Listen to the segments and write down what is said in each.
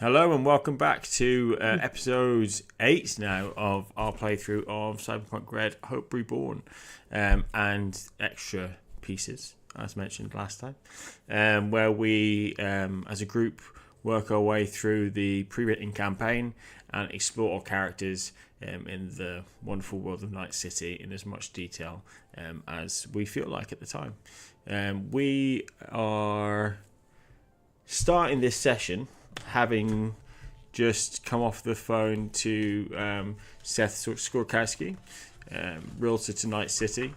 Hello and welcome back to episode 8 now of our playthrough of Cyberpunk Red Hope Reborn and extra pieces, as mentioned last time, where we, as a group, work our way through the pre-written campaign and explore our characters in the wonderful world of Night City in as much detail as we feel like at the time. We are starting this session having just come off the phone to Seth Skorkowski, realtor to Night City,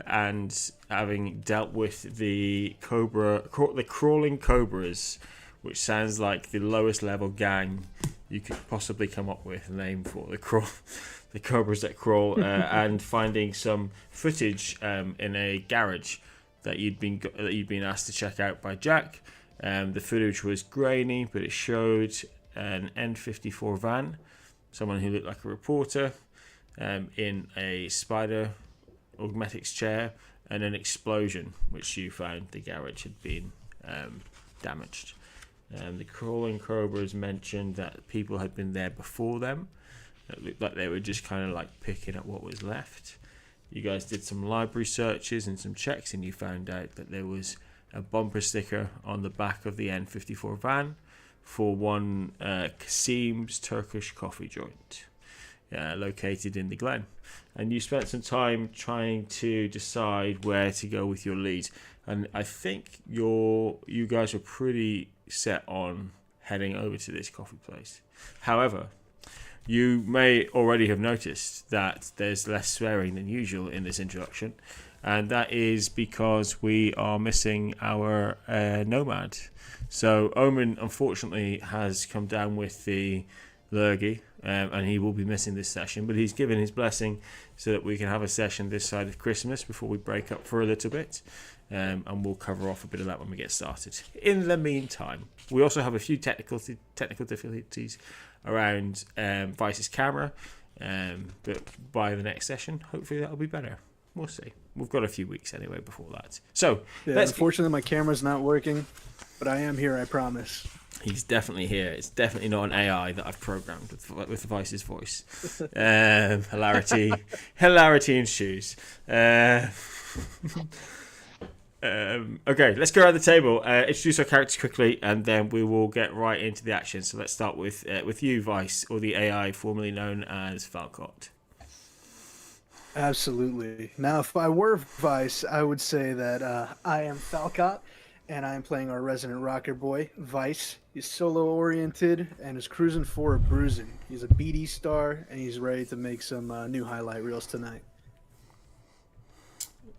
and having dealt with the crawling cobras, which sounds like the lowest level gang you could possibly come up with a name for the cobras that crawl, and finding some footage in a garage that you'd been asked to check out by Jack. The footage was grainy, but it showed an N54 van, someone who looked like a reporter, in a spider augmetics chair, and an explosion, which you found the garage had been damaged. The crawling cobras mentioned that people had been there before them. It looked like they were just kind of like picking up what was left. You guys did some library searches and some checks, and you found out that there was a bumper sticker on the back of the N54 van for one Kasim's Turkish coffee joint, located in the Glen. And you spent some time trying to decide where to go with your leads. And I think you guys were pretty set on heading over to this coffee place. However, you may already have noticed that there's less swearing than usual in this introduction. And that is because we are missing our Nomad. So Omen, unfortunately, has come down with the lurgy, and he will be missing this session. But he's given his blessing so that we can have a session this side of Christmas before we break up for a little bit. And we'll cover off a bit of that when we get started. In the meantime, we also have a few technical difficulties around Vice's camera. But by the next session, hopefully that'll be better. We'll see. We've got a few weeks anyway before that. So, unfortunately, my camera's not working, but I am here, I promise. He's definitely here. It's definitely not an AI that I've programmed with Vice's voice. Hilarity ensues. Okay, let's go around the table. Introduce our characters quickly, and then we will get right into the action. So let's start with you, Vice, or the AI formerly known as Falcott. Absolutely. Now, if I were Vice, I would say that I am Falcott, and I am playing our resident Rockerboy, Vice. He's solo-oriented and is cruising for a bruising. He's a BD star, and he's ready to make some new highlight reels tonight.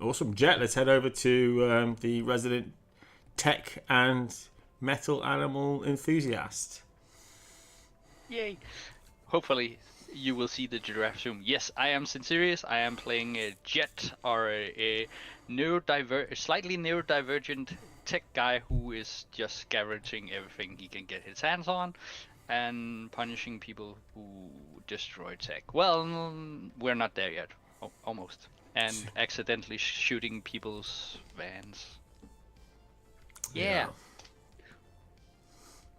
Awesome. Jett, let's head over to the resident tech and metal animal enthusiast. Yay. Hopefully you will see the giraffe zoom. Yes, I am Censerious. I am playing a Jett, or a slightly neurodivergent tech guy who is just scavenging everything he can get his hands on and punishing people who destroy tech. Well, we're not there yet. Almost. And accidentally shooting people's vans. Yeah.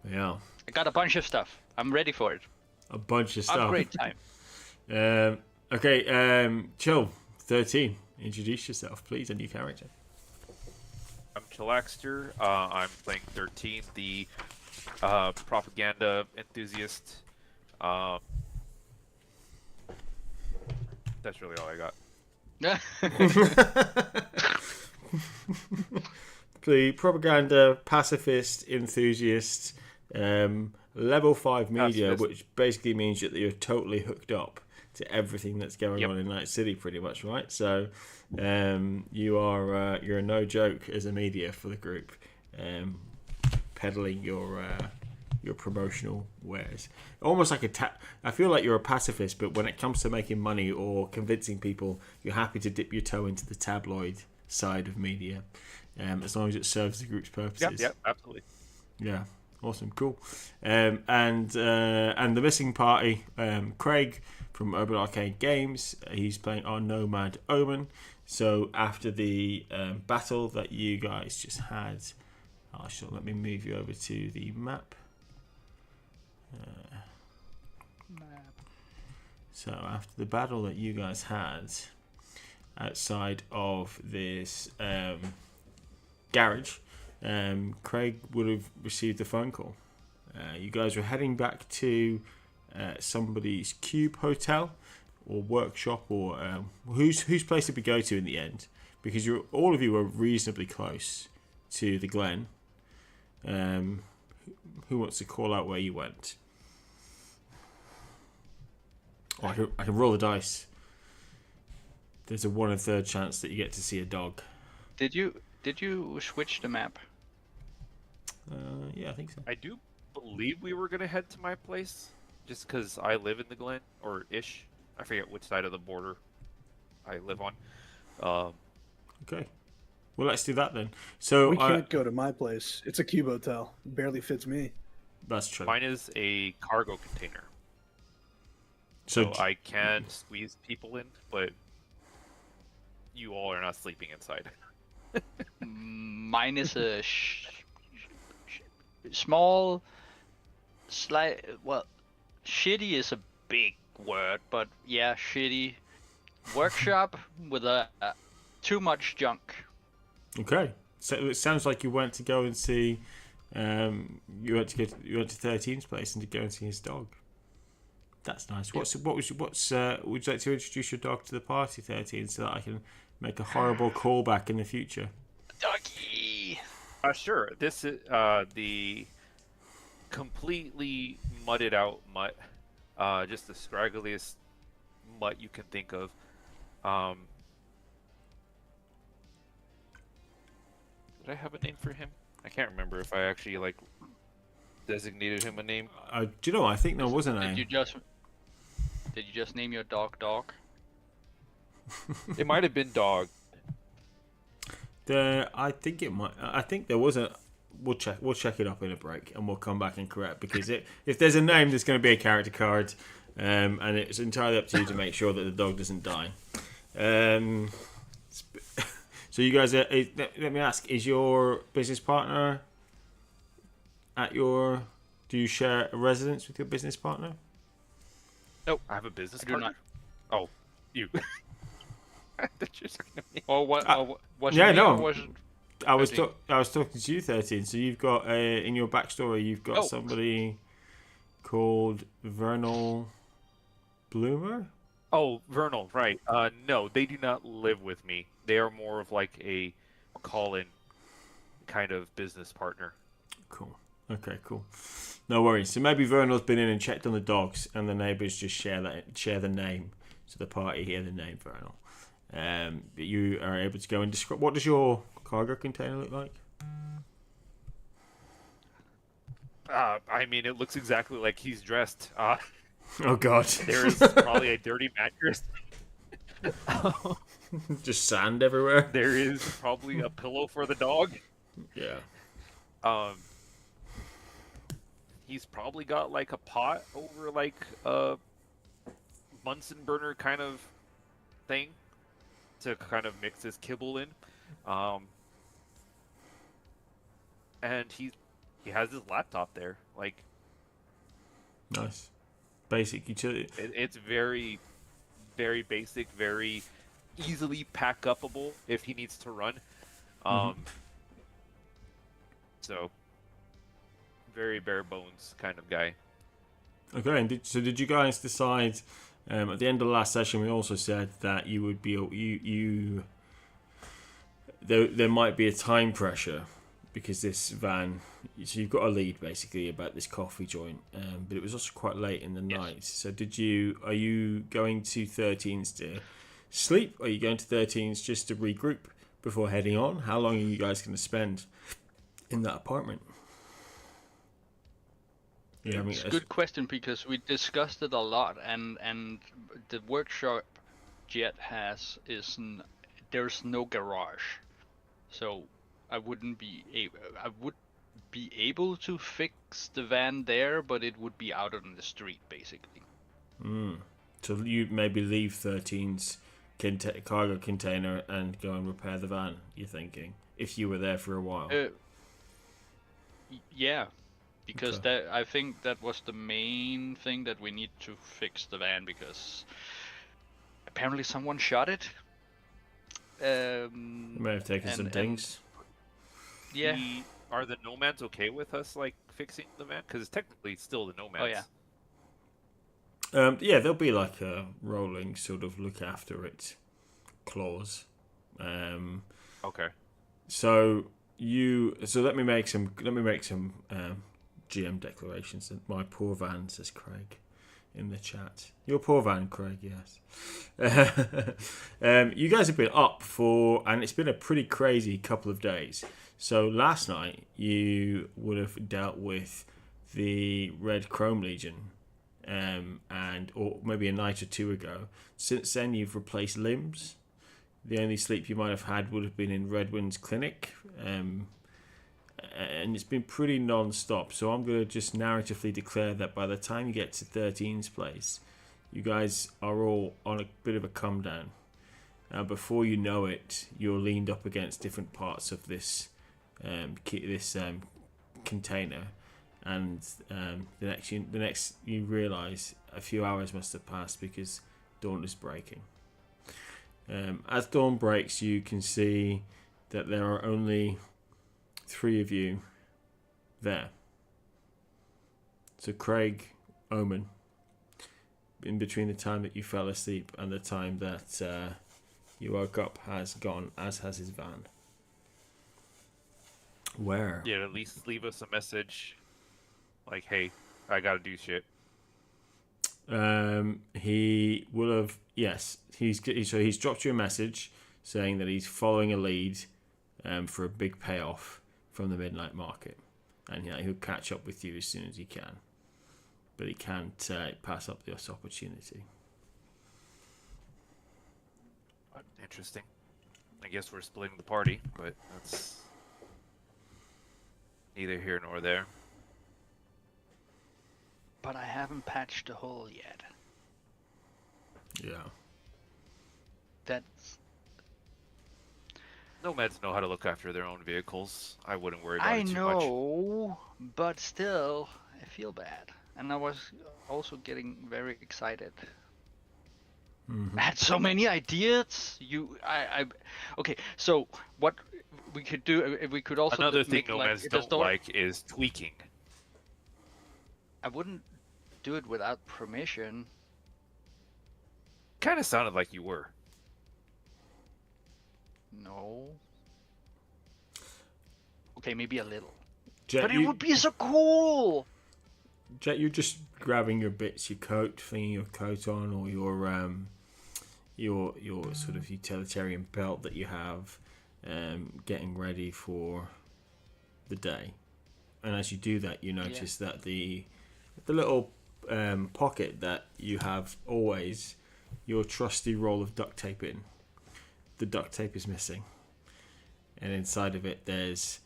I got a bunch of stuff. I'm ready for it. A bunch of stuff. Great time. Okay, Chill 13. Introduce yourself, please, a new character. I'm Chillaxter. I'm playing 13, the propaganda enthusiast. That's really all I got. The propaganda pacifist enthusiast, level 5 media, pacifist. which basically means that you're totally hooked up to everything that's going on in Night City, pretty much, right? So you're no joke as a media for the group, peddling your promotional wares. Almost like I feel like you're a pacifist, but when it comes to making money or convincing people, you're happy to dip your toe into the tabloid side of media, as long as it serves the group's purposes. Yep, absolutely. Yeah, awesome, cool. And the missing party, Craig from Arcane Games. He's playing our Nomad Omen. So after the battle that you guys just had, let me move you over to the map. Map. So after the battle that you guys had outside of this garage, Craig would have received a phone call. You guys were heading back to somebody's Cube Hotel or workshop, or whose place did we go to in the end? Because all of you were reasonably close to the Glen. Who wants to call out where you went? Oh, I can roll the dice. There's a 1 1/3 chance that you get to see a dog. Did you switch the map? Yeah, I think so. I do believe we were gonna head to my place, just because I live in the Glen, or ish. I forget which side of the border I live on. Okay. Well, let's do that then. So We can't go to my place. It's a cube hotel. Barely fits me. That's true. Mine is a cargo container, So so I can squeeze people in, but you all are not sleeping inside. Mine is a small, well, shitty is a big word, but yeah, shitty workshop with too much junk. Okay. So it sounds like you went to go and see. You went to 13's place and to go and see his dog. That's nice. Would you like to introduce your dog to the party, 13, so that I can make a horrible callback in the future? Doggy. Sure. This is the completely mudded out mutt. Just the scraggliest mutt you can think of. Did I have a name for him? I can't remember if I actually designated him a name. Do you know? I think there was a name. Did you just name your dog Dog? It might have been Dog. I think it might. I think there was a. We'll check it up in a break, and we'll come back and correct, because if there's a name, there's going to be a character card, and it's entirely up to you to make sure that the dog doesn't die. So you guys, let me ask: is your business partner at your? Do you share a residence with your business partner? Nope. I have a business I do partner. not. Oh, you. I thought you were talking to me. Or what? Was yeah, it me, no. or was it I was 13? talking to you, 13. So you've got in your backstory, you've got somebody called Vernal Bloomer. Oh, Vernal, right. No, they do not live with me. They are more of like a call-in kind of business partner. Cool. Okay, cool. No worries. So maybe Vernal's been in and checked on the dogs, and the neighbours just share the name. So the party hear the name Vernal. But you are able to go and describe. What does your cargo container look like? I mean, it looks exactly like he's dressed. Oh God! There is probably a dirty mattress. Just sand everywhere. There is probably a pillow for the dog. Yeah. He's probably got like a pot over like a Bunsen burner kind of thing to kind of mix his kibble in. And he has his laptop there. Like, nice. Basic utility. it's very, very basic, very easily pack upable if he needs to run. So very bare bones kind of guy. Okay, and did you guys decide at the end of the last session? We also said that you would be there might be a time pressure because this van. So you've got a lead basically about this coffee joint, but it was also quite late in the night. So are you going to 13's to sleep? Or are you going to 13's just to regroup before heading on? How long are you guys going to spend in that apartment? It's a good question because we discussed it a lot, and the workshop Jett has there's no garage, so I would be able to fix the van there, but it would be out on the street basically. So you maybe leave 13's cargo container and go and repair the van. You're thinking if you were there for a while. Yeah. because Okay. I think that was the main thing that we need to fix the van, because apparently someone shot it. It may have taken some And dings. yeah. Are the Nomads okay with us like fixing the van? Because technically it's still the Nomads. Oh yeah. Yeah, there'll be like a rolling sort of look after it clause. Okay. So let me make some GM declarations. My poor van, says Craig in the chat. Your poor van, Craig. Yes. You guys have been up and it's been a pretty crazy couple of days. So last night you would have dealt with the Red Chrome Legion, or maybe a night or two ago. Since then, you've replaced limbs. The only sleep you might have had would have been in Redwind's clinic, and it's been pretty non-stop. So I'm going to just narratively declare that by the time you get to 13's place, you guys are all on a bit of a come down. Before you know it, you're leaned up against different parts of this container, and the next you realise a few hours must have passed because dawn is breaking. As dawn breaks, you can see that there are only 3 of you there. So Craig, Omen, in between the time that you fell asleep and the time that you woke up, has gone, as has his van. Where? Yeah, at least leave us a message like, hey, I gotta do shit. He will have, yes. He's dropped you a message saying that he's following a lead for a big payoff from the midnight market, and he'll catch up with you as soon as he can. But he can't pass up this opportunity. Interesting. I guess we're splitting the party, but that's neither here nor there. But I haven't patched the hole yet. Yeah. That's. Nomads know how to look after their own vehicles. I wouldn't worry about I it too much. know, but still, I feel bad. And I was also getting very excited. Mm-hmm. I had so many ideas. Okay, so what we could do, we could also Another thing make, Nomads the don't story. like is tweaking. I wouldn't do it without permission. Kind of sounded like you were. No. Okay, maybe a little. Jett, But it would be so cool. Jett, you're just grabbing your bits, your coat, flinging your coat on, or your sort of utilitarian belt that you have, getting ready for the day. And as you do that, you notice that the little pocket that you have always your trusty roll of duct tape in, the duct tape is missing, and inside of it there's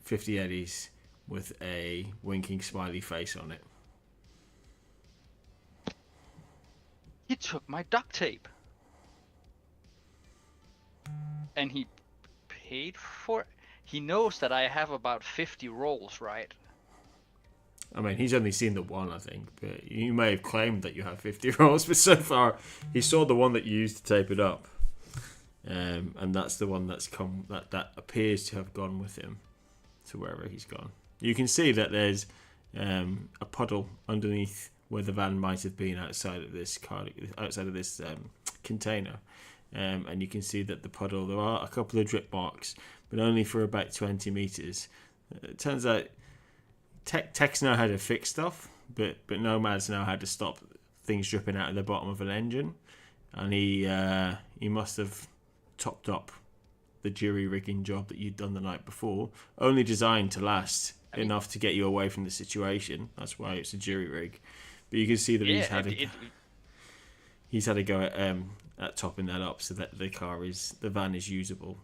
50 eddies with a winking smiley face on it. He took my duct tape. And he paid for it. He knows that I have about 50 rolls, right? I mean, he's only seen the one, I think, but you may have claimed that you have 50 rolls, but so far he saw the one that you used to tape it up, and that's the one that appears to have gone with him to wherever he's gone. You can see that there's a puddle underneath where the van might have been outside of this container, and you can see that the puddle, there are a couple of drip marks, but only for about 20 meters. It turns out techs know how to fix stuff, but Nomads know how to stop things dripping out of the bottom of an engine, and he must have topped up the jury rigging job that you'd done the night before, only designed to last enough to get you away from the situation. That's why it's a jury rig. But you can see that he's had a go at topping that up so that the van is usable.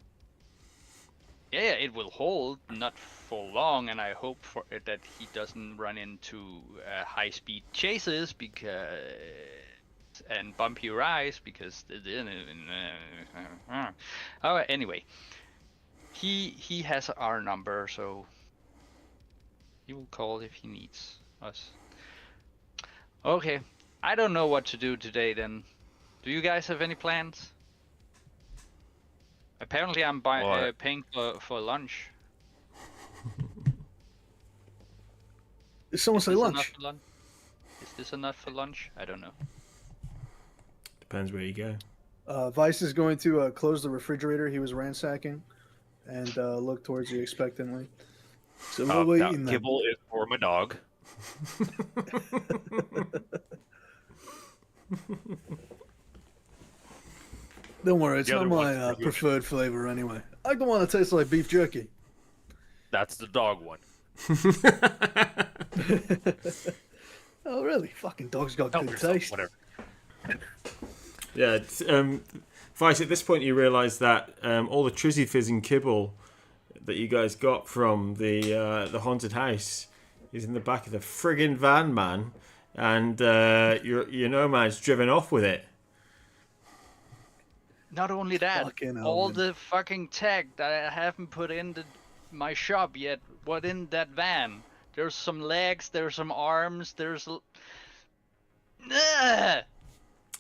Yeah, it will hold, not for long, and I hope that he doesn't run into high-speed chases and bumpy rides because. Anyway, he has our number, so He will call if he needs us. Okay. I don't know what to do today then. Do you guys have any plans? Apparently I'm paying for lunch. Did someone say lunch? Is this enough for lunch? I don't know. Depends where you go. Vice is going to close the refrigerator he was ransacking and look towards you expectantly. So we'll wait in there. Kibble is for my dog. Don't worry, it's The not other one's my for you. preferred flavor anyway. I don't want to taste like beef jerky. That's the dog one. Oh, really? Fucking dogs got Help good yourself, taste. whatever. Yeah, Vice, at this point you realise that all the Trizzy Fizzing kibble that you guys got from the haunted house is in the back of the friggin' van, man. And your Nomad's driven off with it. Not only that, Fucking all Omen. the fucking tech that I haven't put in my shop yet, what in that van? There's some legs, there's some arms, there's...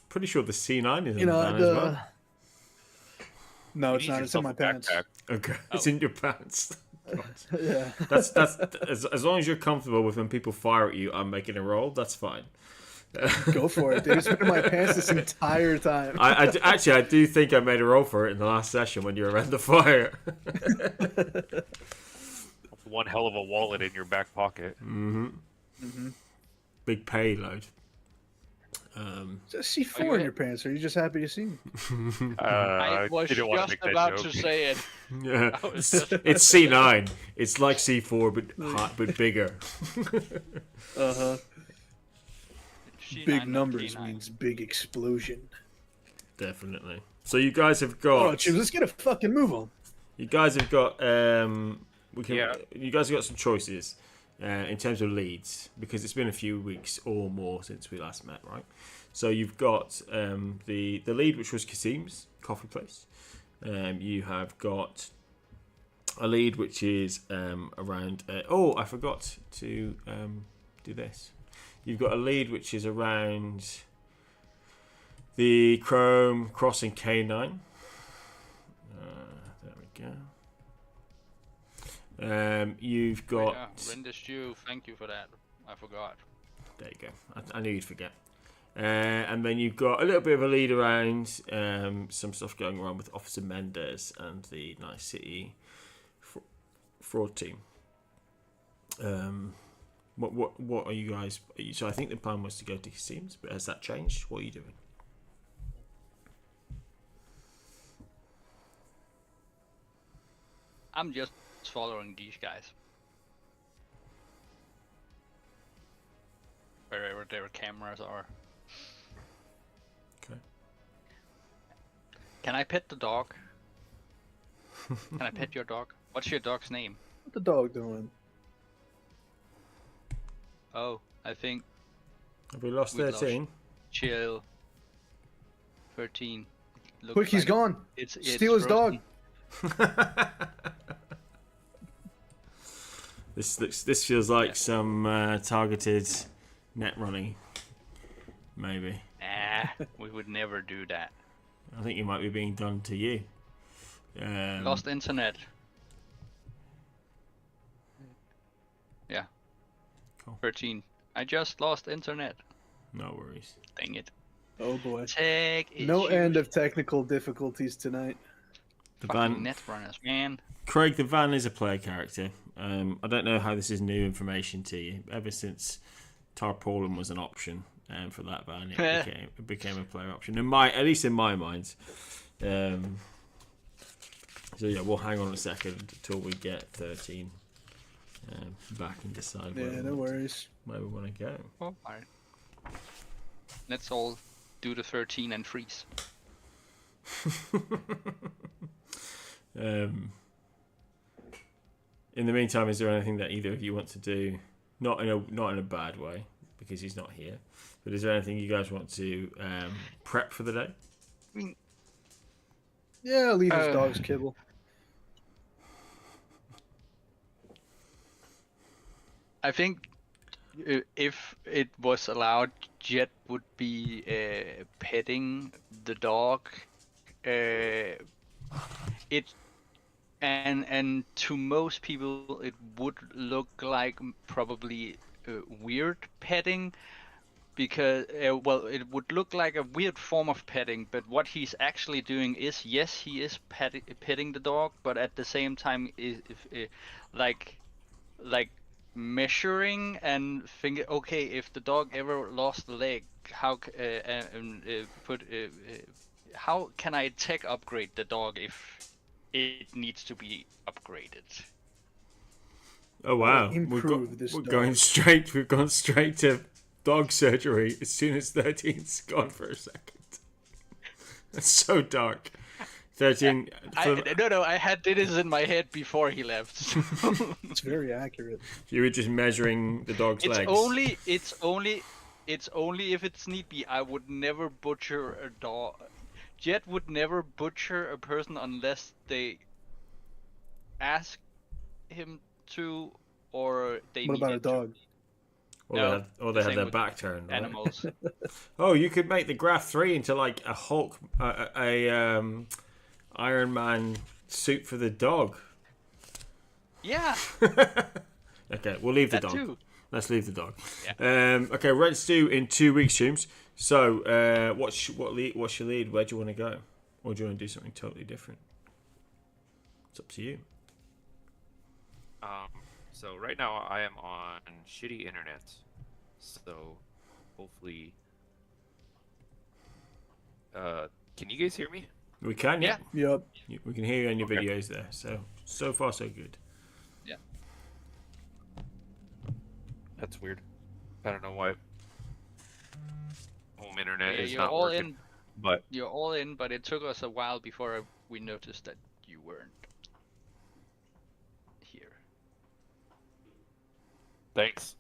Pretty sure the C9 is in You the know, van as well. No, You it's need not. It's in yourself my a pants. backpack. Okay, it's in your pants. Yeah. That's as long as you're comfortable with when people fire at you, I'm making a roll. That's fine. Go for it, dude. It's been in my pants this entire time. Actually, I do think I made a roll for it in the last session when you were around the fire. One hell of a wallet in your back pocket. Big payload. Just C4 in your pants. Are you just happy to see me? I was didn't want to just make that about joke. to say it. Yeah, was just- it's C9. It's like C4 but hot but bigger. Uh-huh. G9, Big not numbers G9. means big explosion. Definitely. So you guys have All right, got. Chips, let's get a fucking move on. You guys have got. Yeah. You guys have got some choices in terms of leads because it's been a few weeks or more since we last met, right? So you've got the lead, which was Kasim's coffee place. You have got a lead which is around. Oh, I forgot to do this. You've got a lead which is around the Chrome Crossing K9. There we go. You've got. Yeah, Render Stew, thank you for that. I forgot. There you go. I knew you'd forget. And then you've got a little bit of a lead around some stuff going around with Officer Mendes and the Nice City fraud team. What are you guys? So I think the plan was to go to Kasim's, but has that changed? What are you doing? I'm just following these guys. Wherever their cameras are. Okay. Can I pet the dog? Can I pet your dog? What's your dog's name? What the dog doing? Oh, I think Have we lost We lost. 13? Chill. 13. Looks Quick, he's like gone. It's Steal his dog. frozen. This feels like some targeted net running, maybe. Nah, we would never do that. I think it might be being done to you. Lost internet. Yeah. Cool. 13. I just lost internet. No worries. Dang it. Oh boy. Tech No issues. end of technical difficulties tonight. The Fucking van, net runners, man. Craig, the van is a player character. I don't know how this is new information to you. Ever since Tarpaulin was an option for that van, it became a player option. At least in my mind. So yeah, we'll hang on a second until we get 13 back and decide Yeah, no worries. where we want to go. Oh, alright. Let's all do the 13 and freeze. In the meantime, is there anything that either of you want to do? Not in a bad way, because he's not here. But is there anything you guys want to prep for the day? I mean, Yeah, leave his dog's kibble. I think if it was allowed, Jett would be petting the dog. It and to most people it would look like probably weird petting because well it would look like a weird form of petting, but what he's actually doing is yes he is petting the dog, but at the same time is like like measuring and think okay if the dog ever lost a leg how how can I tech upgrade the dog if it needs to be upgraded. Oh How wow, to improve this we're dog. going straight. We've gone straight to dog surgery as soon as 13's gone for a second. That's so dark. 13. No, I had this in my head before he left. It's very accurate. You were just measuring the dog's It's legs. it's only if it's need be. I would never butcher a dog. Jett would never butcher a person unless they ask him to, or they What about a needed to. dog? Or they had their back turned. Right? Animals. Oh, you could make the Graph 3 into like a Hulk, Iron Man suit for the dog. Yeah. Okay, we'll leave the That dog. too. Let's leave the dog. Yeah. Okay, Red Stew in 2 weeks, Tooms. So, what's your lead? Where do you want to go? Or do you want to do something totally different? It's up to you. So right now I am on shitty internet. So hopefully, can you guys hear me? We can, yeah. Yep. We can hear you on your Okay. videos there. So far, so good. Yeah. That's weird. I don't know why. Home internet is You're not all working. in. But You're all in, but it took us a while before we noticed that you weren't here. thanks.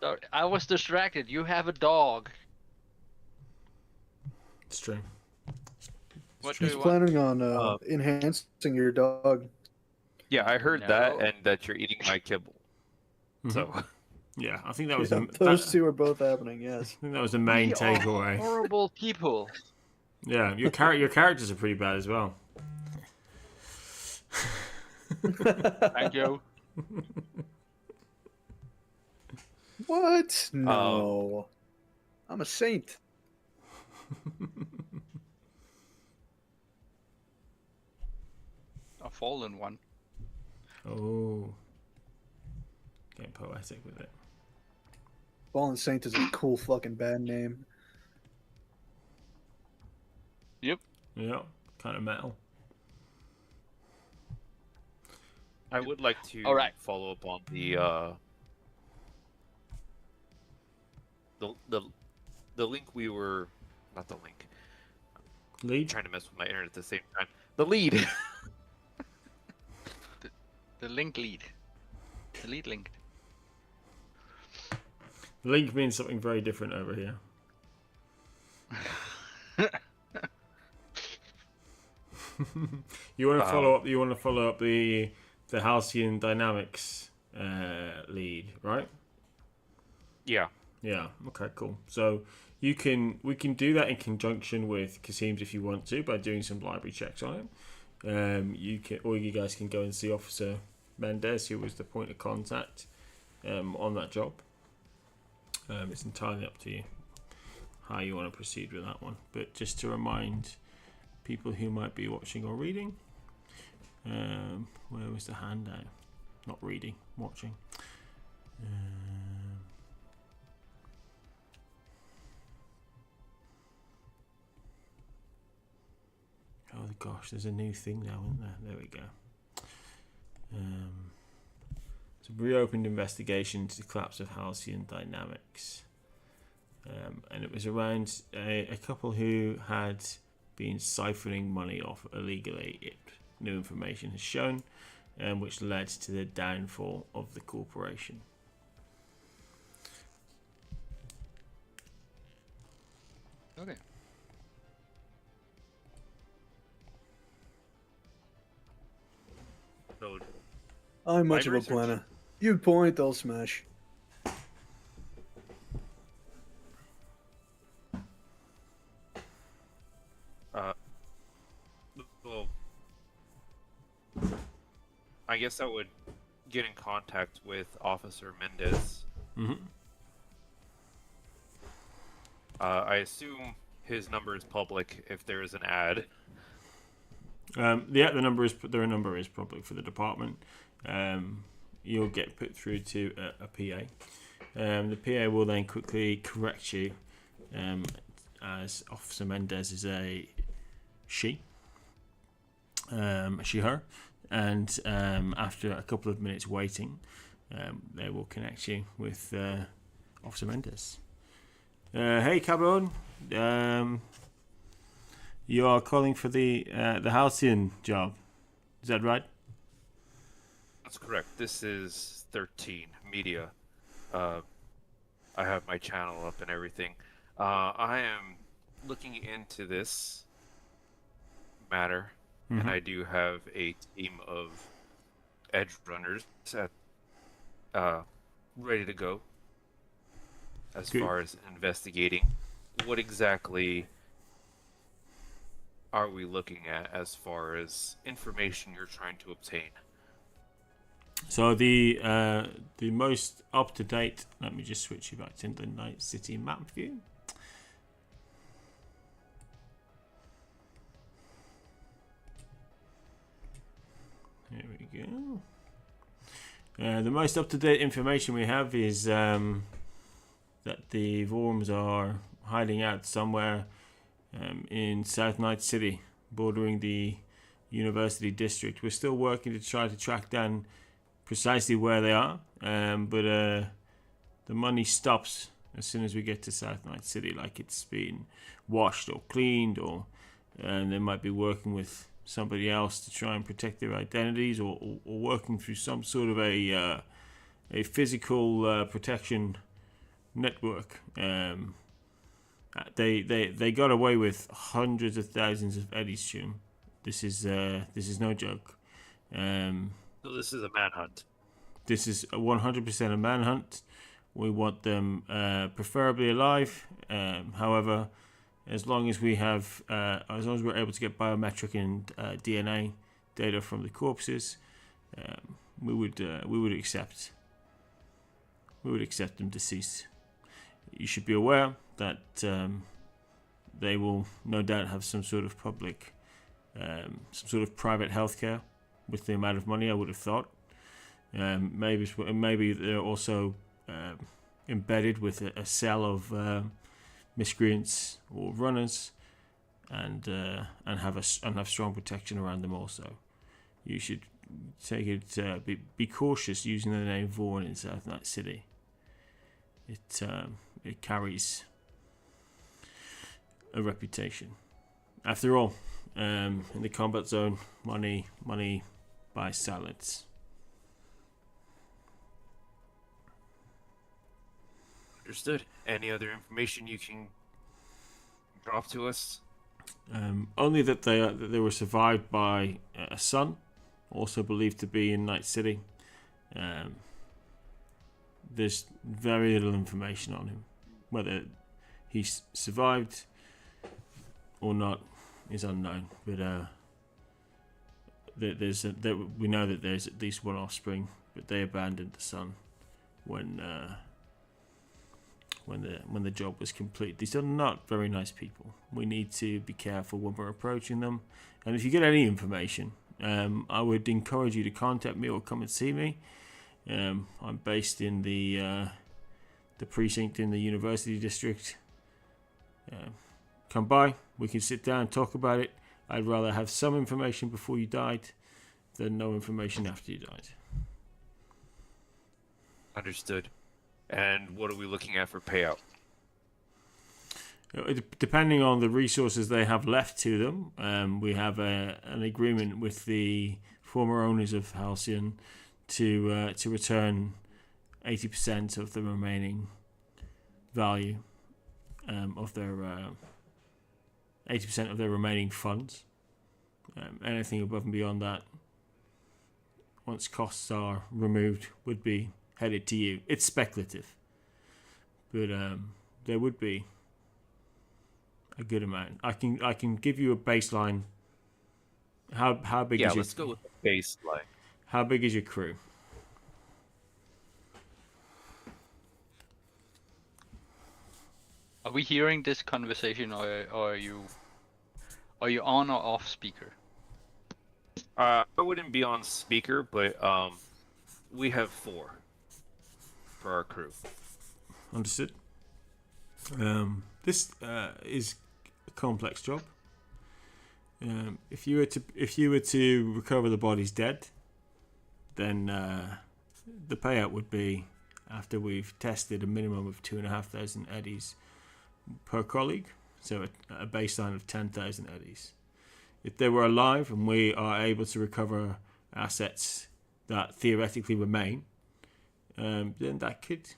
Sorry, I was distracted. You have a dog. It's true. What do He's you want? planning on enhancing your dog. Yeah, I heard that No. and that you're eating my kibble. So Yeah, I think that was Yeah, those two are both happening. Yes. I think that was the main We are takeaway. horrible people. Yeah, your characters are pretty bad as well. Thank you. What? No. I'm a saint. A fallen one. Oh, getting poetic with it. Fallen Saint is a cool fucking bad name. Yep. Yeah, kind of metal. I would like to All right. follow up on the link we were not the link. Lead. Trying to mess with my internet at the same time. The lead. The link lead. The lead linked. Link means something very different over here. You want to follow up? You want to follow up the Halcyon Dynamics lead, right? Yeah. Yeah. Okay. Cool. So we can do that in conjunction with Kasim's if you want to by doing some library checks on it. You guys can go and see Officer Mendez, who was the point of contact on that job. It's entirely up to you how you want to proceed with that one. But just to remind people who might be watching or reading, where was the handout? Not reading, watching. Oh gosh, there's a new thing now, isn't there? There we go. It's a reopened investigation into the collapse of Halcyon Dynamics. And it was around a couple who had been siphoning money off illegally, new information has shown, which led to the downfall of the corporation. Okay. I'm much of a research. planner. You point, I'll smash. Well, I guess I would get in contact with Officer Mendez. Mm-hmm. I assume his number is public if there is an ad. The number is public for the department. You'll get put through to a PA. The PA will then quickly correct you, as Officer Mendez is a she, her, and after a couple of minutes waiting, they will connect you with Officer Mendez. Hey, Cabron. You are calling for the Halcyon job. Is that right? That's correct. This is 13 Media. I have my channel up and everything. I am looking into this matter, and I do have a team of edge runners ready to go as Good. far as investigating. What exactly are we looking at as far as information you're trying to obtain? So the most up to date. Let me just switch you back to the Night City map view. Here we go. The most up to date information we have is that the Worms are hiding out somewhere in South Night City, bordering the University District. We're still working to try to track down precisely where they are, but the money stops as soon as we get to South Night City, like it's been washed or cleaned, or they might be working with somebody else to try and protect their identities, or working through some sort of a physical protection network. They got away with hundreds of thousands of Eddies. This is no joke. So this is a manhunt. This is 100% a manhunt. We want them preferably alive. However, as long as we're able to get biometric and DNA data from the corpses, we would accept them deceased. You should be aware that they will no doubt have some sort of public, some sort of private healthcare with the amount of money. I would have thought. Maybe they're also embedded with a cell of miscreants or runners, and have strong protection around them also. You should take it. Be cautious using the name Vaughan in South Night City. It carries a reputation. After all, in the combat zone, money buys silence. Understood. Any other information you can drop to us? Only that they were survived by a son, also believed to be in Night City. There's very little information on him. Whether he survived or not is unknown. But we know that there's at least one offspring, but they abandoned the son when the job was complete. These are not very nice people. We need to be careful when we're approaching them. And if you get any information, I would encourage you to contact me or come and see me. I'm based in the precinct in the University District. Come by. We can sit down and talk about it. I'd rather have some information before you died than no information after you died. Understood. And what are we looking at for payout? Depending on the resources they have left to them, we have an agreement with the former owners of Halcyon to return 80% of the remaining value of their 80% of their remaining funds. Anything above and beyond that once costs are removed, would be headed to you. It's speculative, but there would be a good amount. I can give you a baseline. How big is your let's go with the baseline. How big is your crew? Are we hearing this conversation, or are you on or off speaker? I wouldn't be on speaker, but we have 4 for our crew. Understood. This is a complex job. If you were to recover the bodies dead, then the payout would be, after we've tested, a minimum of 2,500 eddies per colleague, so a baseline of 10,000 eddies. If they were alive and we are able to recover assets that theoretically remain, then that could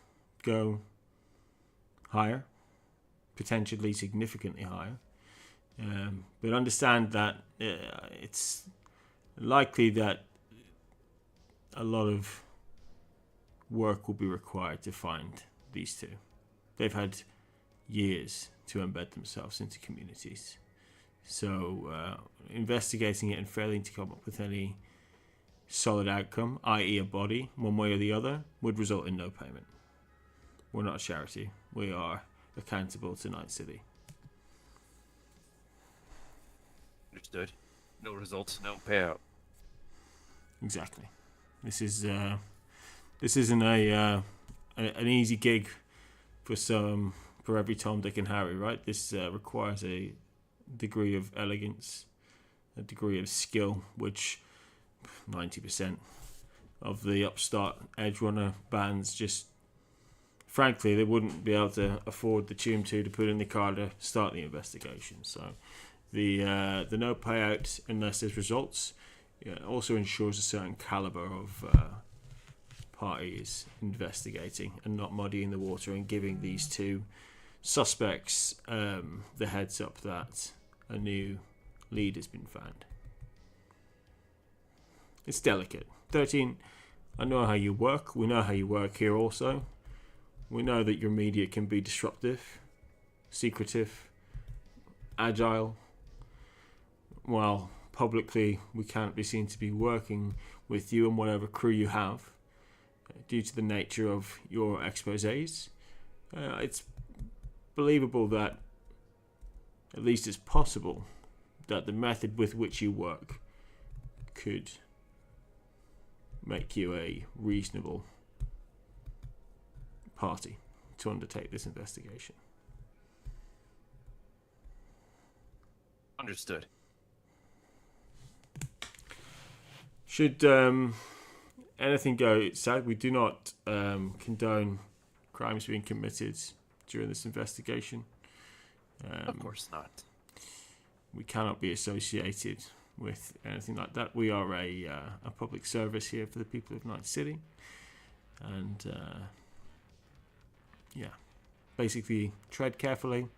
go higher, potentially significantly higher. But understand that it's likely that a lot of work will be required to find these two. They've had years to embed themselves into communities. So investigating it and failing to come up with any solid outcome, i.e. a body, one way or the other, would result in no payment. We're not a charity. We are accountable to Night City. Understood. No results, no payout. Exactly. This isn't an easy gig for every Tom, Dick, and Harry, right? This requires a degree of elegance, a degree of skill, which 90% of the upstart edge runner bands just, frankly, they wouldn't be able to afford the tune to put in the car to start the investigation. So the no payout unless there's results also ensures a certain caliber of parties investigating and not muddying the water and giving these two suspects the heads up that a new lead has been found. It's delicate. 13, I know how you work. We know how you work here also. We know that your media can be disruptive, secretive, agile. While publicly we can't be seen to be working with you and whatever crew you have due to the nature of your exposés. It's believable that, at least it's possible, that the method with which you work could make you a reasonable party to undertake this investigation. Understood. Should anything go south, we do not condone crimes being committed during this investigation. Of course not. We cannot be associated with anything like that. We are a public service here for the people of Night City. And basically tread carefully.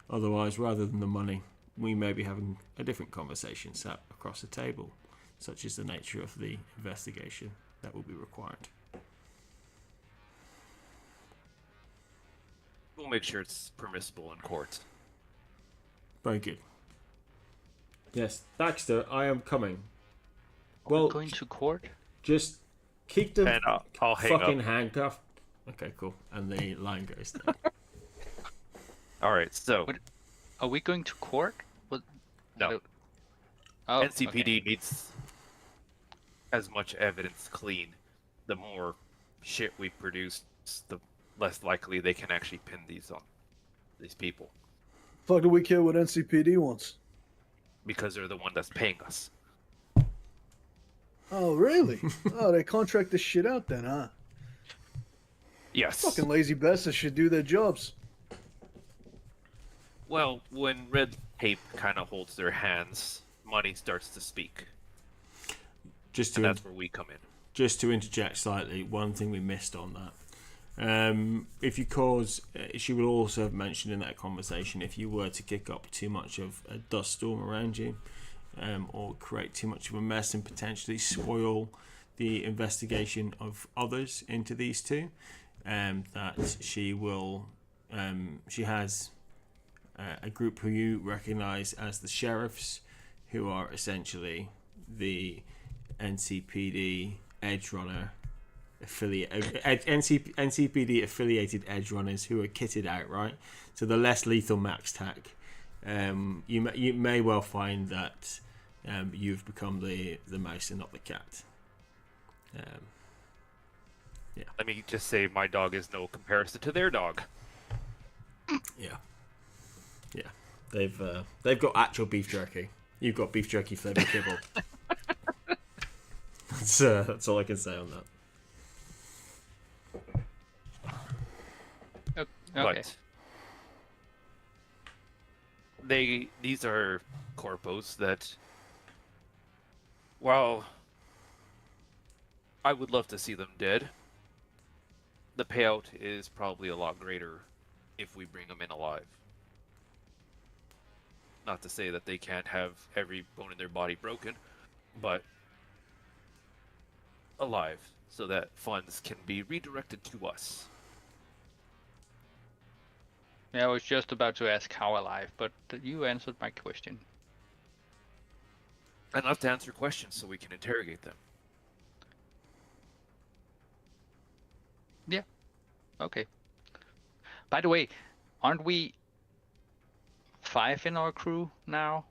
Otherwise, rather than the money, we may be having a different conversation sat across the table, such as the nature of the investigation that will be required. We'll make sure it's permissible in court. Very good. Yes, Baxter, I am coming. Well, going to court? Just keep them and I'll hang fucking up. handcuffed. Okay, cool. And the line goes down. All right, so are we going to court? What? No. Oh, NCPD okay. needs as much evidence clean. The more shit we produce, the less likely they can actually pin these on these people. Fuck do we care what NCPD wants? Because they're the one that's paying us. Oh, really? Oh, they contract this shit out then, huh? Yes. Fucking lazy bastards should do their jobs. Well, when red tape kind of holds their hands, money starts to speak. And that's where we come in. Just to interject slightly, one thing we missed on that. If you cause, she will also have mentioned in that conversation, if you were to kick up too much of a dust storm around you, or create too much of a mess and potentially spoil the investigation of others into these two. That she will, she has a group who you recognize as the sheriffs, who are essentially the NCPD edge runner NCPD affiliated edge runners who are kitted out, right? So the less lethal max tac. You may well find that you've become the mouse and not the cat. Yeah. Let me just say, my dog is no comparison to their dog. Yeah. They've got actual beef jerky. You've got beef jerky flavored kibble. That's all I can say on that. Okay. But these are corpos that, while I would love to see them dead, the payout is probably a lot greater if we bring them in alive. Not to say that they can't have every bone in their body broken, but alive, so that funds can be redirected to us. Yeah, I was just about to ask how alive, but you answered my question. I'd love to answer questions so we can interrogate them. Yeah. Okay. By the way, aren't we 5 in our crew now?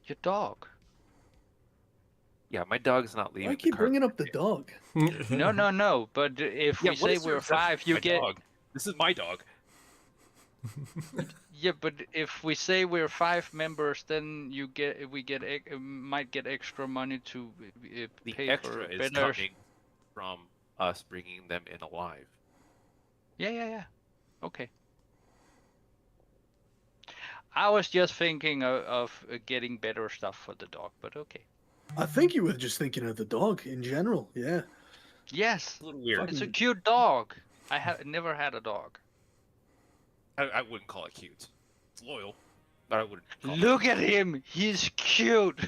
Your dog. Yeah, my dog's not leaving. Why keep bringing up the dog? No. But if we say we're 5, you get. Dog. This is my dog. Yeah, but if we say we're 5 members, then might get extra money to The pay extra for is better. coming from us bringing them in alive. Yeah. Okay. I was just thinking of getting better stuff for the dog, but okay. I think you were just thinking of the dog in general. Yeah. Yes, It's a little weird. it's a cute dog. I have never had a dog. I wouldn't call it cute. It's loyal, but I wouldn't call Look at him, he's cute.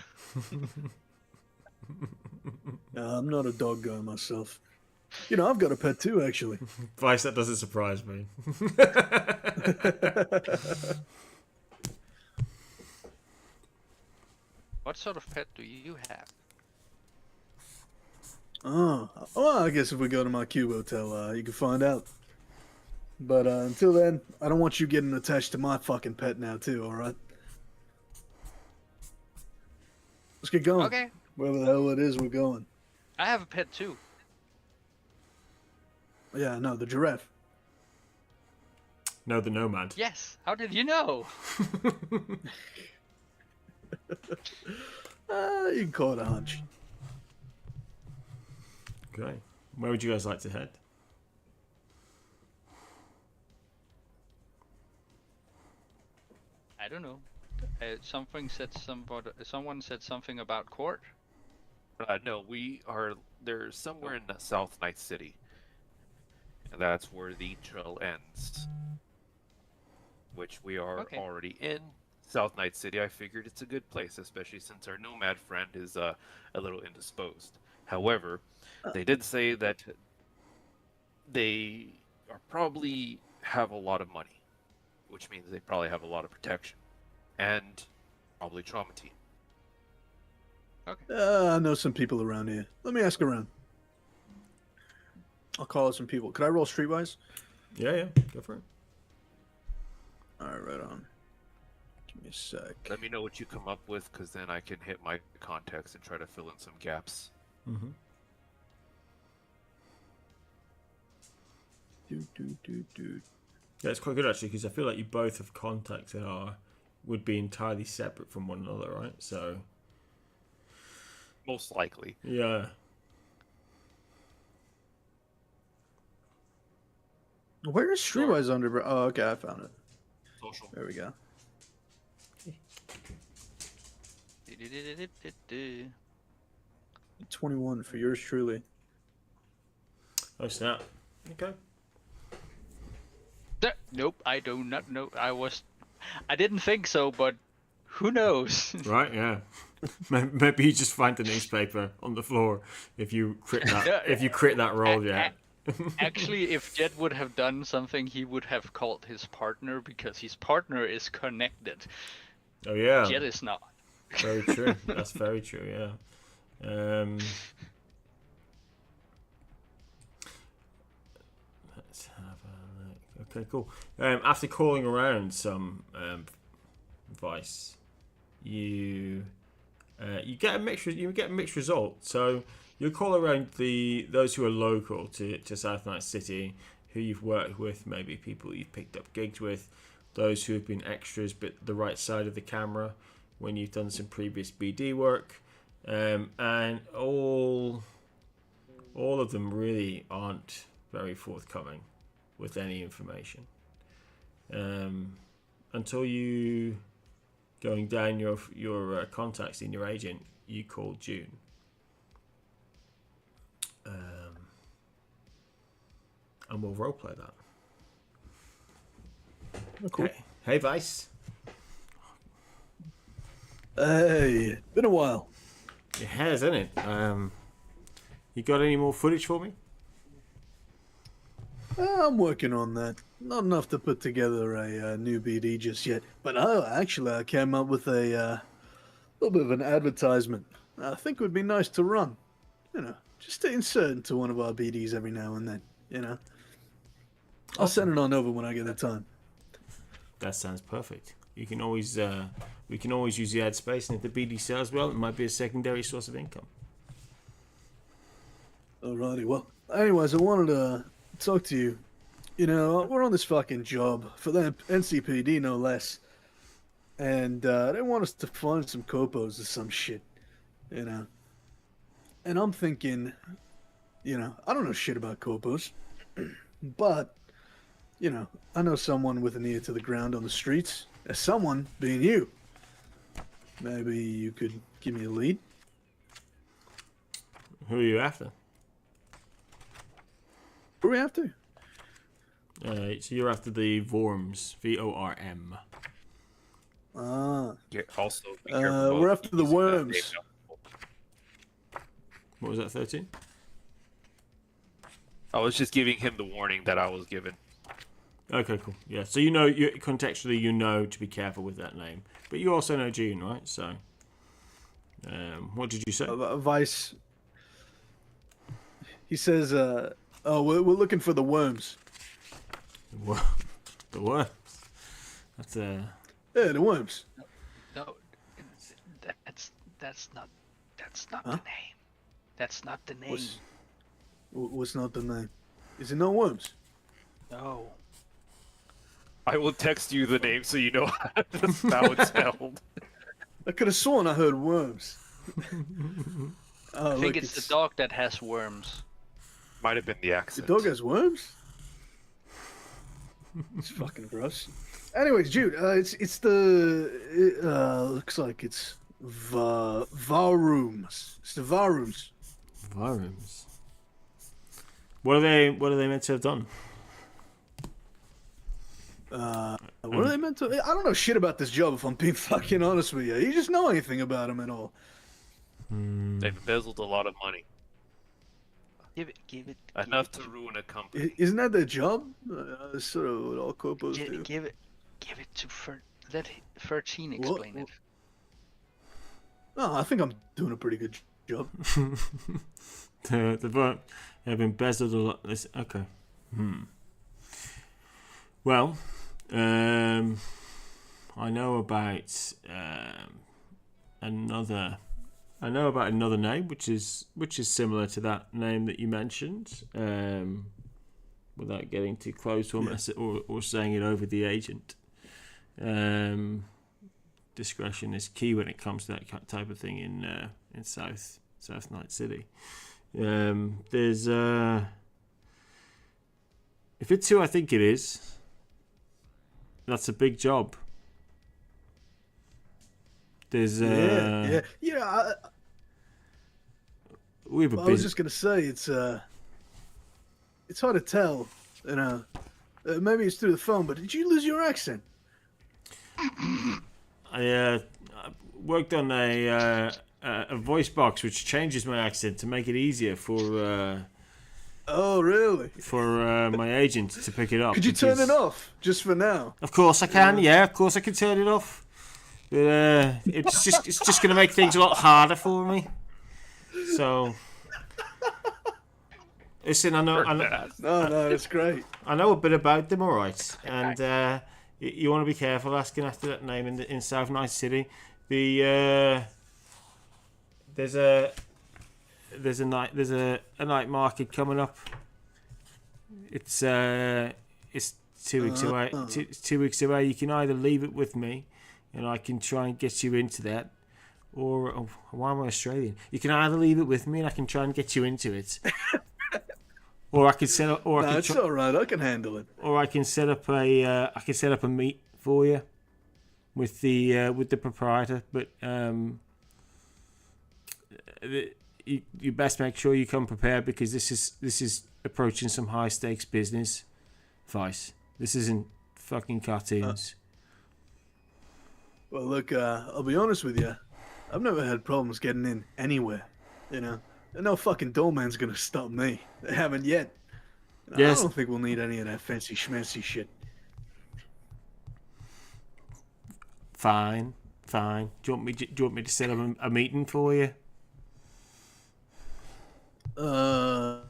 I'm not a dog guy myself. You know, I've got a pet too, actually. Vice, that doesn't surprise me. What sort of pet do you have? Oh, well, I guess if we go to my cube hotel, you can find out. But until then, I don't want you getting attached to my fucking pet now, too, alright? Let's get going. Okay, Wherever the hell it is we're going. I have a pet too. Yeah, no, the giraffe. No, the Nomad. Yes, how did you know? You can call it a hunch. Okay. Where would you guys like to head? I don't know. Someone said something about court. No, they're somewhere in the South Night City. And that's where the trail ends. Which we are already in. South Night City, I figured it's a good place, especially since our Nomad friend is a little indisposed. However, they did say that they probably have a lot of money, which means they probably have a lot of protection, and probably trauma team. Okay. I know some people around here. Let me ask around. I'll call out some people. Could I roll streetwise? Yeah, go for it. Alright, right on. Give me a sec. Let me know what you come up with, because then I can hit my contacts and try to fill in some gaps. Mm-hmm. Yeah, it's quite good actually, because I feel like you both have contacts that would be entirely separate from one another, right? So Most likely. yeah. Where is streetwise under? Oh, okay, I found it. Social. There we go. 21 for yours truly. Oh snap. Okay. Nope, I do not know. I didn't think so, but Who knows? Right? Yeah. Maybe you just find the newspaper on the floor if you crit that. If you crit that roll, yeah. Actually, if Jett would have done something, he would have called his partner because his partner is connected. Oh yeah. Jett is not. Very true. That's very true. Yeah. Let's have a look. Okay, cool. After calling around some Vice, you get a mixed result. So you call around those who are local to South Night City, who you've worked with, maybe people you've picked up gigs with, those who have been extras but the right side of the camera when you've done some previous BD work, and all of them really aren't very forthcoming with any information until you going down your contacts in your agent. You call June. And we'll roleplay that. Oh, cool. Hey, Vice. Hey, been a while. It has, hasn't it? You got any more footage for me? I'm working on that. Not enough to put together a new BD just yet. But I came up with a little bit of an advertisement. I think it would be nice to run. You know, just to insert into one of our BDs every now and then. You know, I'll send it on over when I get the time. That sounds perfect. You can always we can always use the ad space, and if the BD sells well, it might be a secondary source of income. Alrighty, well, anyways, I wanted to talk to you. You know, we're on this fucking job for the NCPD, no less. And they want us to find some copos or some shit, you know. And I'm thinking, you know, I don't know shit about copos, but, you know, I know someone with an ear to the ground on the streets. As someone being you. Maybe you could give me a lead. Who are you after? Who are we after? So you're after the Vorms, VORM. Ah. Yeah, also, be careful we're about after the using that worms. name. What was that, 13? I was just giving him the warning that I was given. Okay, cool. Yeah, so you know, contextually, you know to be careful with that name. But you also know June, right? So, what did you say? Vice. He says, oh, we're looking for the worms. The worms. That's Yeah, the worms. No, that's not Huh? the name. That's not the name. What's not the name? Is it no worms? No. I will text you the name so you know how it's spelled. I could have sworn I heard worms. I think it's the dog that has worms. Might have been the The accent. dog has worms? It's fucking gross. Anyways, Jude, it's the looks like it's Varrooms. It's the Varrooms. Vorms. What are they meant to have done? What are they meant to? I don't know shit about this job. If I'm being fucking honest with you, you just know anything about them at all? They've embezzled a lot of money. Give it. Enough to ruin a company. Isn't that their job? That's sort of what all corpos do. Give it to let 13 explain it. Oh, I think I'm doing a pretty good job. The vote have embezzled a lot. Okay. Well, I know about another name, which is similar to that name that you mentioned. Without getting too close to him or saying it over the agent. Discretion is key when it comes to that type of thing in South Night City. There's if it's who I think it is, that's a big job. There's Yeah. we have a I busy. was just gonna say it's hard to tell, you know. Maybe it's through the phone, but did you lose your accent? I worked on a voice box which changes my accent to make it easier for Oh, really? my agent to pick it up. Could you turn it off just for now? Of course I can. Yeah, of course I can turn it off. But it's just going to make things a lot harder for me. So, listen, I know. No, it's great. I know a bit about them, all right. And you want to be careful asking after that name in South Night City. There's a night market coming up. It's 2 weeks away. It's 2 weeks away. You can either leave it with me, and I can try and get you into that, or why am I Australian? You can either leave it with me, and I can try and get you into it, or I can set up. Or it's all right. I can handle it. Or I can set up a meet for you with the proprietor, but you best make sure you come prepared because this is approaching some high stakes business, Vice. This isn't fucking cartoons. Well, look, I'll be honest with you. I've never had problems getting in anywhere. You know, and no fucking doorman's gonna stop me. They haven't yet. Yes. I don't think we'll need any of that fancy schmancy shit. Fine. Do you want me to set up a meeting for you? Do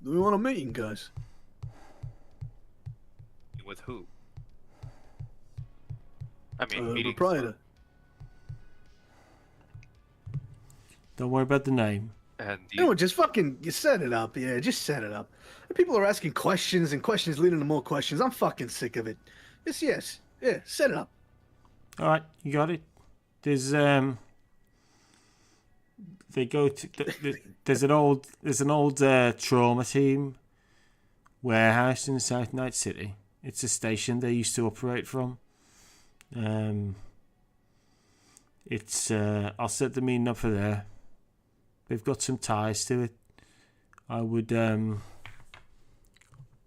we want a meeting, guys? With who? I mean, The meetings. proprietor. Don't worry about the name. And No, just fucking you set it up. Yeah, just set it up. People are asking questions and questions leading to more questions. I'm fucking sick of it. Yes. Yeah, set it up. All right, you got it. There's they go to there's an old trauma team warehouse in South Night City. It's a station they used to operate from. I'll set the meeting up for there. They've got some ties to it. I would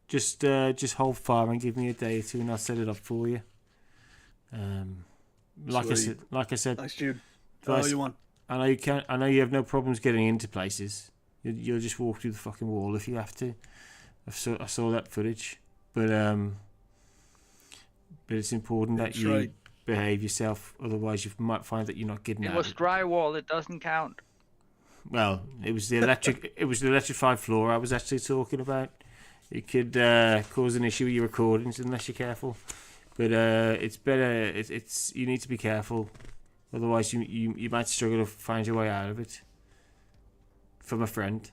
just hold fire and give me a day or two, and I'll set it up for you. Like I said, Nice, Jude. Vice, Oh, you want? I know you can. I know you have no problems getting into places. You'll just walk through the fucking wall if you have to. I saw that footage, but it's important that you behave yourself. Otherwise, you might find that you're not getting out. It was drywall. It doesn't count. Well, it was the electrified floor I was actually talking about. It could cause an issue with your recordings unless you're careful. But it's better. It's you need to be careful. Otherwise, you might struggle to find your way out of it. From a friend.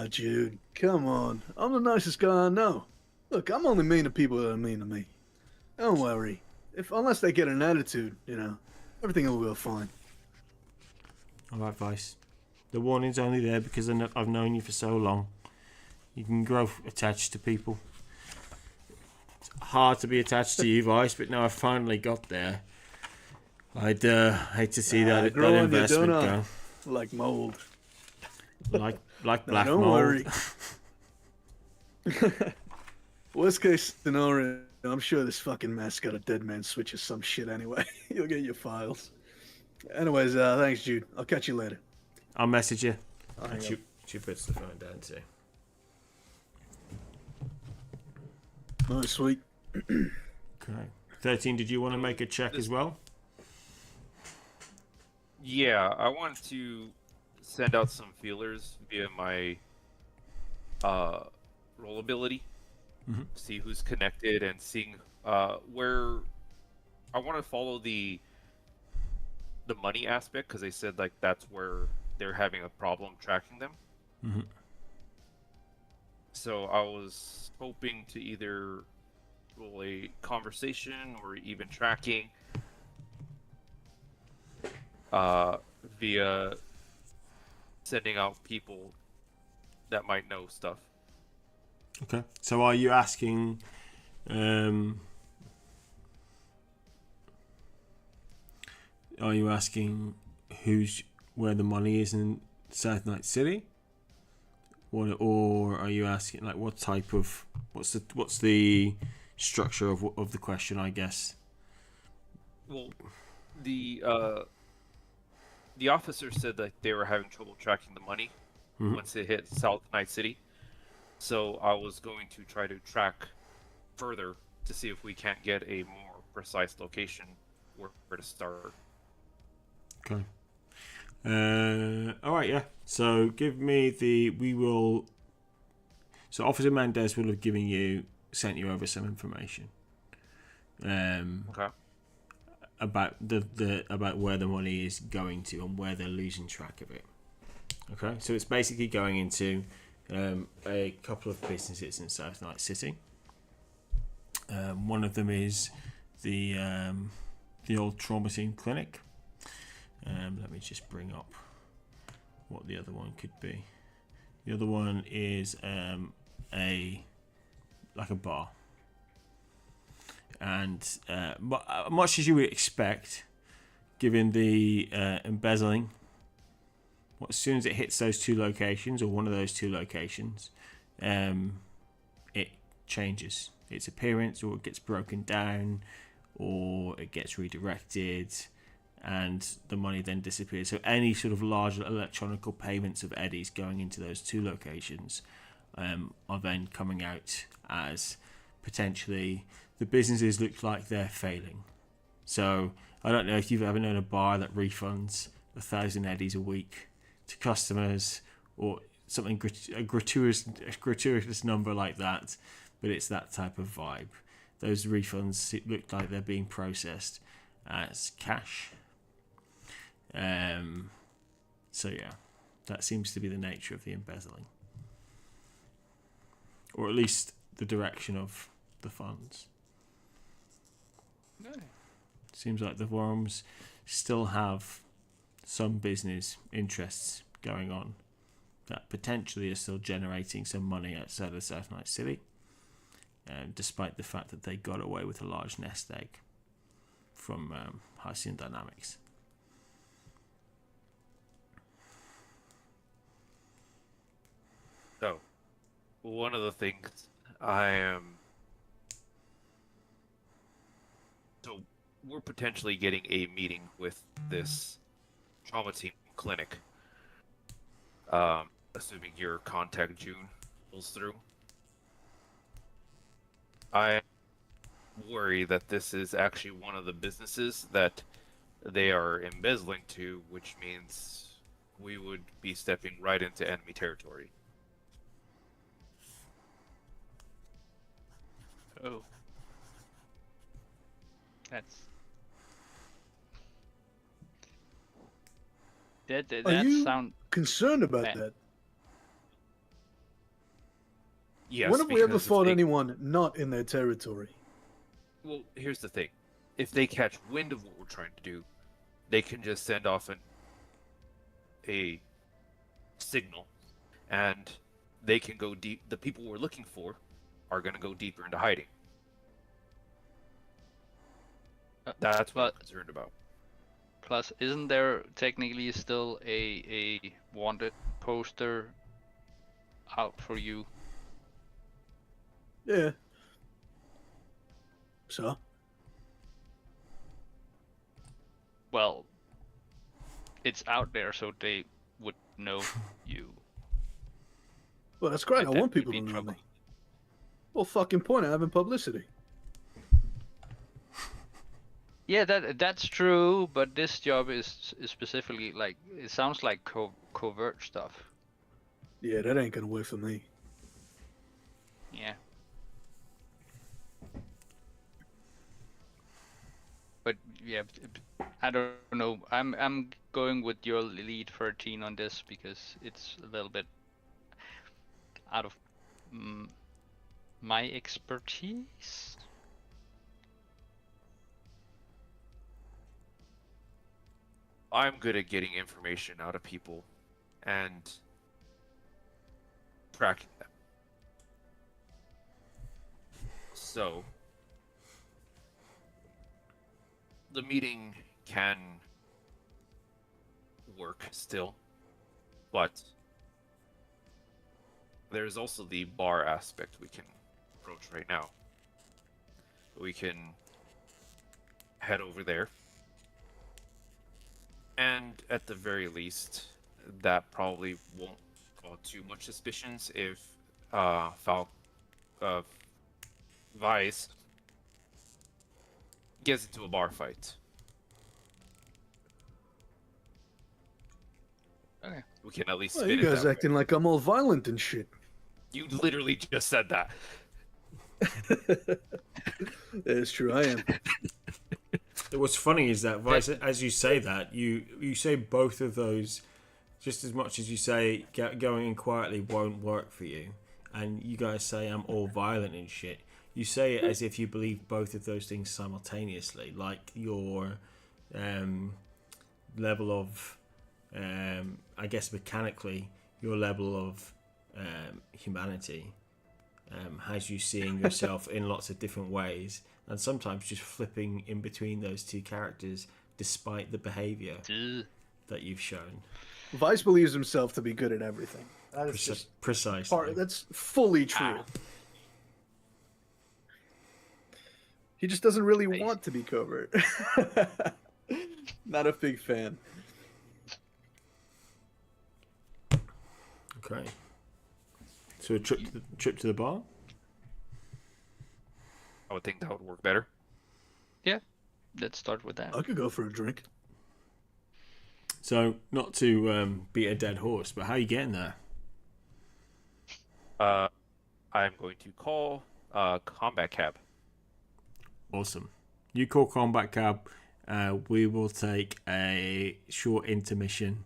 Jude, come on. I'm the nicest guy I know. Look, I'm only mean to people that are mean to me. Don't worry. Unless they get an attitude, everything will go fine. All right, Vice. The warning's only there because I've known you for so long. You can grow attached to people. It's hard to be attached to you, Vice, but now I've finally got there. I'd hate to see that investment go. Like mold. Like black don't mold. worry. Worst case scenario, I'm sure this fucking mess got a dead man switch or some shit anyway. You'll get your files. Anyways, thanks, Jude. I'll catch you later. I'll message you. She puts the phone down too. Oh, sweet. Okay. 13, did you want to make a check as well? Yeah, I want to send out some feelers via my roll ability. Mm-hmm. See who's connected and seeing where I want to follow the money aspect because they said like that's where they're having a problem tracking them. Mm-hmm. So I was hoping to either roll a conversation or even tracking via sending out people that might know stuff. Okay. So are you asking where the money is in South Night City? Or are you asking like what type of what's the structure of the question, I guess? Well, The officer said that they were having trouble tracking the money once it hit South Night City. So I was going to try to track further to see if we can't get a more precise location where to start. Okay. All right, yeah. So give me So Officer Mendez will have sent you over some information. Okay. About about where the money is going to and where they're losing track of it. Okay, so it's basically going into a couple of businesses in South Night City. One of them is the old trauma team clinic. Let me just bring up what the other one could be. The other one is a bar. And much as you would expect, given the embezzling, as soon as it hits those two locations, or one of those two locations, it changes its appearance, or it gets broken down, or it gets redirected, and the money then disappears. So any sort of large electronic payments of Eddie's going into those two locations are then coming out as potentially the businesses look like they're failing. So I don't know if you've ever known a bar that refunds 1,000 Eddies a week to customers, or something a gratuitous number like that, but it's that type of vibe. Those refunds look like they're being processed as cash. So yeah, that seems to be the nature of the embezzling, or at least the direction of the funds. No. Seems like the Worms still have some business interests going on that potentially are still generating some money outside of South Night City, despite the fact that they got away with a large nest egg from Halcyon Dynamics. So, one of the things I am... So, we're potentially getting a meeting with this trauma team clinic. Assuming your contact June pulls through. I worry that this is actually one of the businesses that they are embezzling to, which means we would be stepping right into enemy territory. Oh. That's... That Are you sound concerned about bad. that? Yes, When have we ever because if fought they- anyone not in their territory? Well, here's the thing. If they catch wind of what we're trying to do, they can just send off a signal, and they can go deep. The people we're looking for are going to go deeper into hiding. That's what I'm concerned about. Plus, isn't there technically still a wanted poster out for you? Yeah. So? Well, it's out there, so they would know you. Well, that's great. But I that want would people be to know trouble. me. Well, fucking point of having publicity. Yeah, that's true, but this job is specifically like, it sounds like covert stuff. Yeah, that ain't gonna work for me. Yeah. But yeah, I don't know. I'm going with your lead 13 on this because it's a little bit out of my expertise. I'm good at getting information out of people and tracking them. So, the meeting can work still, but there's also the bar aspect we can approach right now. We can head over there And at the very least, that probably won't cause too much suspicions if uh, Vice gets into a bar fight. Okay. We can at least Well, spin you it guys that acting way. like I'm all violent and shit. You literally just said that. That is true. I am. What's funny is that Vice, as you say that, you say both of those just as much as you say going in quietly won't work for you, and you guys say I'm all violent and shit. You say it as if you believe both of those things simultaneously, like your level of, I guess mechanically, your level of humanity has you seeing yourself in lots of different ways, and sometimes just flipping in between those two characters despite the behavior that you've shown. Vice believes himself to be good at everything. That is just Precisely. that's fully true. He just doesn't really want to be covert. Not a big fan. Okay. So a trip to the bar? I would think that would work better. Yeah, let's start with that. I could go for a drink. So, not to beat a dead horse, but how are you getting there? I'm going to call combat cab. Awesome. You call combat cab. We will take a short intermission,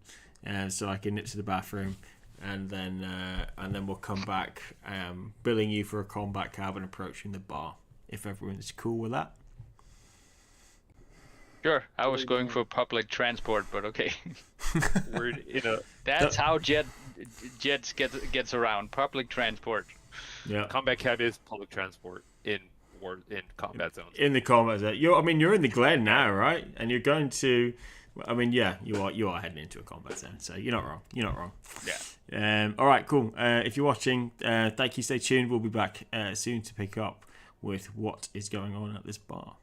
so I can nip to the bathroom, and then we'll come back, billing you for a combat cab and approaching the bar. If everyone's cool with that. Sure, I was going for public transport, but okay. We're in a That's how Jett gets around public transport. Yeah. combat cab is public transport in combat zones. In the combat zone. You're in the Glen now, right? And you're going to. Yeah, you are heading into a combat zone, so you're not wrong. Yeah. All right, cool. If you're watching, thank you. Stay tuned. We'll be back soon to pick up with what is going on at this bar.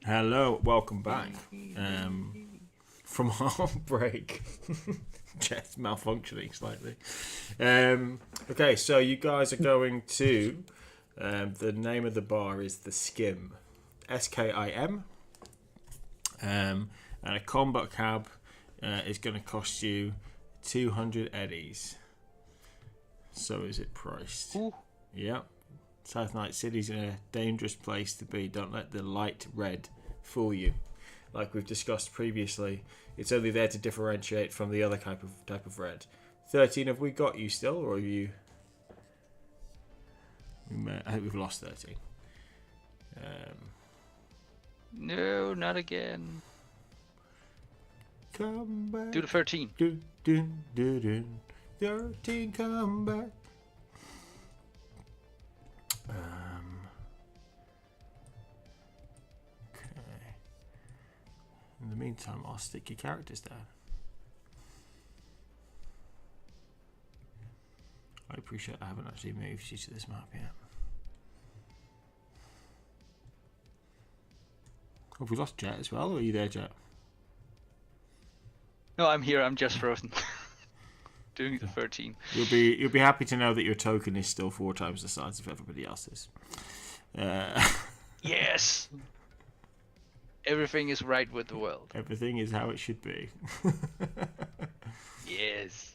Hello, welcome back from our break. Jett's malfunctioning slightly. Okay, so you guys are going to. The name of the bar is the Skim, SKIM, and a combat cab is going to cost you 200 eddies. So is it priced? Ooh. Yep. South Night City's a dangerous place to be. Don't let the light red fool you. Like we've discussed previously, it's only there to differentiate from the other type of red. 13, have we got you still, or have you? I think we've lost 13. No, not again. Come back. Do the 13. 13, come back. Okay. In the meantime, I'll stick your characters down. I appreciate I haven't actually moved you to this map yet. Have we lost Jett as well, or are you there, Jett? No, I'm here. I'm just frozen. Doing the 13. You'll be happy to know that your token is still 4 times the size of everybody else's. Yes. Everything is right with the world. Everything is how it should be. Yes.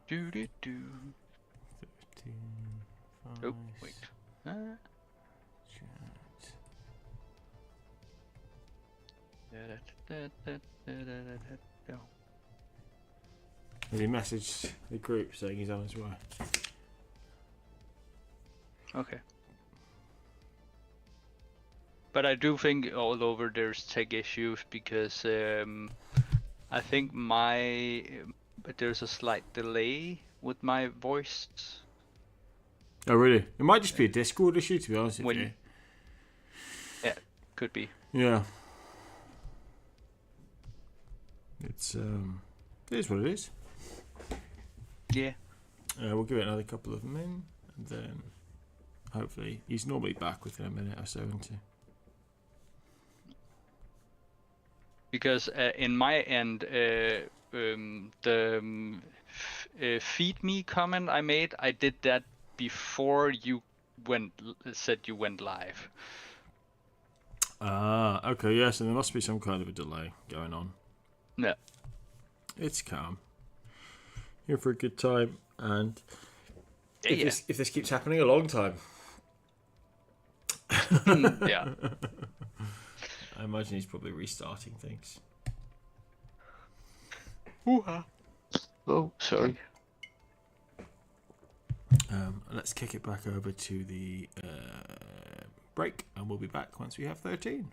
Do do do. 13, Oh wait. Has he messaged the group saying he's on his way? Okay. But I do think all over there's tech issues because I think there's a slight delay with my voice. Oh really? It might just be a Discord issue, to be honest with you. Yeah, could be. Yeah. It is what it is. Yeah. We'll give it another couple of min, and then hopefully he's normally back within a minute or so, isn't he? Because in my end, feed me comment I made, I did that before you said you went live. Ah, okay, yes, and there must be some kind of a delay going on. No. It's calm. Here for a good time, and if this keeps happening, a long time. Yeah. I imagine he's probably restarting things. Hoo-ha. Oh, sorry. Let's kick it back over to the break, and we'll be back once we have 13.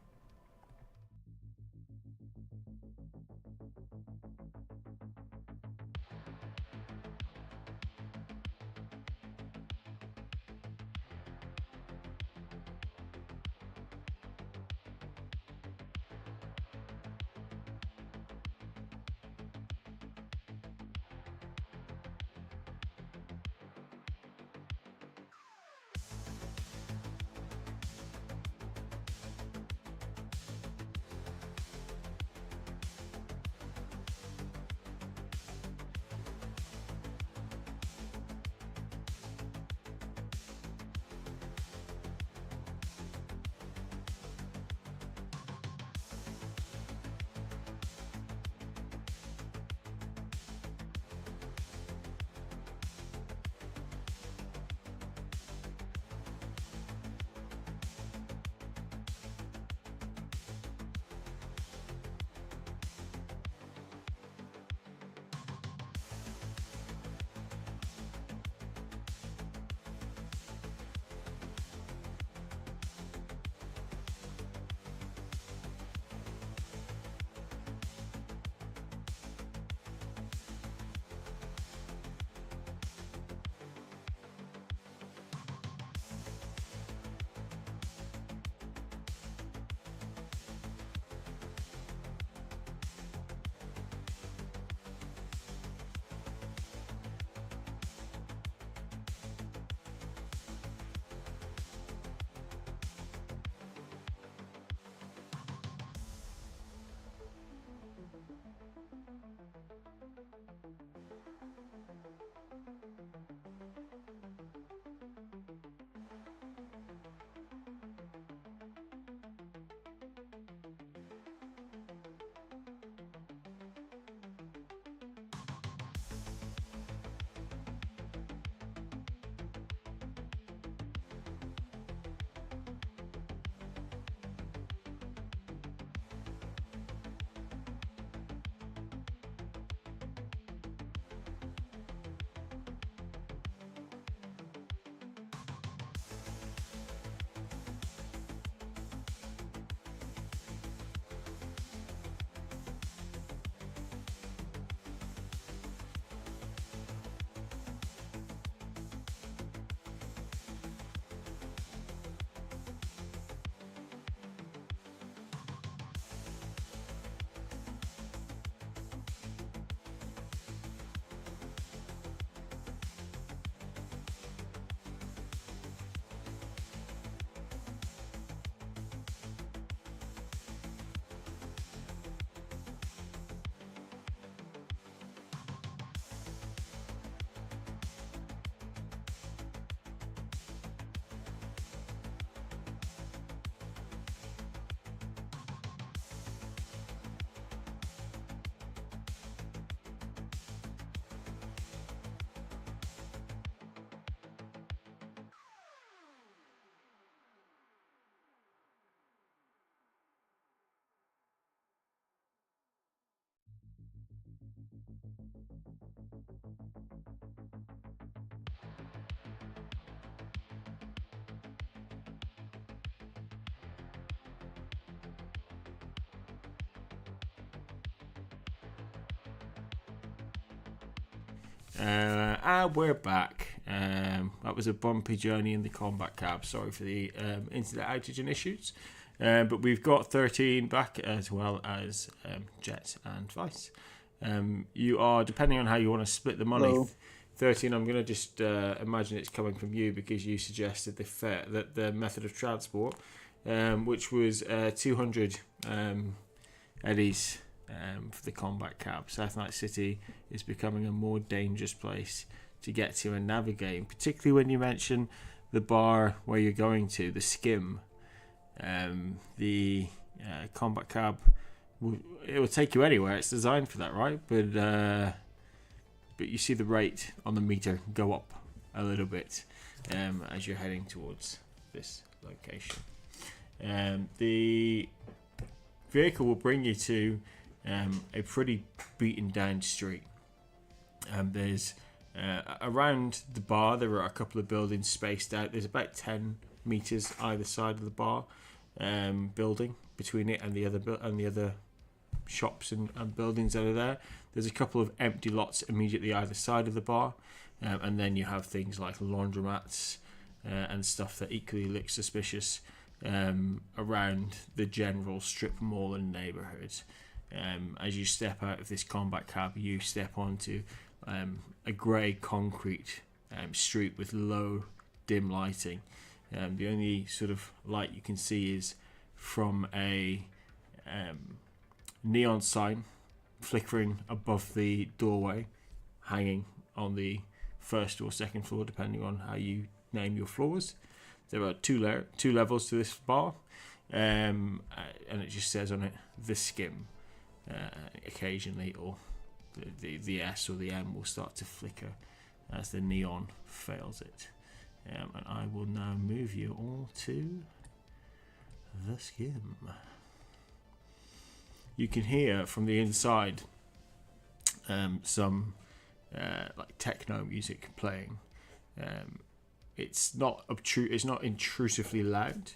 And we're back. That was a bumpy journey in the combat cab. Sorry for the internet outage and issues. But we've got 13 back, as well as Jett and Vice. You are, depending on how you want to split the money, Hello. 13, I'm going to just imagine it's coming from you because you suggested that the method of transport, which was 200 eddies for the combat cab. South Night City is becoming a more dangerous place to get to and navigate, particularly when you mention the bar where you're going to, the Skim. The combat cab, it will take you anywhere. It's designed for that, right? But you see the rate on the meter go up a little bit as you're heading towards this location. The vehicle will bring you to a pretty beaten down street. There's around the bar there are a couple of buildings spaced out. There's about 10 meters either side of the bar building between it and the other shops and buildings that are there. There's a couple of empty lots immediately either side of the bar, and then you have things like laundromats and stuff that equally look suspicious around the general strip mall and neighborhood. As you step out of this combat cab, you step onto a grey concrete street with low dim lighting. The only sort of light you can see is from a neon sign flickering above the doorway, hanging on the first or second floor, depending on how you name your floors. There are two levels to this bar, and it just says on it the Skim. Occasionally, or the S or the M will start to flicker as the neon fails it. And I will now move you all to the Skim. You can hear from the inside some like techno music playing. It's not intrusively loud,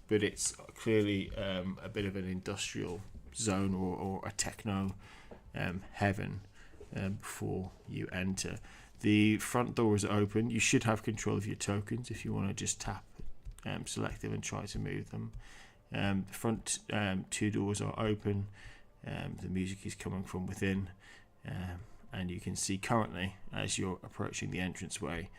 but it's clearly a bit of an industrial zone or a techno heaven before you enter. The front doors are open. You should have control of your tokens if you want to just tap select them and try to move them. The front two doors are open. The music is coming from within, and you can see currently as you're approaching the entranceway,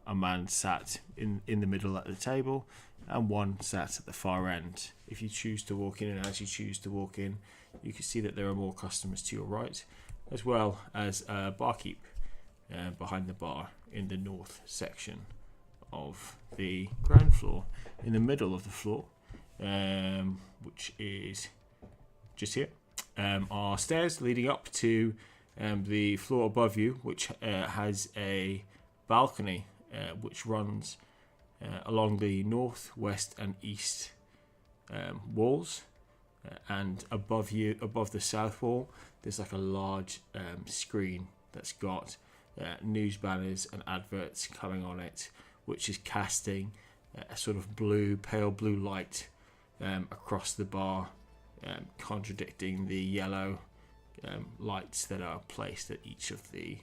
a man sat in the middle at the table and one sat at the far end. If you choose to walk in, and as you choose to walk in, you can see that there are more customers to your right, as well as a barkeep behind the bar in the north section of the ground floor. In the middle of the floor, which is just here, are stairs leading up to the floor above you, which has a balcony which runs along the north, west, and east walls, and above the south wall, there's like a large screen that's got news banners and adverts coming on it, which is casting a sort of pale blue light across the bar, contradicting the yellow lights that are placed at each of the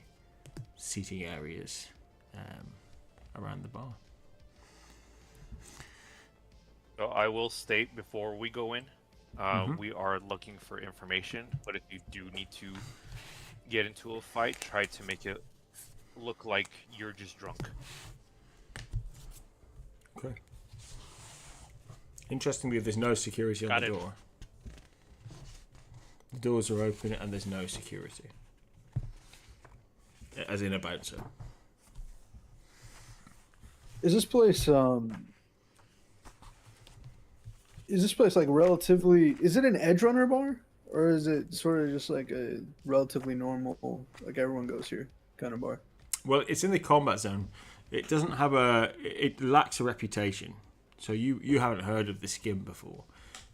seating areas around the bar. So I will state before we go in, we are looking for information, but if you do need to get into a fight, try to make it look like you're just drunk. Okay. Interestingly, there's no security on the door. The doors are open and there's no security. As in a bouncer. Is this place like relatively? Is it an edge runner bar, or is it sort of just like a relatively normal, like everyone goes here kind of bar? Well, it's in the combat zone. It doesn't have it lacks a reputation. So you haven't heard of the Skim before.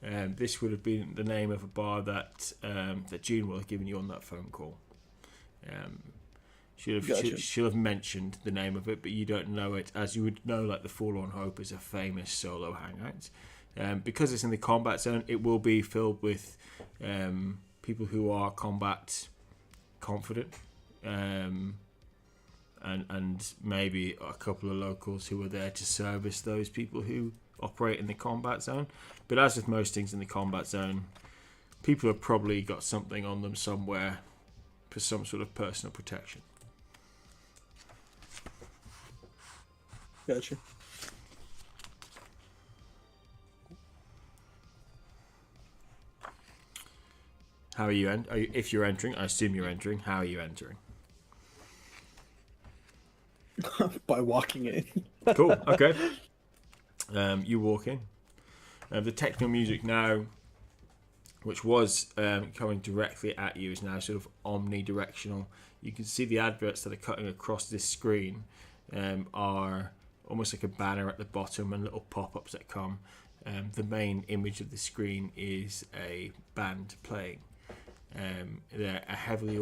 This would have been the name of a bar that June will have given you on that phone call. She'll have mentioned the name of it, but you don't know it, as you would know like the Forlorn Hope is a famous solo hangout. Because it's in the combat zone, it will be filled with people who are combat confident, and maybe a couple of locals who are there to service those people who operate in the combat zone. But as with most things in the combat zone, people have probably got something on them somewhere for some sort of personal protection. Gotcha. How are you? If you're entering, I assume you're entering. How are you entering? By walking in. Cool. Okay. You walk in. The techno music now, which was coming directly at you, is now sort of omnidirectional. You can see the adverts that are cutting across this screen are almost like a banner at the bottom and little pop-ups that come. The main image of the screen is a band playing. They're a heavily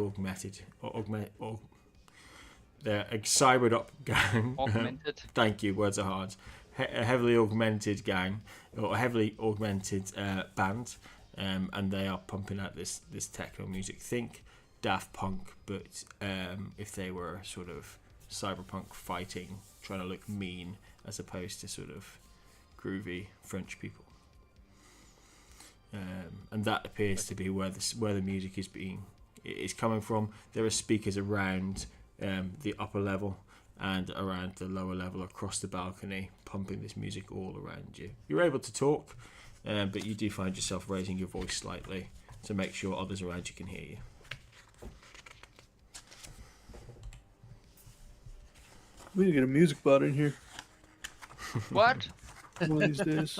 they're a cybered up gang. Augmented. Thank you, words are hard. A heavily augmented gang, or a heavily augmented band, and they are pumping out this techno music. Think Daft Punk, but if they were sort of cyberpunk fighting, trying to look mean, as opposed to sort of groovy French people. And that appears to be where the music is coming from. There are speakers around the upper level and around the lower level across the balcony, pumping this music all around you. You're able to talk, but you do find yourself raising your voice slightly to make sure others around you can hear you. We need to get a music bot in here What? one of these days.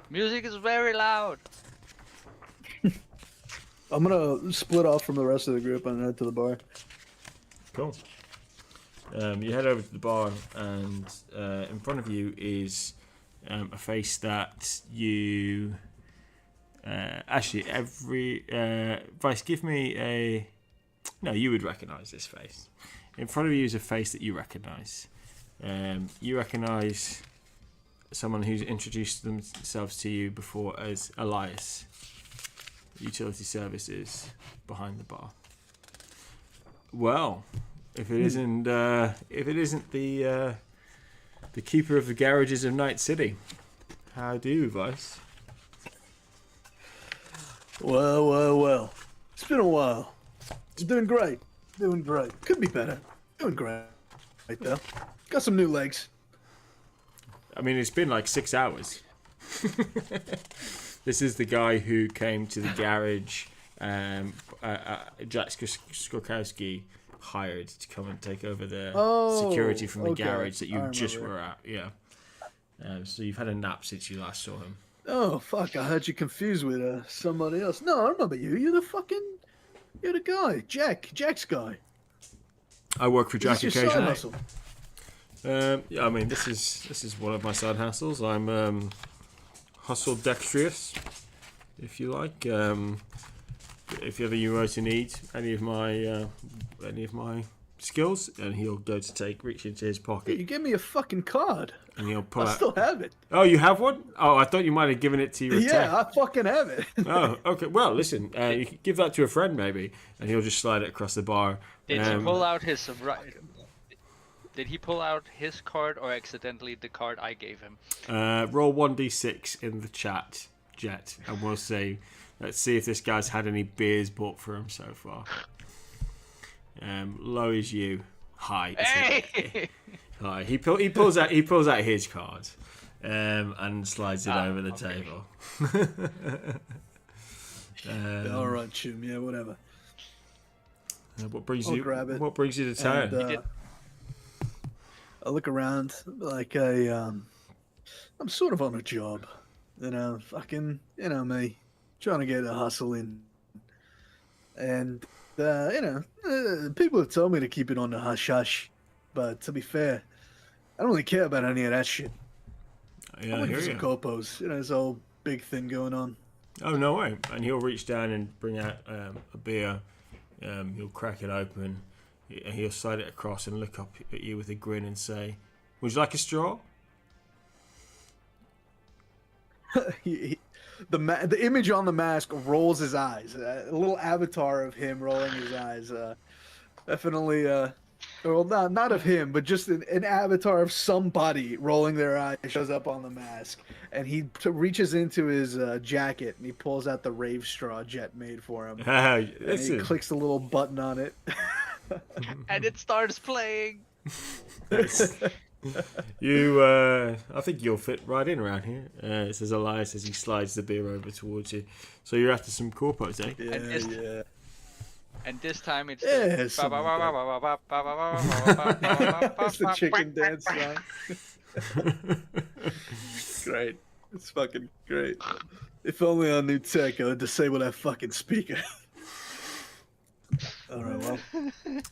Music is very loud. I'm gonna split off from the rest of the group and head to the bar. Cool. You head over to the bar, and in front of you is a face that you actually Vice, give me a. No, you would recognise this face. In front of you is a face that you recognise. You recognise someone who's introduced themselves to you before as Elias, utility services behind the bar. Well, if it isn't the keeper of the garages of Night City, how do, Vice? Well. It's been a while. It's doing great. Could be better. Doing great. Right though. Got some new legs. I mean, it's been like 6 hours. This is the guy who came to the garage. Jack Skorkowski hired to come and take over the security from the garage that you just were at. Yeah. So you've had a nap since you last saw him. Oh fuck! I had you confused with somebody else. No, I remember you. You're the guy, Jack's guy. I work for Jack Is this your side occasionally. hustle? Yeah, I mean, this is one of my side hustles. I'm hustle dexterous, if you like. If ever you were to need any of my skills, and he'll go to reach into his Hey, pocket, you gave me a fucking card. and he'll pull I out. still have it. Oh, you have one? Oh, I thought you might have given it to your Yeah, I fucking have it. Oh, okay. Well, listen, you can give that to a friend maybe, and he'll just slide it across the bar. Did he pull out his Did he pull out his card or accidentally the card I gave him? Roll 1d6 in the chat, Jett, and we'll see. Let's see if this guy's had any beers bought for him so far. Low is you. High. Hey! High. He pulls out his card, and slides it over the table. All right, Chum. Yeah, whatever. What brings I'll you? grab it. What brings you to town? And, I look around like I'm sort of on a job, fucking, me, trying to get a hustle in, and people have told me to keep it on the hush hush, but to be fair, I don't really care about any of that shit. Yeah, I'm I looking hear for some you. copos, this whole big thing going on. Oh, no way. And he'll reach down and bring out a beer. He'll crack it open. He'll slide it across and look up at you with a grin and say, "Would you like a straw?" the image on the mask rolls his eyes. A little avatar of him rolling his eyes. Definitely. Well, not of him, but just an avatar of somebody rolling their eyes shows up on the mask, and he reaches into his jacket and he pulls out the rave straw Jett made for him, and he clicks the little button on it, and it starts playing. I think you'll fit right in around here. Says Elias as he slides the beer over towards you. So you're after some corpos, eh? Yeah. And this time it's It's the chicken dance song. Great. It's fucking great. If only on new tech I would disable that fucking speaker. Alright, well.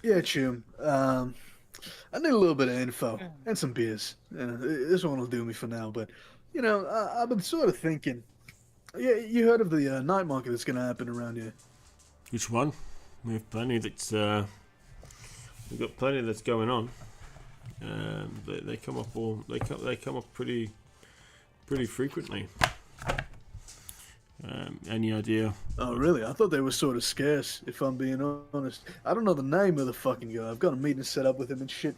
Yeah, Chum. I need a little bit of info and some beers. This one will do me for now, but, I've been sort of thinking. Yeah, you heard of the night market that's going to happen around here? Which one? We have plenty that's we've got plenty that's going on. They come up they come up pretty frequently. Any idea? Oh, really? I thought they were sort of scarce, if I'm being honest. I don't know the name of the fucking guy. I've got a meeting set up with him and shit.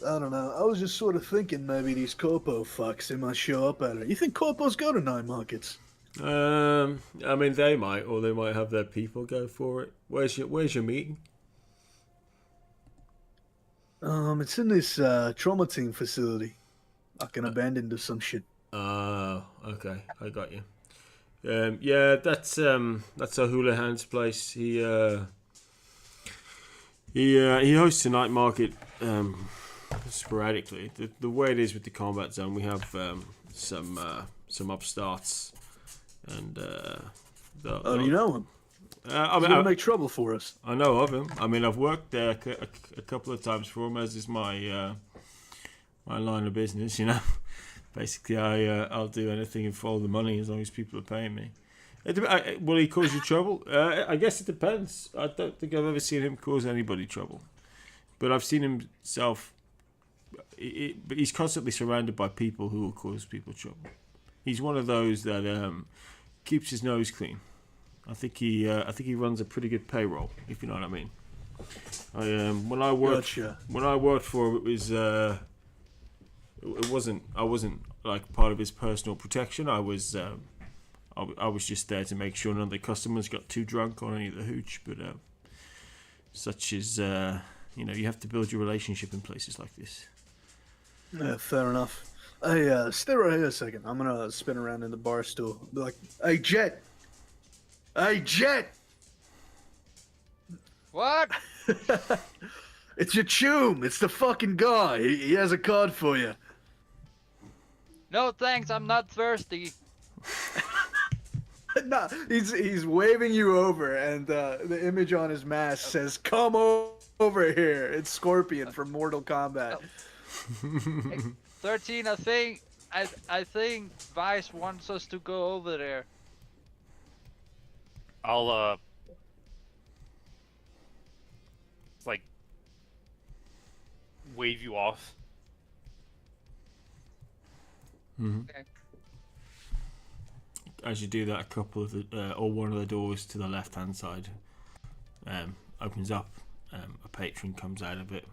I don't know. I was just sort of thinking maybe these corpo fucks, they might show up at it. You think corpos go to night markets? I mean, they might, or they might have their people go for it. Where's your meeting? It's in this trauma team facility, like an abandoned or some shit. Okay, I got you. Yeah, that's O'Houlihan's place. He hosts a night market sporadically. The way it is with the combat zone, we have some upstarts. And do you know him? I mean, He's gonna make trouble for us. I know of him. I mean, I've worked there a couple of times for him, as is my my line of business. Basically, I'll do anything and follow the money as long as people are paying me. Will he cause you trouble? I guess it depends. I don't think I've ever seen him cause anybody trouble, but I've seen himself. But he's constantly surrounded by people who will cause people trouble. He's one of those that keeps his nose clean. I think he runs a pretty good payroll, if you know what I mean. When I worked for him, I wasn't like part of his personal protection. I was just there to make sure none of the customers got too drunk on any of the hooch. But such as you have to build your relationship in places like this. Yeah, fair enough. Hey, stay right here a second. I'm gonna spin around in the bar stool. Be like, hey, Jett! Hey, Jett! What? It's your chum. It's the fucking guy. He has a card for you. No thanks, I'm not thirsty. No, he's waving you over, and the image on his mask says, "Come over here." It's Scorpion from Mortal Kombat. Hey, 13, I think Vice wants us to go over there. I'll wave you off. Mm-hmm. Okay. As you do that, a couple of or one of the doors to the left-hand side opens up. A patron comes out of it.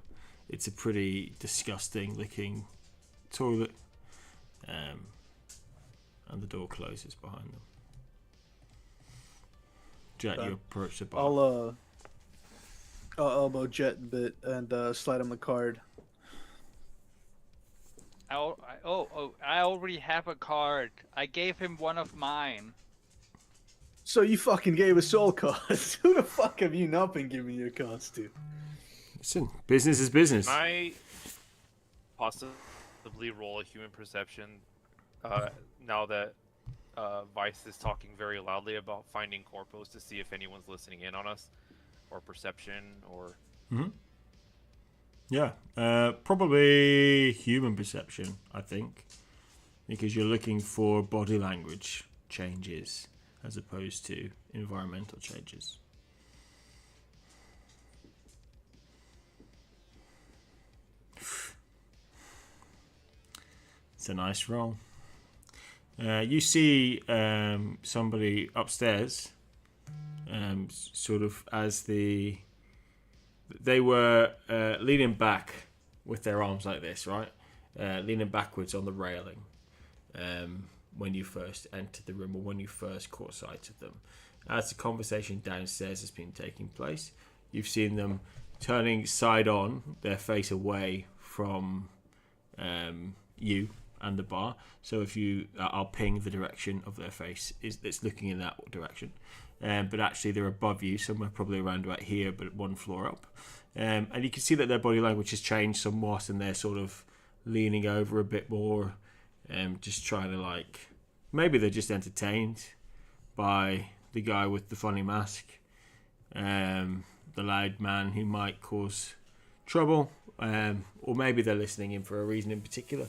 It's a pretty disgusting-looking toilet, and the door closes behind them. Jett, you approach the bar. I'll elbow Jett a bit and slide him the card. I already have a card. I gave him one of mine. So you fucking gave us all cards. Who the fuck have you not been giving your cards to? Listen, business is business. Can I possibly roll a human perception now that Vice is talking very loudly about finding corpos to see if anyone's listening in on us? Or perception, or... Mm-hmm. Yeah, probably human perception, I think. Because you're looking for body language changes as opposed to environmental changes. It's a nice roll. You see somebody upstairs, sort of as they were leaning back with their arms like this, right? Leaning backwards on the railing when you first entered the room or when you first caught sight of them. As the conversation downstairs has been taking place, you've seen them turning side on, their face away from you and the bar. So if you, I'll ping the direction of their face. It's looking in that direction. But actually they're above you, somewhere probably around about here, but one floor up. And you can see that their body language has changed somewhat, and they're sort of leaning over a bit more, just trying to, like, maybe they're just entertained by the guy with the funny mask, the loud man who might cause trouble, or maybe they're listening in for a reason in particular.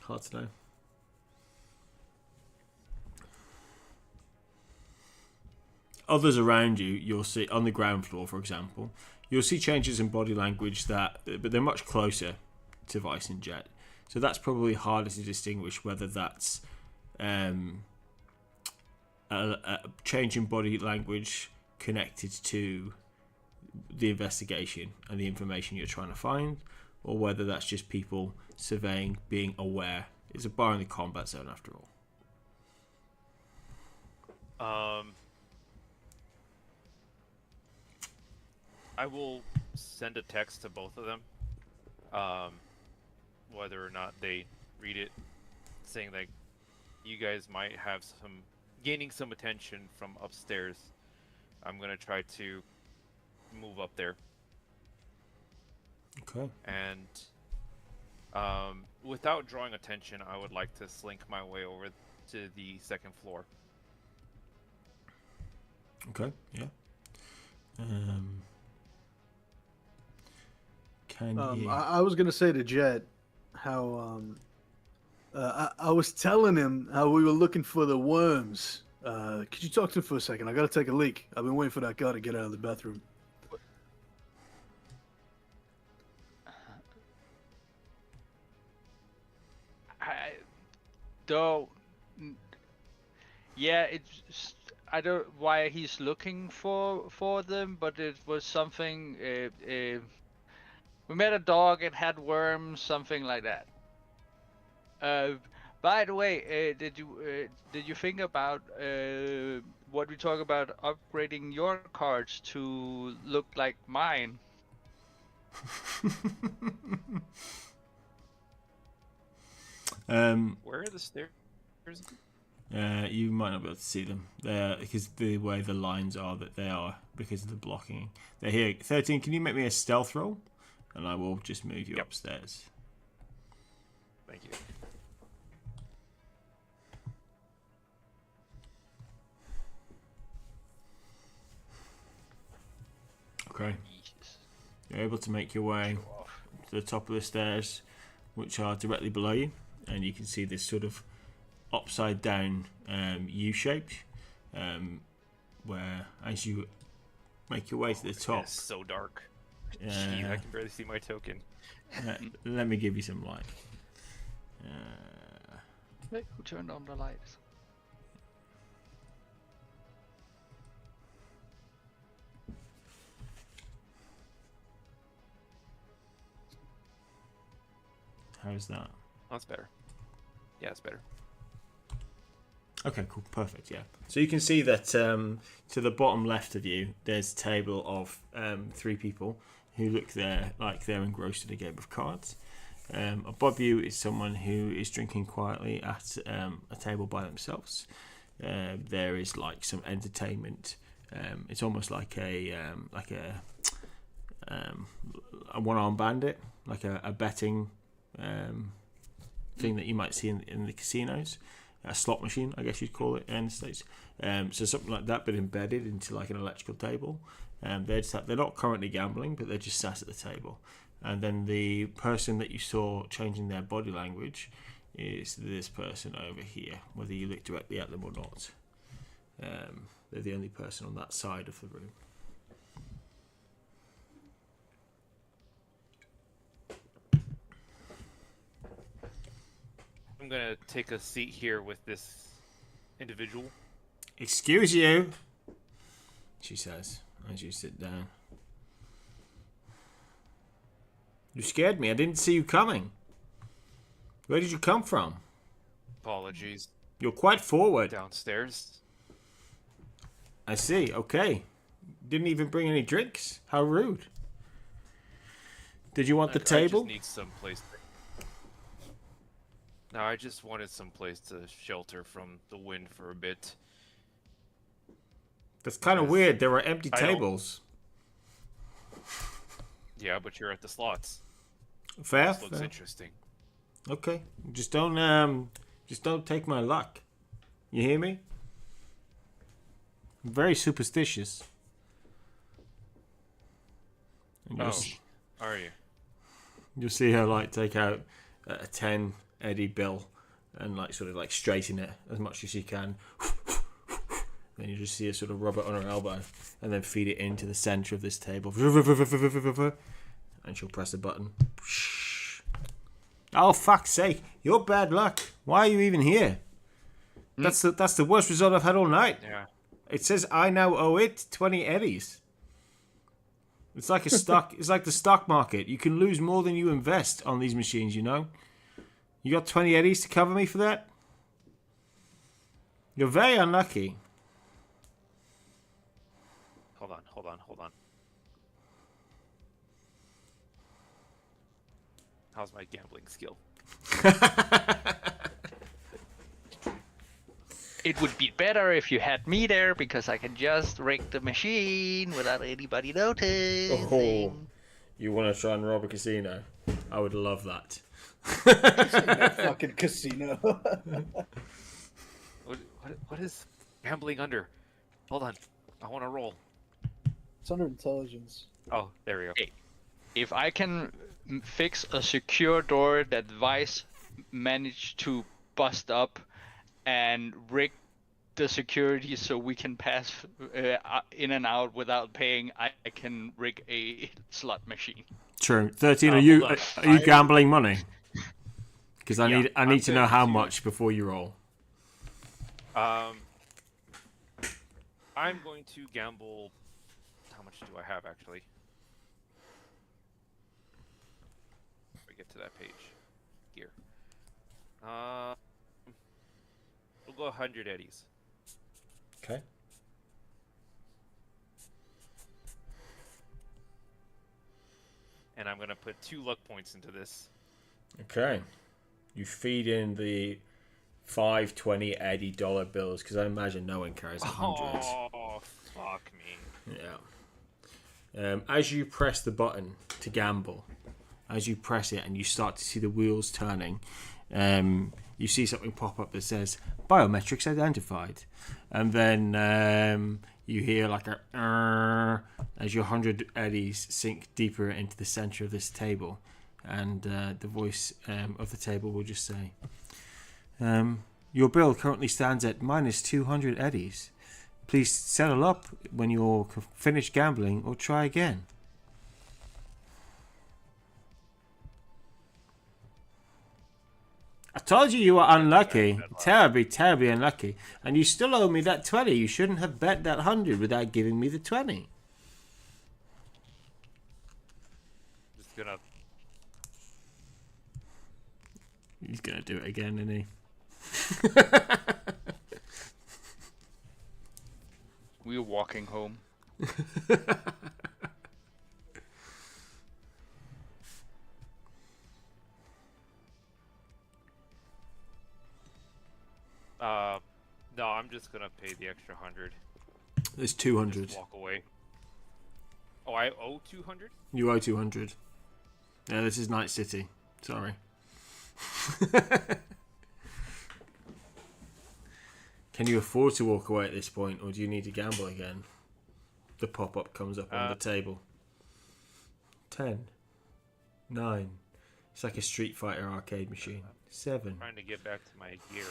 Hard to know. Others around you, you'll see on the ground floor, for example, you'll see changes in body language but they're much closer to Vice and Jett. So that's probably harder to distinguish whether that's a change in body language connected to the investigation and the information you're trying to find, or whether that's just people surveying, being aware. It's a bar in the combat zone after all. I will send a text to both of them, whether or not they read it, saying that you guys might have gaining some attention from upstairs. I'm gonna try to move up there. Okay. And without drawing attention, I would like to slink my way over to the second floor. Okay, yeah. I was gonna say to Jett how I was telling him how we were looking for the worms. Could you talk to him for a second? I gotta take a leak. I've been waiting for that guy to get out of the bathroom. I don't. Yeah, it's. I don't why he's looking for them, but it was something. We met a dog. It had worms, something like that. By the way, did you think about what we talk about upgrading your cards to look like mine? Where are the stairs? You might not be able to see them. They're because the way the lines are that they are because of the blocking. They're here. 13. Can you make me a stealth roll, and I will just move you upstairs. Thank you. Okay. Jesus. You're able to make your way to the top of the stairs, which are directly below you, and you can see this sort of upside down U shape, where as you make your way to the top, it's so dark. Jeez, I can barely see my token. Let me give you some light. Who turned on the lights? How's that? That's better. Yeah, it's better. Okay, cool, perfect. Yeah, so you can see that to the bottom left of you, there's a table of 3 people who look there like they're engrossed in a game of cards. Above you is someone who is drinking quietly at a table by themselves. There is like some entertainment. It's almost like a one-armed bandit, like a betting thing that you might see in the casinos. A slot machine, I guess you'd call it in the States. So something like that, but embedded into like an electrical table. They're not currently gambling, but they're just sat at the table. And then the person that you saw changing their body language is this person over here, whether you look directly at them or not. They're the only person on that side of the room. I'm I'm gonna take a seat here with this individual. Excuse you, she says as you sit down. You scared me. I didn't see you coming. Where did you come from? Apologies. You're quite forward. Downstairs. I see. Okay. Didn't even bring any drinks. How rude. Did you want the I table? just need some place. No, I just wanted some place to shelter from the wind for a bit. That's kind of Yes. weird. There are empty I don't- tables. Yeah, but you're at the slots. Fair. This looks Fair. interesting. Okay. Just don't take my luck. You hear me? I'm very superstitious. And Oh, are you? you'll see her like take out a 10 Eddie bill and like sort of like straighten it as much as she can. Then you just see her sort of rub it on her elbow and then feed it into the center of this table. And she'll press a button. Oh, fuck's sake. You're bad luck. Why are you even here? That's the worst result I've had all night. Yeah. It says I now owe it 20 eddies. It's like a stock. It's like the stock market. You can lose more than you invest on these machines, you know? You got 20 eddies to cover me for that? You're very unlucky. Hold on. How's my gambling skill? It would be better if you had me there because I can just rig the machine without anybody noticing. Oh, you want to try and rob a casino? I would love that. Fucking casino. What is gambling under? Hold on. I want to roll. It's under intelligence. Oh, there we go. Hey. If I can fix a secure door that Vice managed to bust up and rig the security so we can pass in and out without paying, I can rig a slot machine. True. 13. Oh, Are you hold are you gambling money? Because I Yeah, need I'm to know going how to- much before you roll. I'm going to gamble. How much do I have actually? If I get to that page, here. We'll go 100 eddies. Okay. And I'm gonna put 2 luck points into this. Okay. You feed in the 520 Eddie dollar bills because I imagine no one carries 100. Oh, fuck me. Yeah. As you press the button to gamble, as you press it and you start to see the wheels turning, you see something pop up that says biometrics identified, and then you hear like a as your 100 eddies sink deeper into the center of this table, and the voice of the table will just say, your bill currently stands at minus 200 eddies. Please settle up when you're finished gambling or try again. I told you you were unlucky. Terribly, terribly unlucky. And you still owe me that 20. You shouldn't have bet that 100 without giving me the 20. Just gonna. He's going to do it again, isn't he? We're walking home. No, I'm just gonna pay the extra 100. There's 200. Just walk away. Oh, I owe 200? You owe 200. Yeah, this is Night City. Sorry. Can you afford to walk away at this point, or do you need to gamble again? The pop-up comes up on the table. 10. 9. It's like a Street Fighter arcade machine. 7. Trying to get back to my gear.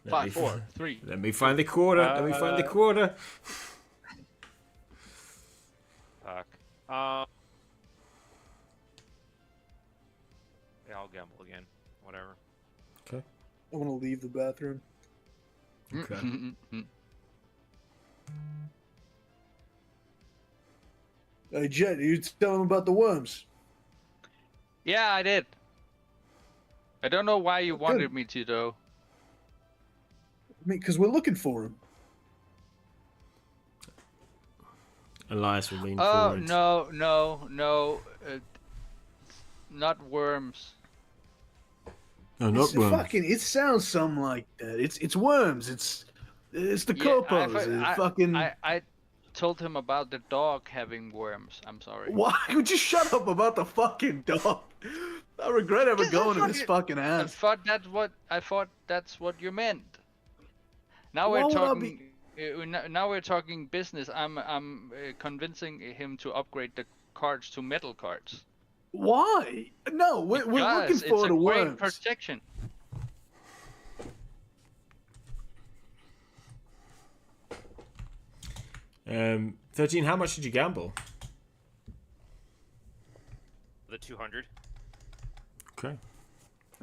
5, 4, 3. Let me find the quarter. Let me find the quarter. Fuck. Yeah, I'll gamble again. Whatever. I want to leave the bathroom. Okay. Hey, Jett, you tell him about the worms. Yeah, I did. I don't know why you wanted me to, though. I mean, because we're looking for him. Elias will lean Oh, forward. no. Not worms. No, not It's worms. fucking. It sounds something like that. It's worms. It's the copos. I told him about the dog having worms. I'm sorry. Why would you shut up about the fucking dog? I regret ever going to this fucking I ass. thought that's what you meant. Now Why we're would I talking. Now we're talking business. I'm convincing him to upgrade the cards to metal cards. Why? No, we're looking for the great worms. protection. 13. How much did you gamble? The 200. Okay.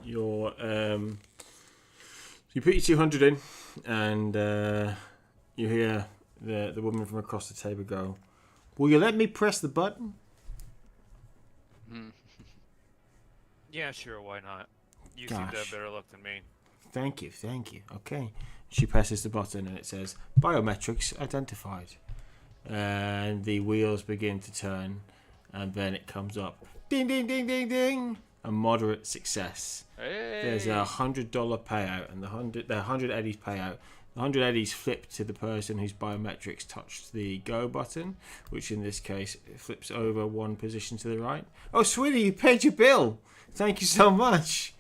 You put your 200 in, and you hear the woman from across the table go, "Will you let me press the button?" Yeah, sure, why not? You seem to have better luck than me. Thank you. Okay. She presses the button and it says, "Biometrics identified." And the wheels begin to turn, and then it comes up, ding, ding, ding, ding, ding. A moderate success. Hey. There's a $100 payout, and the 100 eddies payout. The 100 eddies flip to the person whose biometrics touched the go button, which in this case flips over one position to the right. Oh, sweetie, you paid your bill. Thank you so much.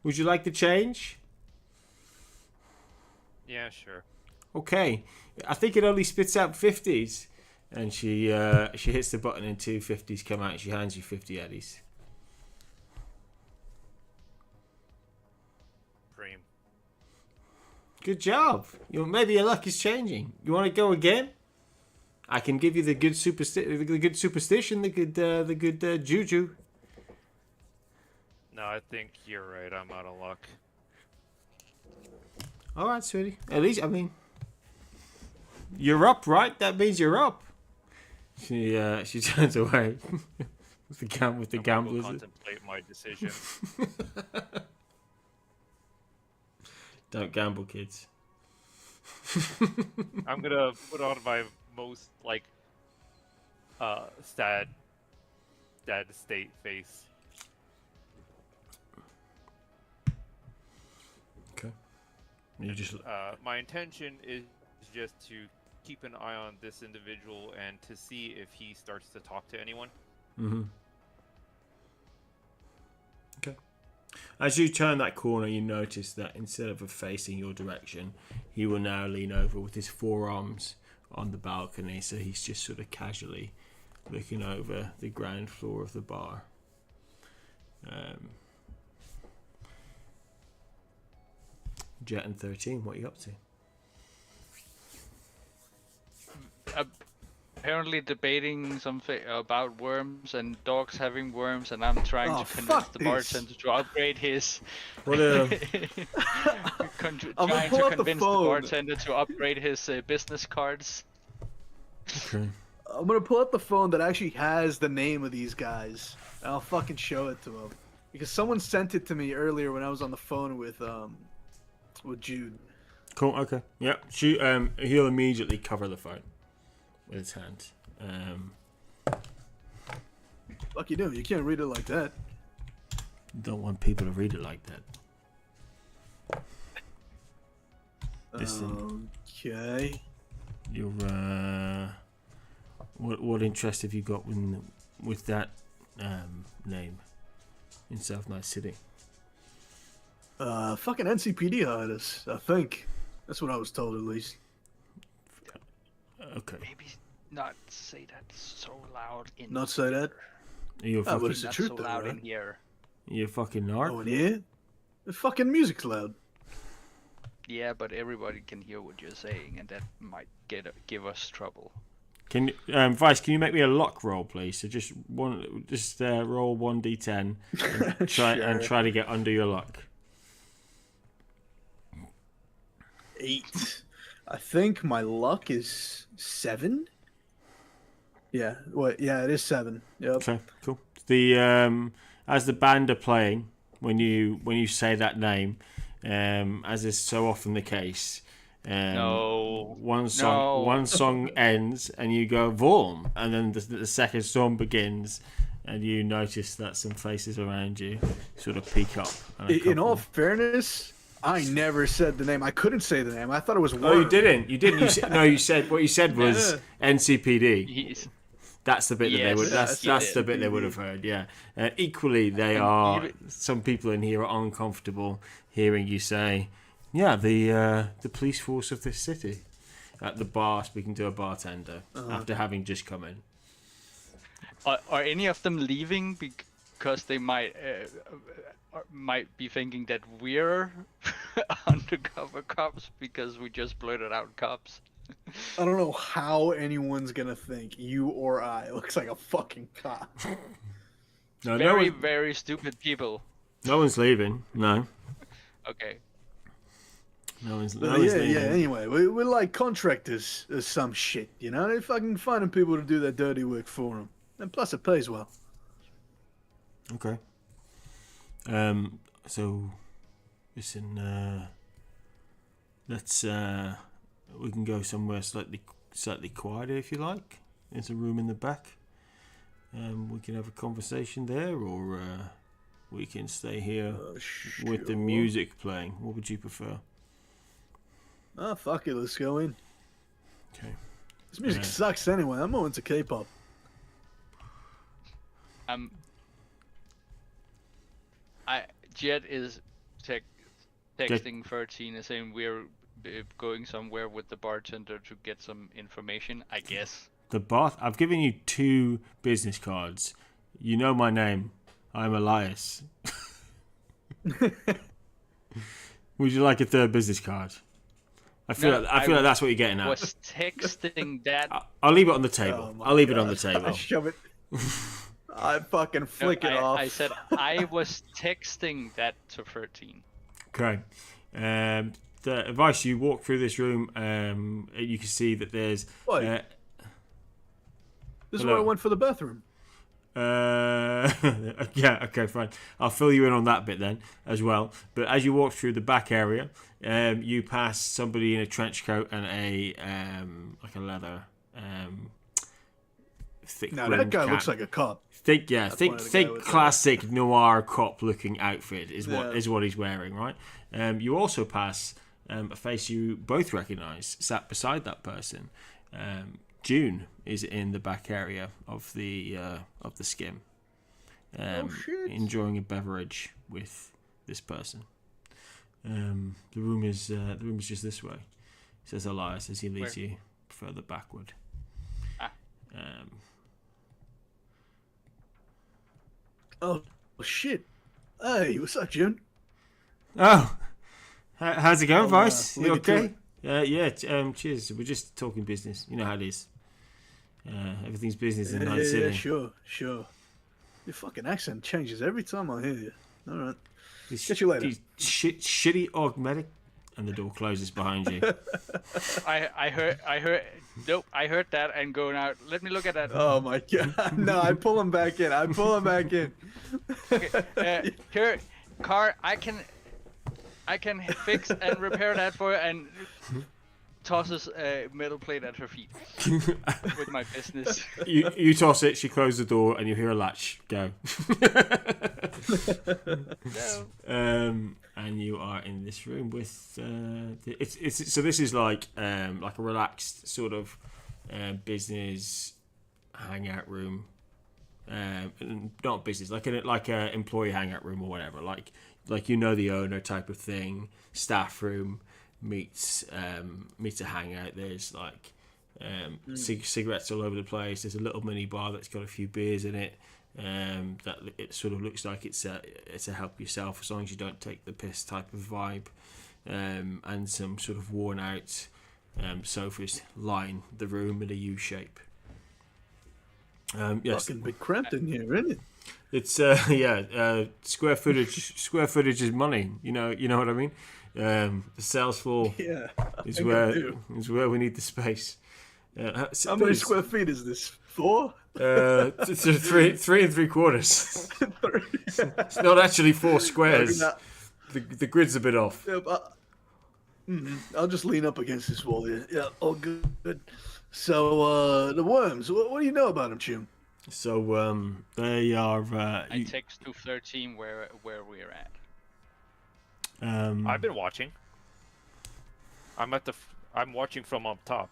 Would you like the change? Yeah, sure. Okay. I think it only spits out 50s. And she hits the button and 2 50s come out and she hands you 50 eddies. Cream. Good job. Maybe your luck is changing. You want to go again? I can give you the good superstition, the good juju. No, I think you're right. I'm out of luck. All right, sweetie. At least, I mean, you're up, right? That means you're up. She turns away with the gamblers. Contemplate my decision. Don't gamble, kids. I'm gonna put on my most sad state face. Okay. You just. My intention is just to keep an eye on this individual and to see if he starts to talk to anyone. Mm-hmm. Okay. As you turn that corner, you notice that instead of facing your direction, he will now lean over with his forearms on the balcony, so he's just sort of casually looking over the ground floor of the bar. Jett and 13, what are you up to? Apparently debating something about worms and dogs having worms, and I'm trying to convince the bartender to upgrade his. What trying to convince the bartender to upgrade his business cards. Okay. I'm gonna pull out the phone that actually has the name of these guys, and I'll fucking show it to him because someone sent it to me earlier when I was on the phone with Jude. Cool. Okay. Yep. He'll immediately cover the phone with his hand. Fuck you do. You can't read it like that. Don't want people to read it like that. Listen. Okay. Your what interest have you got with that name in South Night City? Fucking NCPD hired us. I think that's what I was told, at least. Okay. Maybe not say that so loud in. Not say that. You're but fucking. it's the Not truth, so though, loud right? in here. You're fucking narc. Oh, in here? The fucking music's loud. Yeah, but everybody can hear what you're saying, and that might give us trouble. Can Vice? Can you make me a luck roll, please? So just roll 1d10 and try to get under your luck. 8. I think my luck is 7. Yeah, what? Yeah, it is 7. Yep. Okay, cool. The as the band are playing, when you say that name, as is so often the case, No. one No. song ends and you go Vorm, and then the second song begins, and you notice that some faces around you sort of peek up. And In all fairness, I never said the name. I couldn't say the name. I thought it was. Oh, you didn't. You didn't. You said what you said was NCPD. He's, That's the bit that they would. Yes, That's the bit they would have heard. Yeah. Equally, they are. Some people in here are uncomfortable hearing you say, "Yeah, the police force of this city," at the bar, speaking to a bartender after having just come in. are any of them leaving because they might be thinking that we're undercover cops because we just blurted out cops? I don't know how anyone's gonna think you or I looks like a fucking cop. No, Very stupid people. no one's leaving. No, Okay. no one's Yeah, leaving. yeah. Anyway, we're like contractors or some shit, you know? They're fucking finding people to do that dirty work for them, and plus it pays well. Okay. So, listen. Let's. We can go somewhere slightly quieter if you like. There's a room in the back. We can have a conversation there, or we can stay here with the music playing. What would you prefer? Oh, fuck it, let's go in. Okay. This music sucks anyway. I'm more into K-pop. Jett is texting 13 and saying we're going somewhere with the bartender to get some information, I guess. I've given you 2 business cards. You know my name. I'm Elias. Would you like a 3rd business card? I feel like that's what you're getting at. Was texting that. I'll leave it on the table. Oh I'll leave it on the table. I shove it. I fucking flick it off. I said I was texting that to 13. Okay. The advice, you walk through this room, you can see that there's. What? This is where I went for the bathroom. Yeah, okay, fine. I'll fill you in on that bit then as well. But as you walk through the back area, you pass somebody in a trench coat and a like a leather thick. Now that guy looks like a cop. Think with classic noir cop looking outfit is what he's wearing, right? You also pass a face you both recognise sat beside that person. June is in the back area of the skim, enjoying a beverage with this person. The room is just this way, says Elias as he leads you further backward. Oh shit! Hey, what's up, June? Oh, how's it going, Vice? You leave it to okay? Yeah. Cheers. We're just talking business. You know how it is. Everything's business in Night City. Yeah, sure. Your fucking accent changes every time I hear you. All right. These Catch you later. these shitty augmented, and the door closes behind you. I heard. Nope, I heard that and going out. Let me look at that. Oh my god! No, I pull him back in. Okay, here, car. I can fix and repair that for you, and tosses a metal plate at her feet with my business. You toss it. She closes the door, and you hear a latch go. No. And you are in this room with so this is like a relaxed sort of business hangout room, not business like a employee hangout room or whatever, like the owner type of thing. Staff room meets a hangout. There's like cigarettes all over the place. There's a little mini bar that's got a few beers in it. That it sort of looks like it's a help yourself as long as you don't take the piss type of vibe, and some sort of worn out sofas line the room in a U shape. Yes, Fucking big cramped in here, isn't it? it's square footage is money. You know what I mean. The sales floor Yeah. is I think I where do. we need the space. How many square feet is this? 4? 3 3¾ It's not actually 4 squares. Now, The grid's a bit off. yeah, I'll just lean up against this wall here. Yeah, all good. So, the worms, what do you know about them, Chum? So they are. I text to 13 where we're at. I've been watching. I'm watching from up top.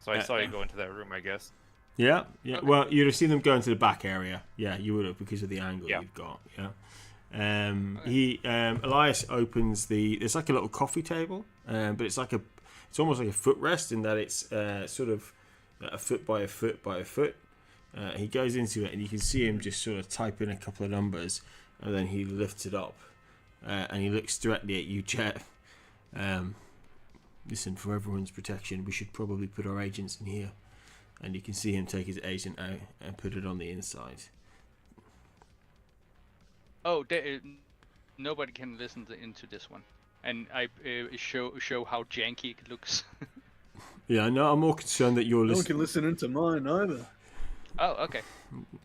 So I saw you go into that room, I guess. Yeah. Okay. Well, you'd have seen them go into the back area. Yeah, you would have because of the angle Yeah. you've got. Yeah. Elias opens there's like a little coffee table, but it's almost like a footrest in that it's sort of a foot by a foot by a foot. He goes into it and you can see him just sort of type in a couple of numbers, and then he lifts it up and he looks directly at you, Jett. Listen, for everyone's protection, we should probably put our agents in here. And you can see him take his agent out and put it on the inside. Oh, nobody can listen into this one, and I show how janky it looks. Yeah, no, I'm more concerned that you're No one listening. can listen into mine either. Oh, okay.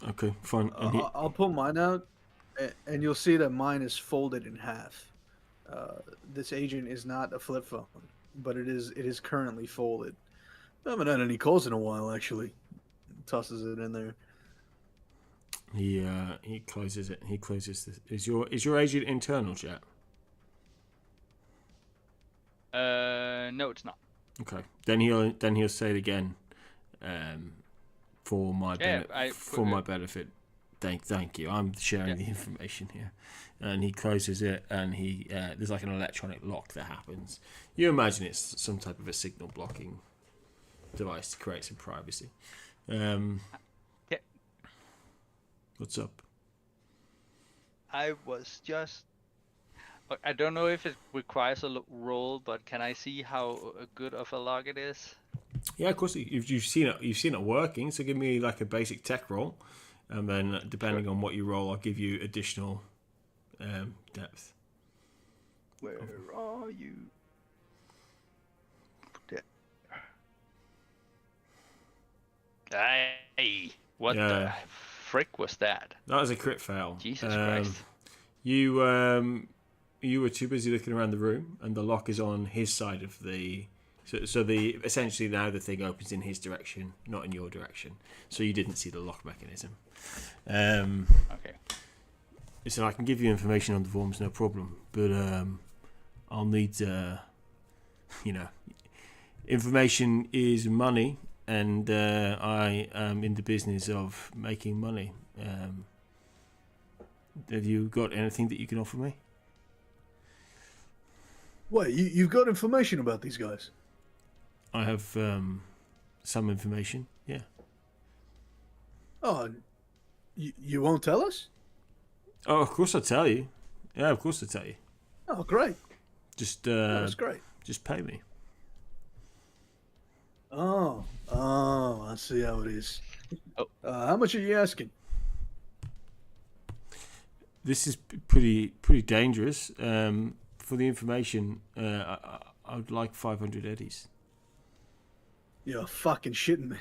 Okay, fine. And I'll pull mine out, and you'll see that mine is folded in half. This agent is not a flip phone, but it is currently folded. I haven't had any calls in a while, actually. Tosses it in there. he closes it. He closes this. Is your agent internal, Jett? No, it's not. Okay. Then he'll say it again. For my my benefit. Thank you. I'm sharing the information here. And he closes it, and there's like an electronic lock that happens. You imagine it's some type of a signal blocking device to create some privacy. Yeah. What's up? I was just. I don't know if it requires a roll, but can I see how good of a log it is? Yeah, of course. You've seen it working. So give me like a basic tech roll, and then depending on what you roll, I'll give you additional depth. Where are you? Hey, what the frick was that? That was a crit fail. Jesus Christ. You were too busy looking around the room, and the lock is on his side of the. So essentially now the thing opens in his direction, not in your direction. So you didn't see the lock mechanism. Okay. Listen, I can give you information on the forms, no problem. But I'll need, information is money, and I am in the business of making money. Have you got anything that you can offer me? Wait, you've got information about these guys? I have some information, yeah. Oh, you won't tell us? Oh, of course I'll tell you. Yeah, of course I'll tell you. Oh, great. Just That's great. just pay me. Oh, I see how it is. Oh. How much are you asking? This is pretty dangerous. For the information, I would like 500 eddies. You're fucking shitting me.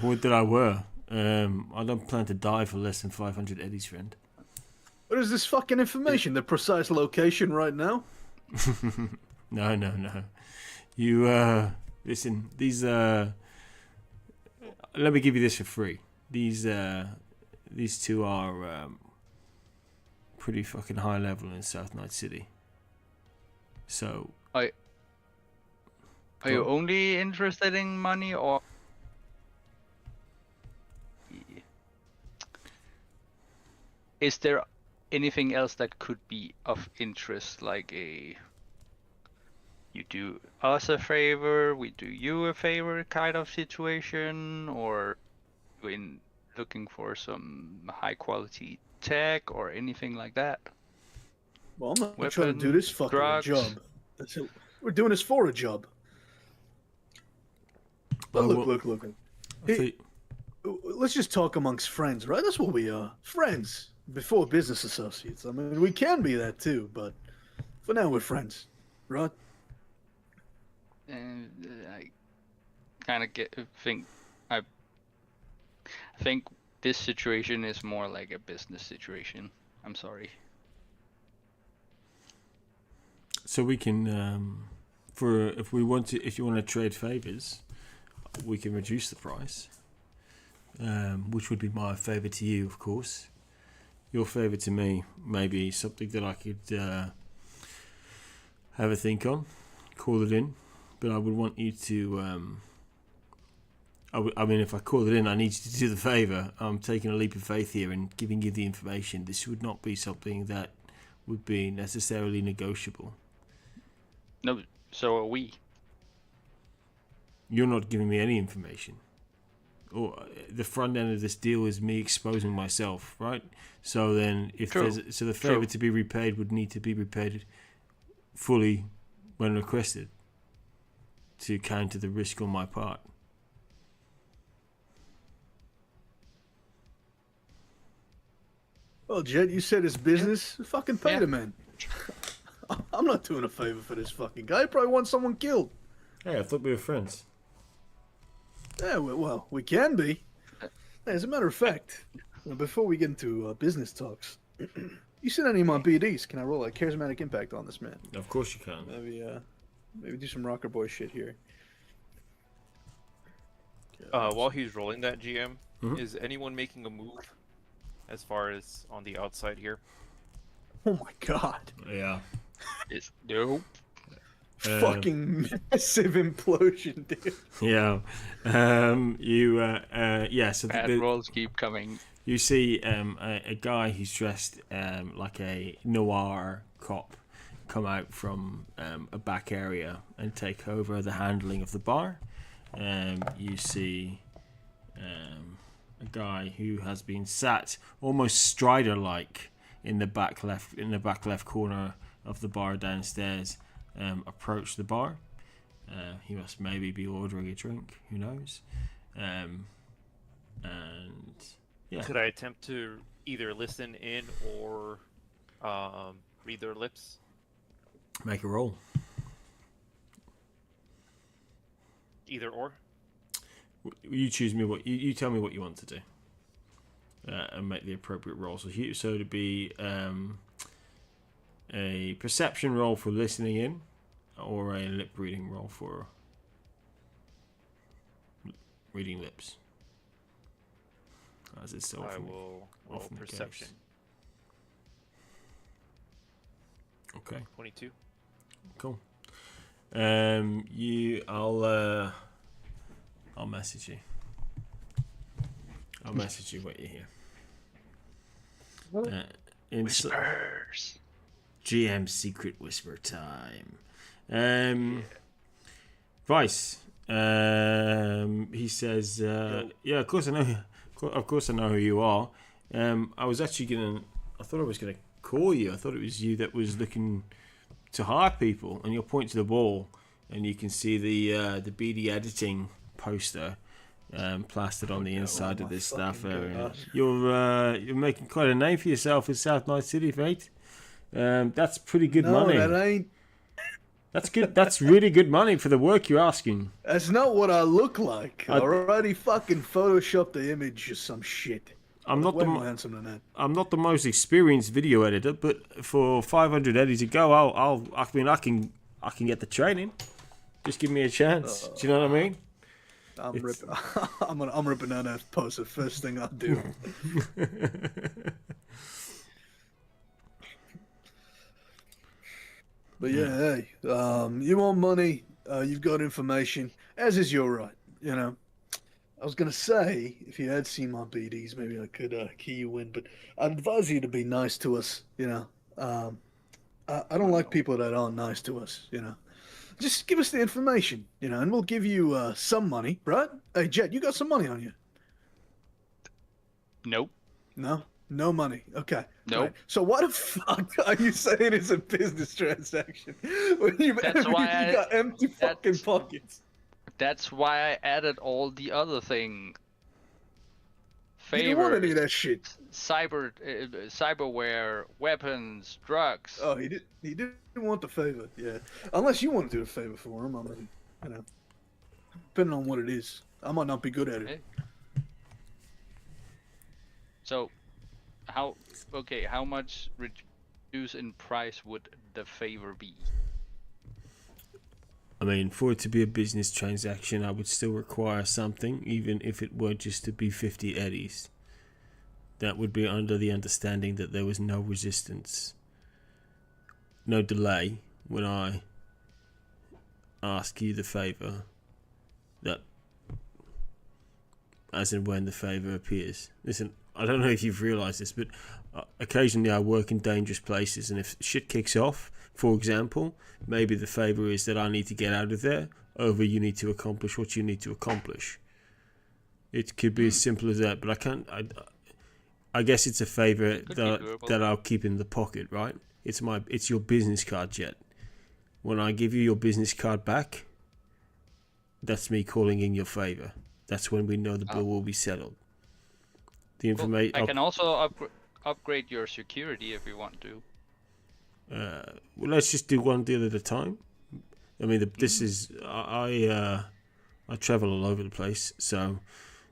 Would that I were. I don't plan to die for less than 500 eddies, friend. What is this fucking information? The precise location right now? No. You, listen, these, let me give you this for free. These two are, pretty fucking high level in South Night City. So... Are you only interested in money, or... Is there anything else that could be of interest, like you do us a favor, we do you a favor kind of situation, or in looking for some high quality tech or anything like that? Well, I'm not trying to do this fucking drugs. job. That's it. We're doing this for a job. But look. Hey, let's just talk amongst friends, right? That's what we are. Friends. before business associates. I mean, we can be that too, but for now we're friends, right? And I kind of I think this situation is more like a business situation. I'm sorry. So we can, if you want to trade favors, we can reduce the price, which would be my favor to you, of course. Your favor to me may be something that I could have a think on, call it in, but I would want you to. I mean, if I call it in, I need you to do the favor. I'm taking a leap of faith here and giving you the information. This would not be something that would be necessarily negotiable. No, so are we. You're not giving me any information. Or the front end of this deal is me exposing myself, right? So then, if True. the favor to be repaid would need to be repaid fully when requested to counter the risk on my part. Well, Jett, you said it's business. Fucking pay Yeah. the man. I'm not doing a favor for this fucking guy. He probably wants someone killed. Hey, I thought we were friends. Yeah, well, we can be. As a matter of fact, before we get into business talks, you seen any of my BDs? Can I roll a charismatic impact on this man? Of course you can. Maybe do some Rockerboy shit here. While he's rolling that, GM, Mhm. is anyone making a move as far as on the outside here? Oh my god. Yeah. Nope. Fucking massive implosion, dude. Yeah. So Bad rolls keep coming. you see a guy who's dressed like a noir cop come out from a back area and take over the handling of the bar. You see a guy who has been sat almost Strider-like in the back left corner of the bar downstairs approach the bar. He must maybe be ordering a drink. Who knows? And yeah. Could I attempt to either listen in or read their lips? Make a roll. Either or? You choose me what you tell me what you want to do, and make the appropriate roll. So to be a perception roll for listening in, or a lip reading roll for reading lips. As it's so I often, will roll often the perception. case. Okay. 22. Cool. I'll message you. I'll message you what you hear. Whispers. GM secret whisper time. Vice. He says, "Yeah, of course I know. Of course I know who you are. I was actually I thought I was gonna call you. I thought it was you that was looking to hire people." And you'll point to the wall, and you can see the BD editing poster plastered on the inside of this staff area. You're making quite a name for yourself in South Night City, mate. That's pretty good money. No, that ain't. That's good. That's really good money for the work you're asking. That's not what I look like. I already fucking photoshopped the image or some shit. I'm not Way more handsome than that. I'm not the most experienced video editor, but for 500 eddies to go, I can get the training. Just give me a chance. Do you know what I mean? I'm ripping out that poster first thing I do. But yeah, hey, you want money? You've got information, as is your right. You know, I was gonna say if you had seen my BDs, maybe I could key you in, but I'd advise you to be nice to us. You know, I don't like people that aren't nice to us. You know. Just give us the information, you know, and we'll give you some money, right? Hey, Jett, you got some money on you? Nope. No money. Okay. Nope. Right. So why the fuck are you saying it's a business transaction when you got empty fucking pockets? That's why I added all the other things. He didn't want favor, any of that shit. cyberware, weapons, drugs. Oh, he didn't want the favor. Yeah, unless you want to do a favor for him. I mean, depending on what it is, I might not be good at it. So, how much reduce in price would the favor be? I mean, for it to be a business transaction, I would still require something, even if it were just to be 50 eddies. That would be under the understanding that there was no resistance, no delay when I ask you the favor, that as and when the favor appears. Listen, I don't know if you've realized this, but occasionally I work in dangerous places, and if shit kicks off, for example, maybe the favor is that I need to get out of there over you need to accomplish what you need to accomplish. It could be as simple as that, but I guess it's a favor that I'll keep in the pocket, right? It's your business card, Jett. When I give you your business card back, that's me calling in your favor. That's when we know the bill will be settled. The information. I can also upgrade your security if you want to. Well, let's just do one deal at a time. I mean, this is I travel all over the place, so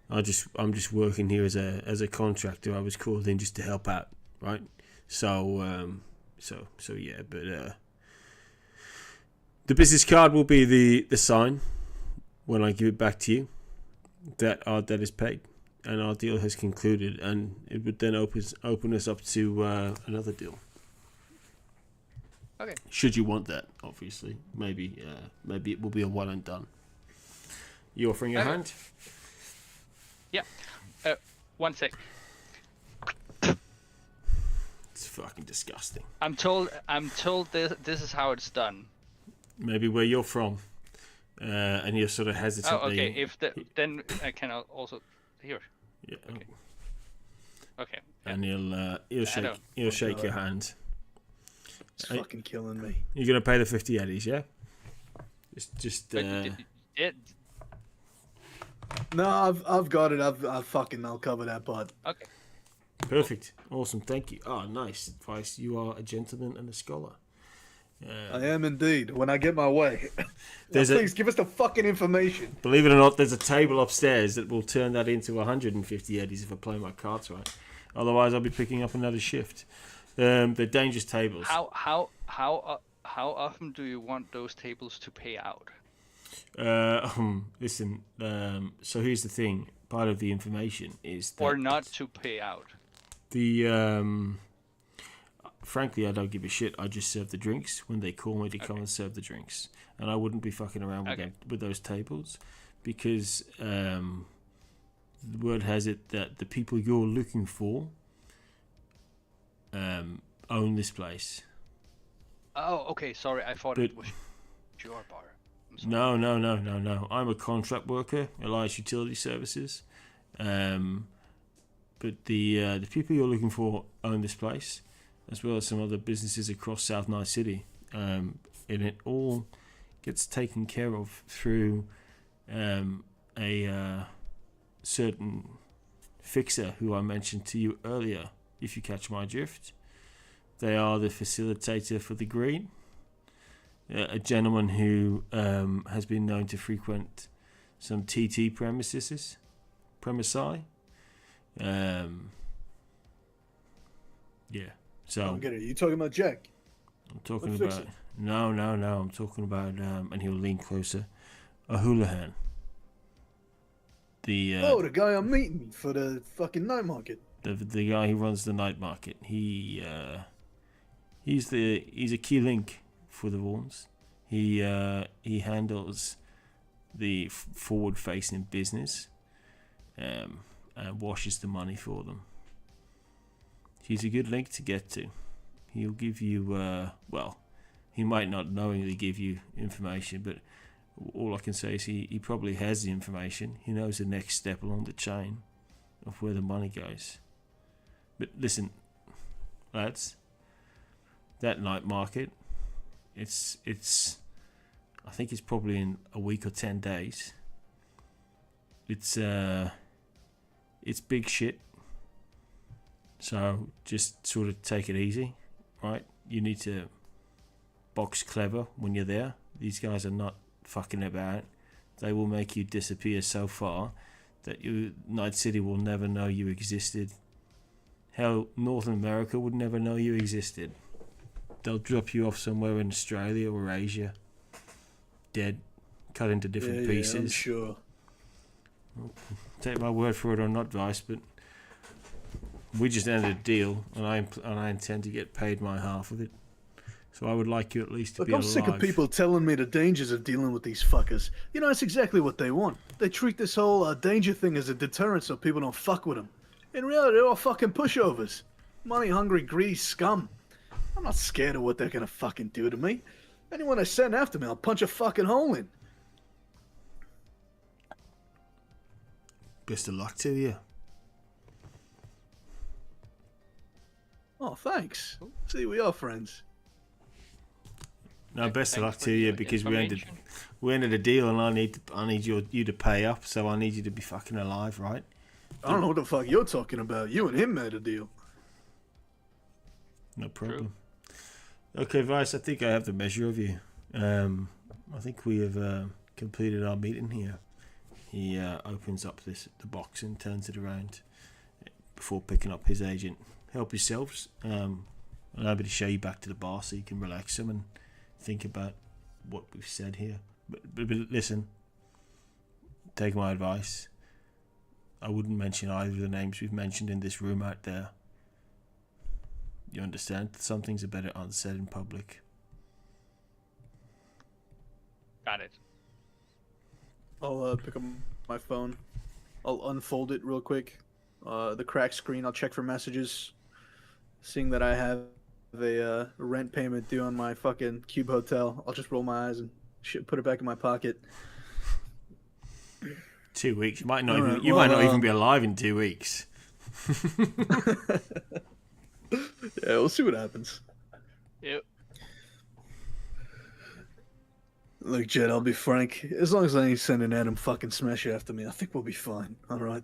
I'm just working here as a contractor. I was called in just to help out, right? So yeah, but the business card will be the sign when I give it back to you that our debt is paid and our deal has concluded, and it would then open us up to another deal. Okay. Should you want that, obviously, maybe it will be a one and done. You offering your hand? Yeah. 1 sec. It's fucking disgusting. I'm told this is how it's done. Maybe where you're from, and you're sort of hesitantly. Oh, okay. Then I can also here. Yeah. Okay. Okay. And he'll shake your hand. It's fucking killing me. You're gonna pay the 50 eddies, yeah? Just. No, I've got it. I'll cover that part. Okay. Perfect. Awesome. Thank you. Oh, nice advice. You are a gentleman and a scholar. I am indeed. When I get my way. Please give us the fucking information. Believe it or not, there's a table upstairs that will turn that into 150 eddies if I play my cards right. Otherwise, I'll be picking up another shift. They're dangerous tables. How often do you want those tables to pay out? Listen. So here's the thing. Part of the information is that or not to pay out. Frankly, I don't give a shit. I just serve the drinks when they call me to come and serve the drinks, and I wouldn't be fucking around with those tables, because the word has it that the people you're looking for own this place. Oh, okay. Sorry, I thought it was your bar. No. I'm a contract worker, Elias Utility Services. But the people you're looking for own this place, as well as some other businesses across South Night City. And it all gets taken care of through a certain fixer who I mentioned to you earlier, if you catch my drift. They are the facilitator for the green. A gentleman who has been known to frequent some TT premises. Yeah. So. I don't get it. You talking about Jack? I'm talking about. No. I'm talking about. And he'll lean closer. A Houlihan. The guy I'm meeting for the fucking night market. The guy who runs the night market. He's a key link for the Vaughns. He handles the forward-facing business, and washes the money for them. He's a good link to get to. He'll give you he might not knowingly give you information, but all I can say is he probably has the information. He knows the next step along the chain of where the money goes. But listen, lads, that night market, it's I think it's probably in a week or 10 days. It's big shit. So just sort of take it easy, right? You need to box clever when you're there. These guys are not fucking about. They will make you disappear so far that Night City will never know you existed. Hell, Northern America would never know you existed. They'll drop you off somewhere in Australia or Asia, dead, cut into different pieces. Yeah, I'm sure. Take my word for it or not, Vice, but we just ended a deal, and I intend to get paid my half of it. So I would like you at least to Look, be I'm alive. sick of people telling me the dangers of dealing with these fuckers. You know, it's exactly what they want. They treat this whole danger thing as a deterrent so people don't fuck with them. In reality, they're all fucking pushovers. Money-hungry, greedy scum. I'm not scared of what they're gonna fucking do to me. Anyone I send after me, I'll punch a fucking hole in. Best of luck to you. Oh, thanks. See, we are friends. No, best of luck Thanks to for you the because information. we ended a deal, and I need you to pay up. So I need you to be fucking alive, right? I don't know what the fuck you're talking about. You and him made a deal. No problem. Okay, Vice, I think I have the measure of you. I think we have completed our meeting here. He opens up the box and turns it around before picking up his agent. Help yourselves. Allow me to show you back to the bar so you can relax some and think about what we've said here. But listen, take my advice. I wouldn't mention either of the names we've mentioned in this room out there. You understand? Some things are better unsaid in public. Got it. I'll pick up my phone. I'll unfold it real quick. The cracked screen, I'll check for messages. Seeing that I have a rent payment due on my fucking Cube Hotel, I'll just roll my eyes and put it back in my pocket. 2 weeks. You might not Alright, even be alive in 2 weeks. Yeah, we'll see what happens. Yep. Look, Jett, I'll be frank. As long as I ain't sending Adam fucking Smash after me, I think we'll be fine. All right.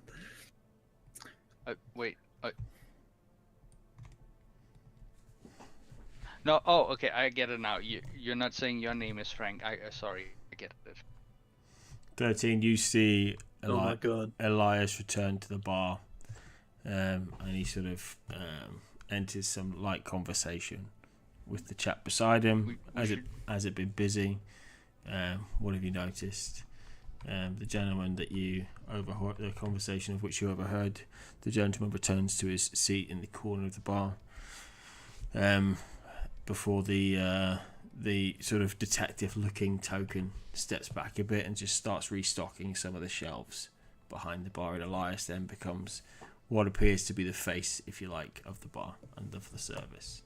Wait. No. Oh, okay. I get it now. You're not saying your name is Frank. Sorry. I get it. 13. You see Oh my god. Elias return to the bar, and he sort of enters some light conversation with the chap beside him. Has it been busy? What have you noticed? The gentleman that you overheard, the conversation of which you overheard, the gentleman returns to his seat in the corner of the bar. Before the sort of detective-looking token steps back a bit and just starts restocking some of the shelves behind the bar, and Elias then becomes what appears to be the face, if you like, of the bar and of the service.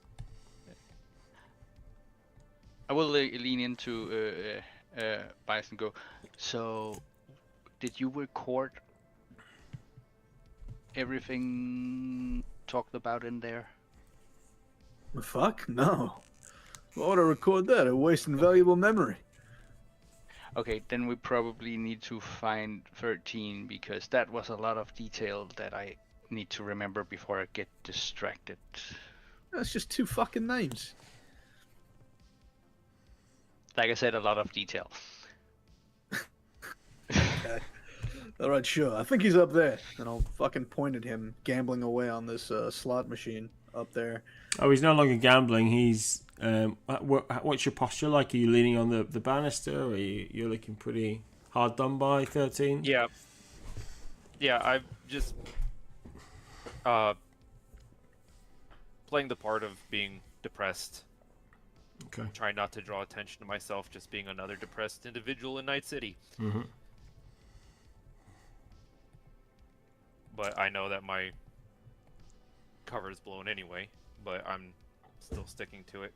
I will lean into Bias and go. So, did you record everything talked about in there? The fuck? No. Why would I record that? I'm wasting valuable memory. Okay, then we probably need to find 13 because that was a lot of detail that I need to remember before I get distracted. That's just 2 fucking names. Like I said, a lot of detail. Okay. Alright, sure. I think he's up there. And I'll fucking point at him gambling away on this slot machine up there. Oh, he's no longer gambling. He's what's your posture like? Are you leaning on the banister, or you're looking pretty hard done by, 13? Yeah, I'm just playing the part of being depressed. Okay. Trying not to draw attention to myself, just being another depressed individual in Night City. Mm-hmm. But I know that my cover is blown anyway, but I'm still sticking to it.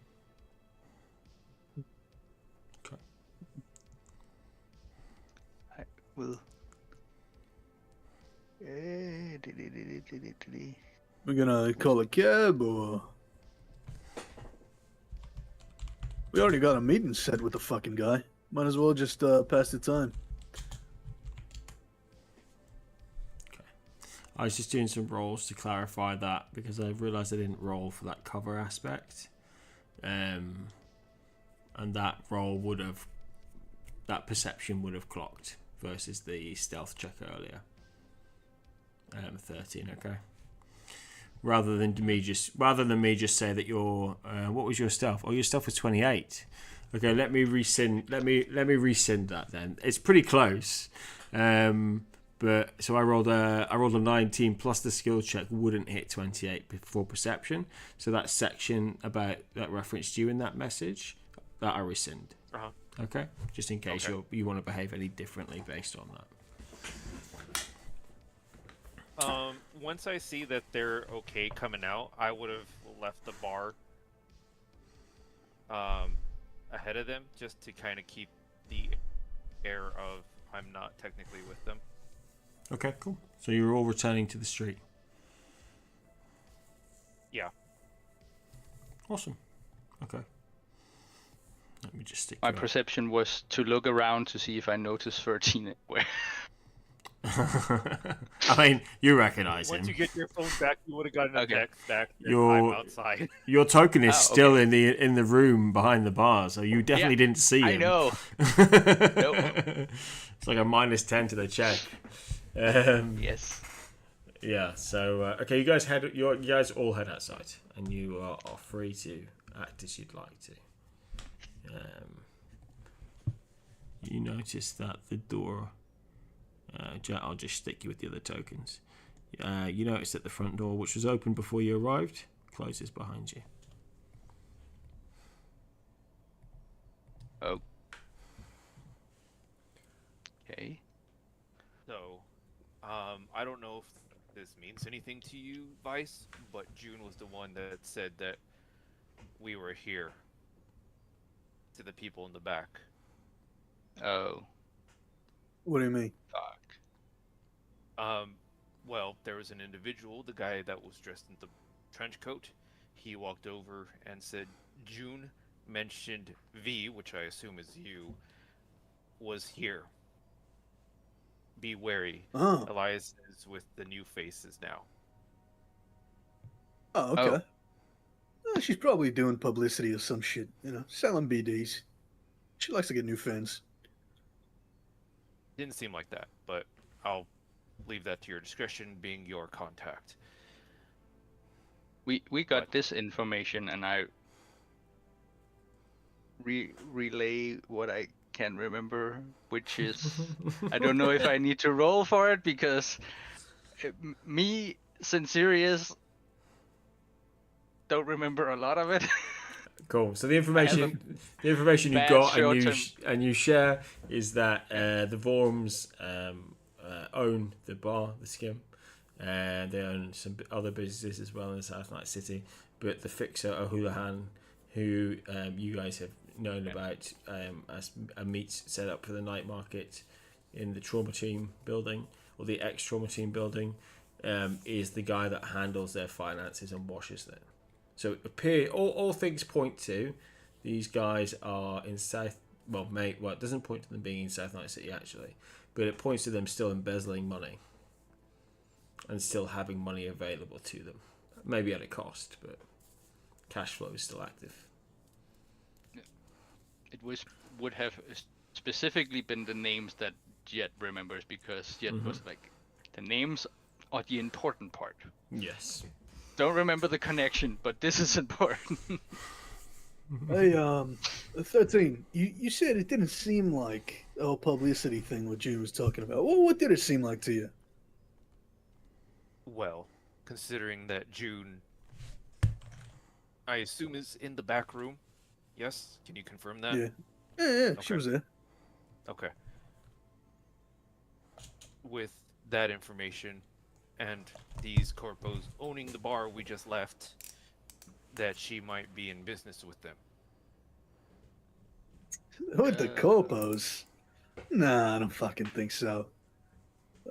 Okay. I will. We're gonna call a cab, or... We already got a meeting set with the fucking guy. Might as well just pass the time. I was just doing some rolls to clarify that because I realised I didn't roll for that cover aspect. And that roll would have, that perception would have clocked versus the stealth check earlier. 13, okay. Rather than me just say that your what was your stealth? Oh, your stealth was 28. Okay, let me rescind that then. It's pretty close. But so I rolled a 19 plus the skill check wouldn't hit 28 before perception. So that section about that referenced you in that message, that I rescind. Uh-huh. Okay, just in case you want to behave any differently based on that. Once I see that they're okay coming out, I would have left the bar ahead of them just to kind of keep the air of I'm not technically with them. Okay, cool. So you're all returning to the street. Yeah. Awesome. Okay. Let me just stick. My perception was to look around to see if I noticed 13 anywhere. I mean, you recognise him. Once you get your phone back, you would have gotten a text back. I'm outside. Your token is still in the room behind the bar, so you definitely didn't see him. I know. Nope. It's like a -10 to the check. Yes. Yeah. So okay, you guys all head outside, and you are free to act as you'd like to. You notice that the door. I'll just stick you with the other tokens. You notice that the front door, which was open before you arrived, closes behind you. Oh. Okay. So, I don't know if this means anything to you, Vice, but June was the one that said that we were here. To the people in the back. Oh. What do you mean? Fuck. Well, there was an individual, the guy that was dressed in the trench coat. He walked over and said, June mentioned V, which I assume is you, was here. Be wary. Oh. Elias is with the new faces now. Oh, okay. Oh, she's probably doing publicity or some shit, selling BDs. She likes to get new fans. Didn't seem like that, but I'll leave that to your discretion, being your contact. We got this information, and I relay what I can remember, which is I don't know if I need to roll for it because me, Censerious, don't remember a lot of it. Cool. So the information you got and you share is that the Vorms own the bar, the Skim, and they own some other businesses as well in South Night City. But the fixer O'Houlihan, who you guys have known about as a meet set up for the night market in the Trauma Team building or the ex-Trauma Team building, is the guy that handles their finances and washes them. So it all things point to these guys are in South. Well, it doesn't point to them being in South Night City actually, but it points to them still embezzling money and still having money available to them, maybe at a cost, but cash flow is still active. It would have specifically been the names that Jett remembers because Jett was like, the names are the important part. Yes. Don't remember the connection, but this is important. Hey, 13, you said it didn't seem like a publicity thing what June was talking about. Well, what did it seem like to you? Well, considering that June, I assume, is in the back room. Yes? Can you confirm that? Yeah, Okay. She was there. Okay. With that information and these corpos owning the bar we just left, that she might be in business with them. With the Copos? Nah, I don't fucking think so.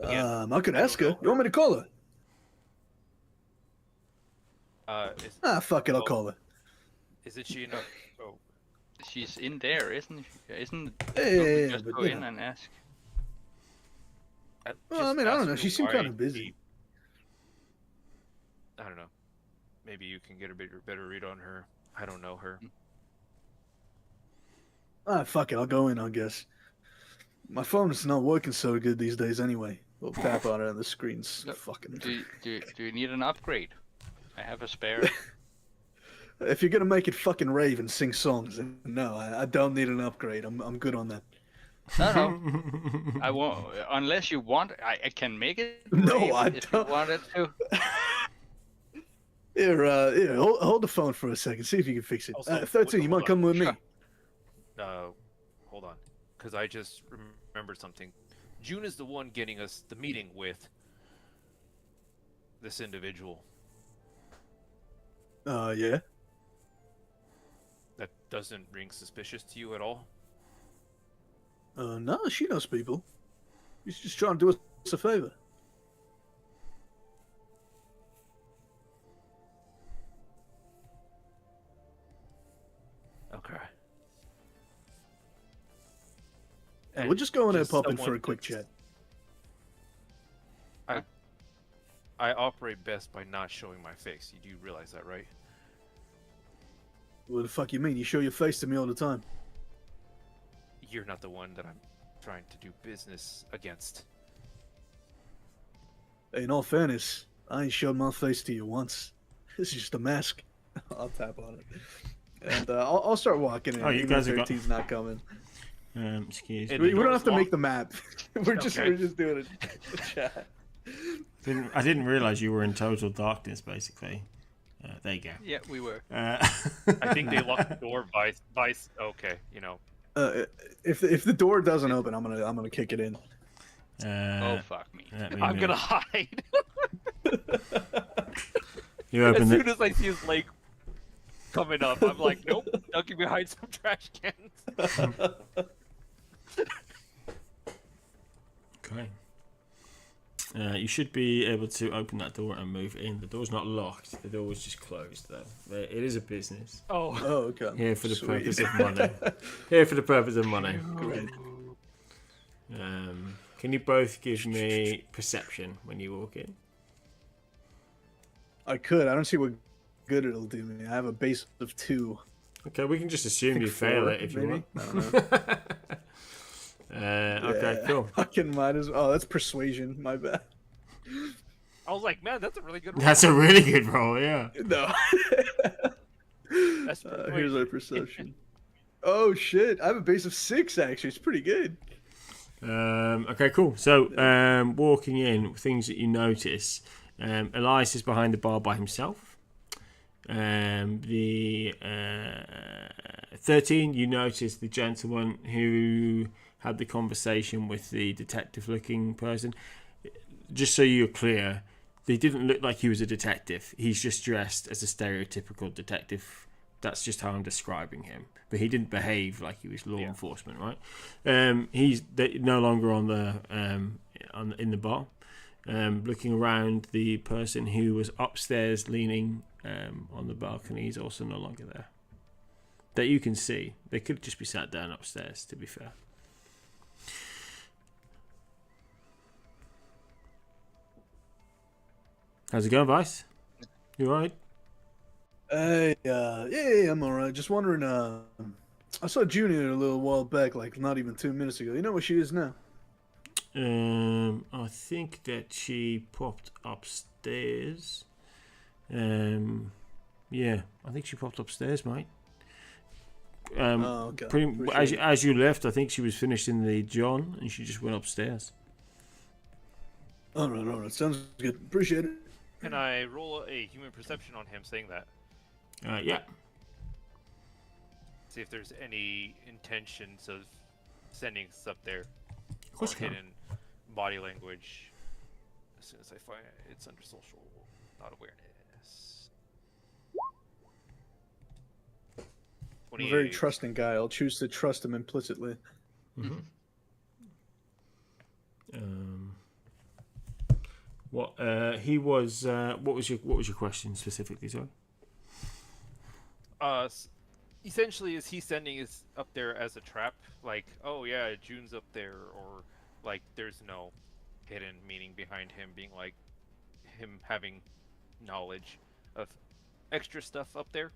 Again, I could ask her. know. You want me to call her? Is, Fuck it, I'll call her. Isn't she enough? Oh, She's in there, isn't she? Isn't Yeah, just but go in and ask? Well, I mean, I don't know. She seemed kind of busy. I don't know. Maybe you can get a better read on her. I don't know her. Ah, fuck it. I'll go in, I guess. My phone is not working so good these days anyway. We'll tap on it on the screens. Look, Fucking. Do you need an upgrade? I have a spare. If you're gonna make it fucking rave and sing songs, then no, I don't need an upgrade. I'm good on that. No, I won't. Unless you want, I can make it. No, rave I if don't. you wanted to. Here, hold the phone for a second. See if you can fix it. Also, 13, you hold might come with me. Sure. Hold on, because I just remembered something. June is the one getting us the meeting with this individual. Yeah. That doesn't ring suspicious to you at all? No, she knows people. She's just trying to do us a favor. Okay. We'll just go in there just pop in someone for a quick that's- chat. I operate best by not showing my face. You do realize that, right? What the fuck you mean? You show your face to me all the time. You're not the one that I'm trying to do business against. In all fairness, I ain't showed my face to you once. This is just a mask. I'll tap on it. And I'll start walking in. Oh, you guys have got- 13's not coming. Excuse And me. We don't have to door's make the map. We're just Okay. doing a chat. I didn't realize you were in total darkness, basically. There you go. Yeah, we were. I think they locked the door. Vice. Okay, you know. If the door doesn't open, I'm gonna kick it in. Oh fuck me. let me I'm move. gonna hide. You As open soon it. as I see his leg coming up, I'm like, nope, ducking behind some trash cans. Okay. You should be able to open that door and move in. The door's not locked. The door was just closed, though. It is a business. Oh, Oh, okay. Here for the Sweet. purpose of money. Here for the purpose of money. Great. Can you both give me perception when you walk in? I could. I don't see what good it'll do me. I have a base of 2. Okay, we can just assume you fail 4, it if you maybe? want. I don't know. Okay, Yeah, cool. Fucking might as well. Oh, that's persuasion. My bad. I was like, man, that's a really good roll. That's a really good roll, yeah. No. That's Here's our perception. Oh shit! I have a base of 6 actually. It's pretty good. Okay, cool. So, walking in, things that you notice. Elias is behind the bar by himself. The 13, you notice the gentleman who had the conversation with the detective-looking person. Just so you're clear, they didn't look like he was a detective. He's just dressed as a stereotypical detective. That's just how I'm describing him. But he didn't behave like he was law enforcement, right? He's no longer on the in the bar. Looking around, the person who was upstairs leaning on the balcony is also no longer there. That you can see. They could just be sat down upstairs, to be fair. How's it going, Vice? You alright? Hey, yeah, I'm alright. Just wondering, I saw Junior a little while back, like not even 2 minutes ago. You know where she is now? I think that she popped upstairs. Yeah, I think she popped upstairs, mate. Oh, okay. As you left, I think she was finishing the John, and she just went upstairs. Alright. Sounds good. Appreciate it. Can I roll a human perception on him saying that? Yeah. See if there's any intentions of sending us up there. Of course or you can. hidden body language. As soon as I find it, it's under social, not awareness. I'm a very 28. trusting guy. I'll choose to trust him implicitly. Mm-hmm. What he was? What was your question specifically? Sorry. Essentially, is he sending us up there as a trap? Like, oh yeah, June's up there, or like there's no hidden meaning behind him being like him having knowledge of extra stuff up there?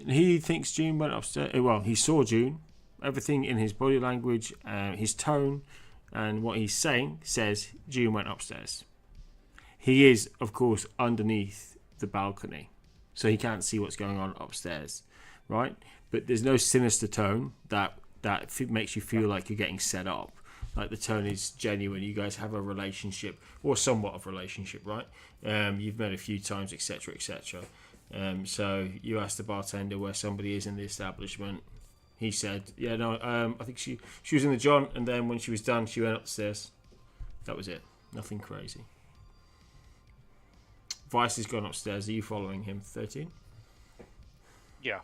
He thinks June went upstairs. Well, he saw June. Everything in his body language, his tone, and what he's saying says June went upstairs. He is, of course, underneath the balcony, so he can't see what's going on upstairs, right? But there's no sinister tone that makes you feel like you're getting set up. Like the tone is genuine. You guys have a relationship, or somewhat of a relationship, right? You've met a few times, etc., etc. So you asked the bartender where somebody is in the establishment. He said, "Yeah, no, I think she was in the John, and then when she was done, she went upstairs." That was it. Nothing crazy. Vice has gone upstairs. Are you following him, 13? Yeah.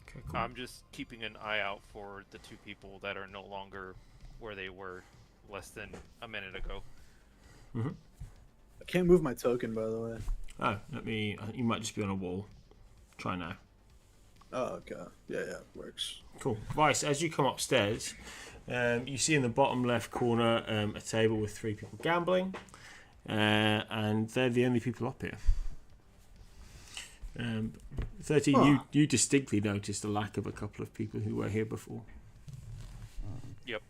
Okay, cool. I'm just keeping an eye out for the two people that are no longer where they were less than a minute ago. Mm-hmm. I can't move my token, by the way. Oh, you might just be on a wall. Try now. Oh, okay. Yeah, works. Cool. Vice, as you come upstairs, you see in the bottom left corner a table with 3 people gambling, and they're the only people up here. 13, you distinctly noticed the lack of a couple of people who were here before. Yep.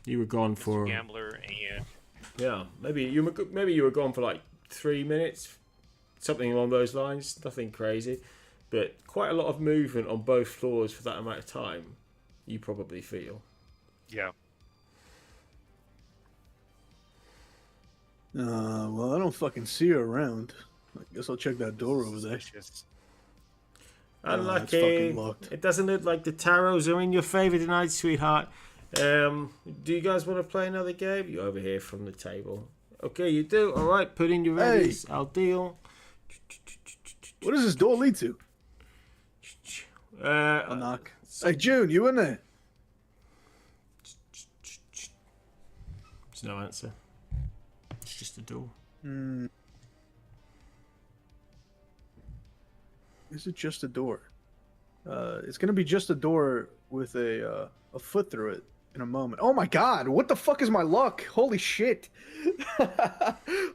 You were gone for Gambler and yeah, maybe you were gone for like 3 minutes, something along those lines. Nothing crazy, but quite a lot of movement on both floors for that amount of time. You probably feel. yeah. Well, I don't fucking see her around. I guess I'll check that door over there. Unlucky. It's fucking locked. It doesn't look like the tarots are in your favour tonight, sweetheart. Do you guys want to play another game? You over here from the table. Okay, you do. All right, put in your readies. I'll deal. What does this door lead to? I'll knock. Hey, June, you in there? There's no answer. It's just a door. Is it just a door? It's gonna be just a door with a foot through it in a moment. Oh my god, what the fuck is my luck? Holy shit.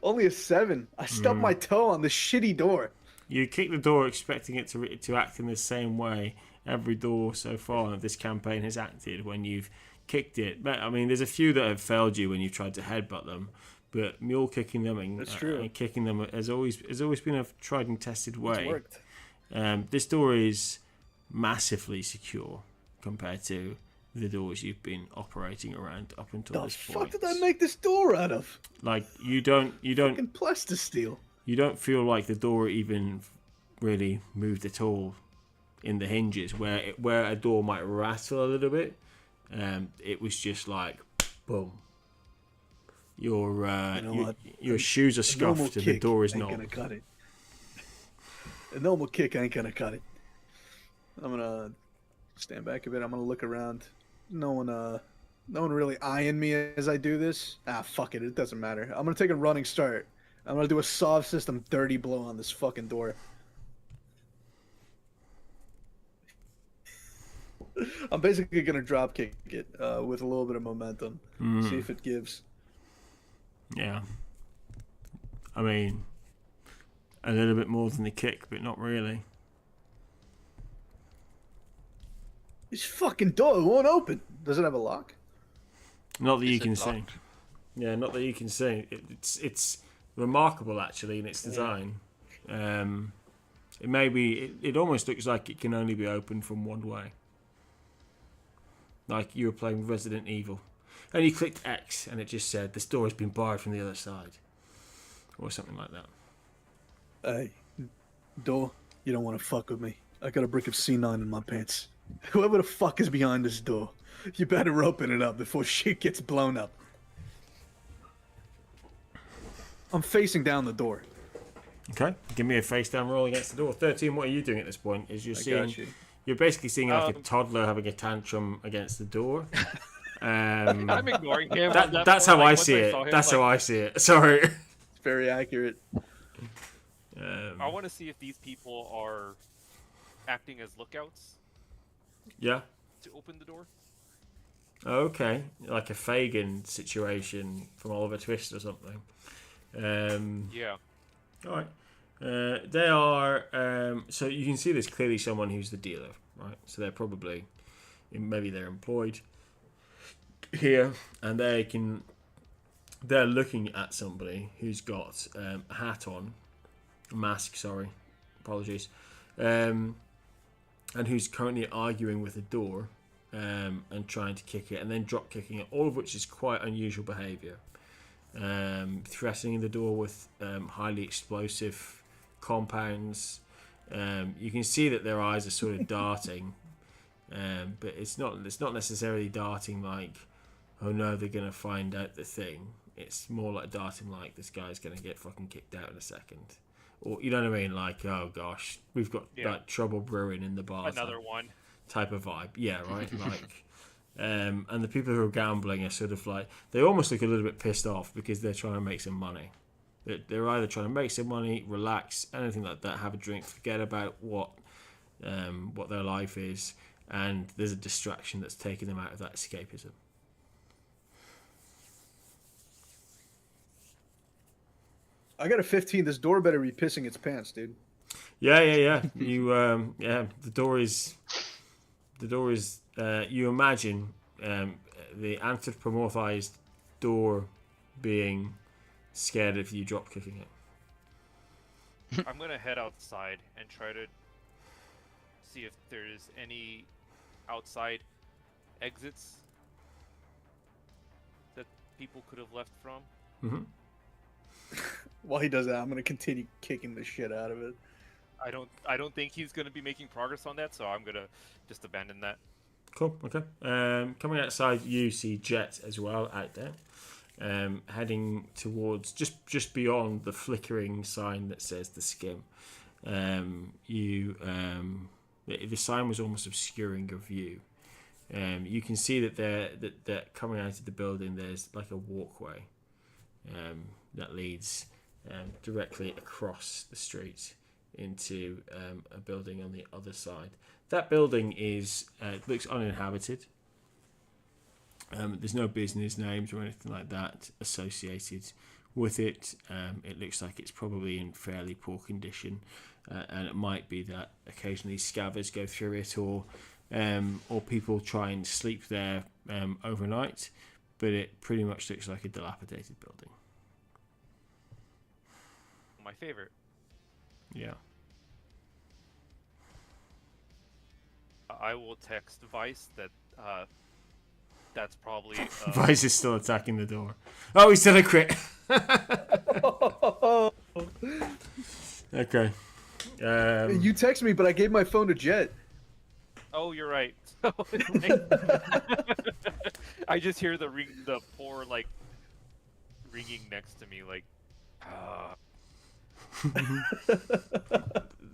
Only a 7. I stubbed my toe on this shitty door. You kick the door expecting it to act in the same way every door so far this campaign has acted when you've kicked it. But I mean, there's a few that have failed you when you've tried to headbutt them, but mule kicking them and kicking them has always been a tried and tested way. It's worked. This door is massively secure compared to the doors you've been operating around up until this point. The fuck did I make this door out of? Like you don't Fucking plasticsteel. You don't feel like the door even really moved at all in the hinges, where a door might rattle a little bit. It was just like, boom. Your shoes are scuffed and the door is not. Gonna cut it. A normal kick ain't gonna cut it. I'm gonna stand back a bit. I'm gonna look around. No one really eyeing me as I do this. Fuck it. It doesn't matter. I'm gonna take a running start. I'm gonna do a soft system dirty blow on this fucking door. I'm basically gonna drop kick it with a little bit of momentum. See if it gives. Yeah. I mean, a little bit more than the kick, but not really. This fucking door won't open. Does it have a lock? Not that you can Is it see. locked? Yeah, not that you can see. It's remarkable actually in its design. It almost looks like it can only be opened from one way. Like you were playing Resident Evil, and you clicked X, and it just said this door has been barred from the other side, or something like that. Hey, door, you don't want to fuck with me. I got a brick of C9 in my pants. Whoever the fuck is behind this door, you better open it up before shit gets blown up. I'm facing down the door. Okay, give me a face down roll against the door. 13. What are you doing at this point? Is you're basically seeing like a toddler having a tantrum against the door. I'm ignoring him. That's how I see it. That's how I see it. Sorry. It's very accurate. I want to see if these people are acting as lookouts Yeah. to open the door. Okay, like a Fagin situation from Oliver Twist or something. Yeah. All right. They are. So you can see there's clearly someone who's the dealer, right? So they're probably, maybe they're employed here, and they're looking at somebody who's got a hat on, a mask. Sorry, apologies, and who's currently arguing with the door, and trying to kick it, and then drop kicking it. All of which is quite unusual behaviour. Threatening the door with highly explosive compounds. You can see that their eyes are sort of darting, but it's not necessarily darting like, oh no, they're gonna find out the thing. It's more like darting like, this guy's gonna get fucking kicked out in a second, or you know what I mean, like, oh gosh, we've got like trouble brewing in the bar. Another one type of vibe. Yeah, right. Like, and the people who are gambling are sort of like, they almost look a little bit pissed off because they're trying to make some money. They're either trying to make some money, relax, anything like that, have a drink, forget about what their life is, and there's a distraction that's taking them out of that escapism. I got a 15. This door better be pissing its pants, dude. Yeah. You the door is. You imagine the anthropomorphized door being scared of you drop kicking it. I'm gonna head outside and try to see if there's any outside exits that people could have left from. Mm-hmm. While he does that, I'm gonna continue kicking the shit out of it. I don't think he's gonna be making progress on that, so I'm gonna just abandon that. Cool. Okay. Coming outside, you see Jett as well out there, heading towards just beyond the flickering sign that says the Skim. The sign was almost obscuring your view. You can see that they're coming out of the building. There's like a walkway that leads directly across the street into a building on the other side. That building looks uninhabited. There's no business names or anything like that associated with it. It looks like it's probably in fairly poor condition, and it might be that occasionally scavengers go through it, or people try and sleep there overnight. But it pretty much looks like a dilapidated building. My favorite. Yeah. I will text Vice that that's probably Vice is still attacking the door. Oh, he's still a crit. Okay. You text me, but I gave my phone to Jett. Oh, you're right. I just hear the poor like ringing next to me, like.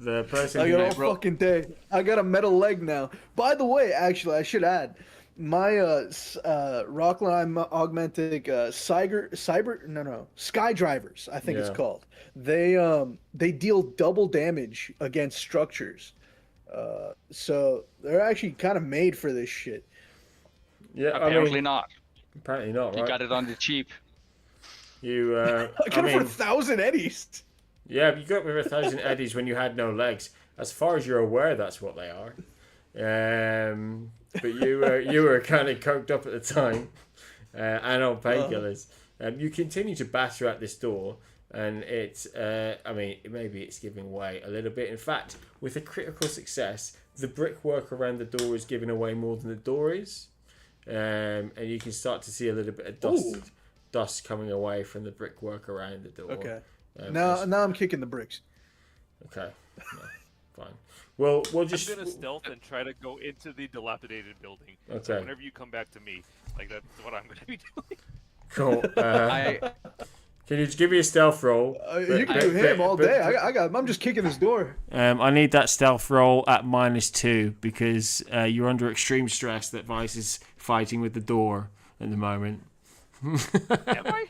The person I got all fucking day. I got a metal leg now. By the way, actually, I should add, my Rockline Augmented Skydrivers, I think it's called. They deal double damage against structures. So they're actually kind of made for this shit. Yeah, apparently not. Apparently not. Right? You got it on the cheap. You. I got it for 1,000 eddies. Yeah, you got me 1,000 eddies when you had no legs. As far as you're aware, that's what they are. But you were kind of coked up at the time, and on painkillers. You continue to batter at this door, and it's. Maybe it's giving way a little bit. In fact, with a critical success, the brickwork around the door is giving away more than the door is, and you can start to see a little bit of dust coming away from the brickwork around the door. Okay. Now I'm kicking the bricks. Okay. No, fine. Well, we'll just. I'm gonna stealth and try to go into the dilapidated building. Okay. So whenever you come back to me, like that's what I'm gonna be doing. Cool. Can you just give me a stealth roll? You can do him all day. I'm just kicking this door. I need that stealth roll at -2 because you're under extreme stress that Vice is fighting with the door at the moment. Am I?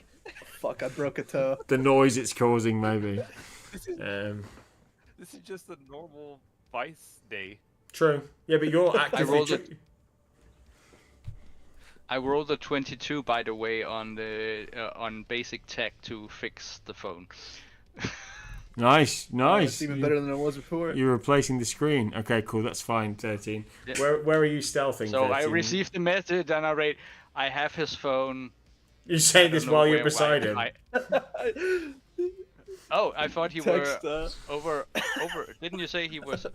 Fuck, I broke a toe. The noise it's causing, maybe. This is just a normal Vice day. True. Yeah, but you're actively... I rolled a 22, by the way, on basic tech to fix the phone. Nice. It's even better than it was before. You're replacing the screen. Okay, cool. That's fine. 13. Yeah. Where are you stealthing? So 13? I received the message and I read, I have his phone. You say I this don't know while you're where- beside him. Oh, I thought you Text, were over. Didn't you say he was?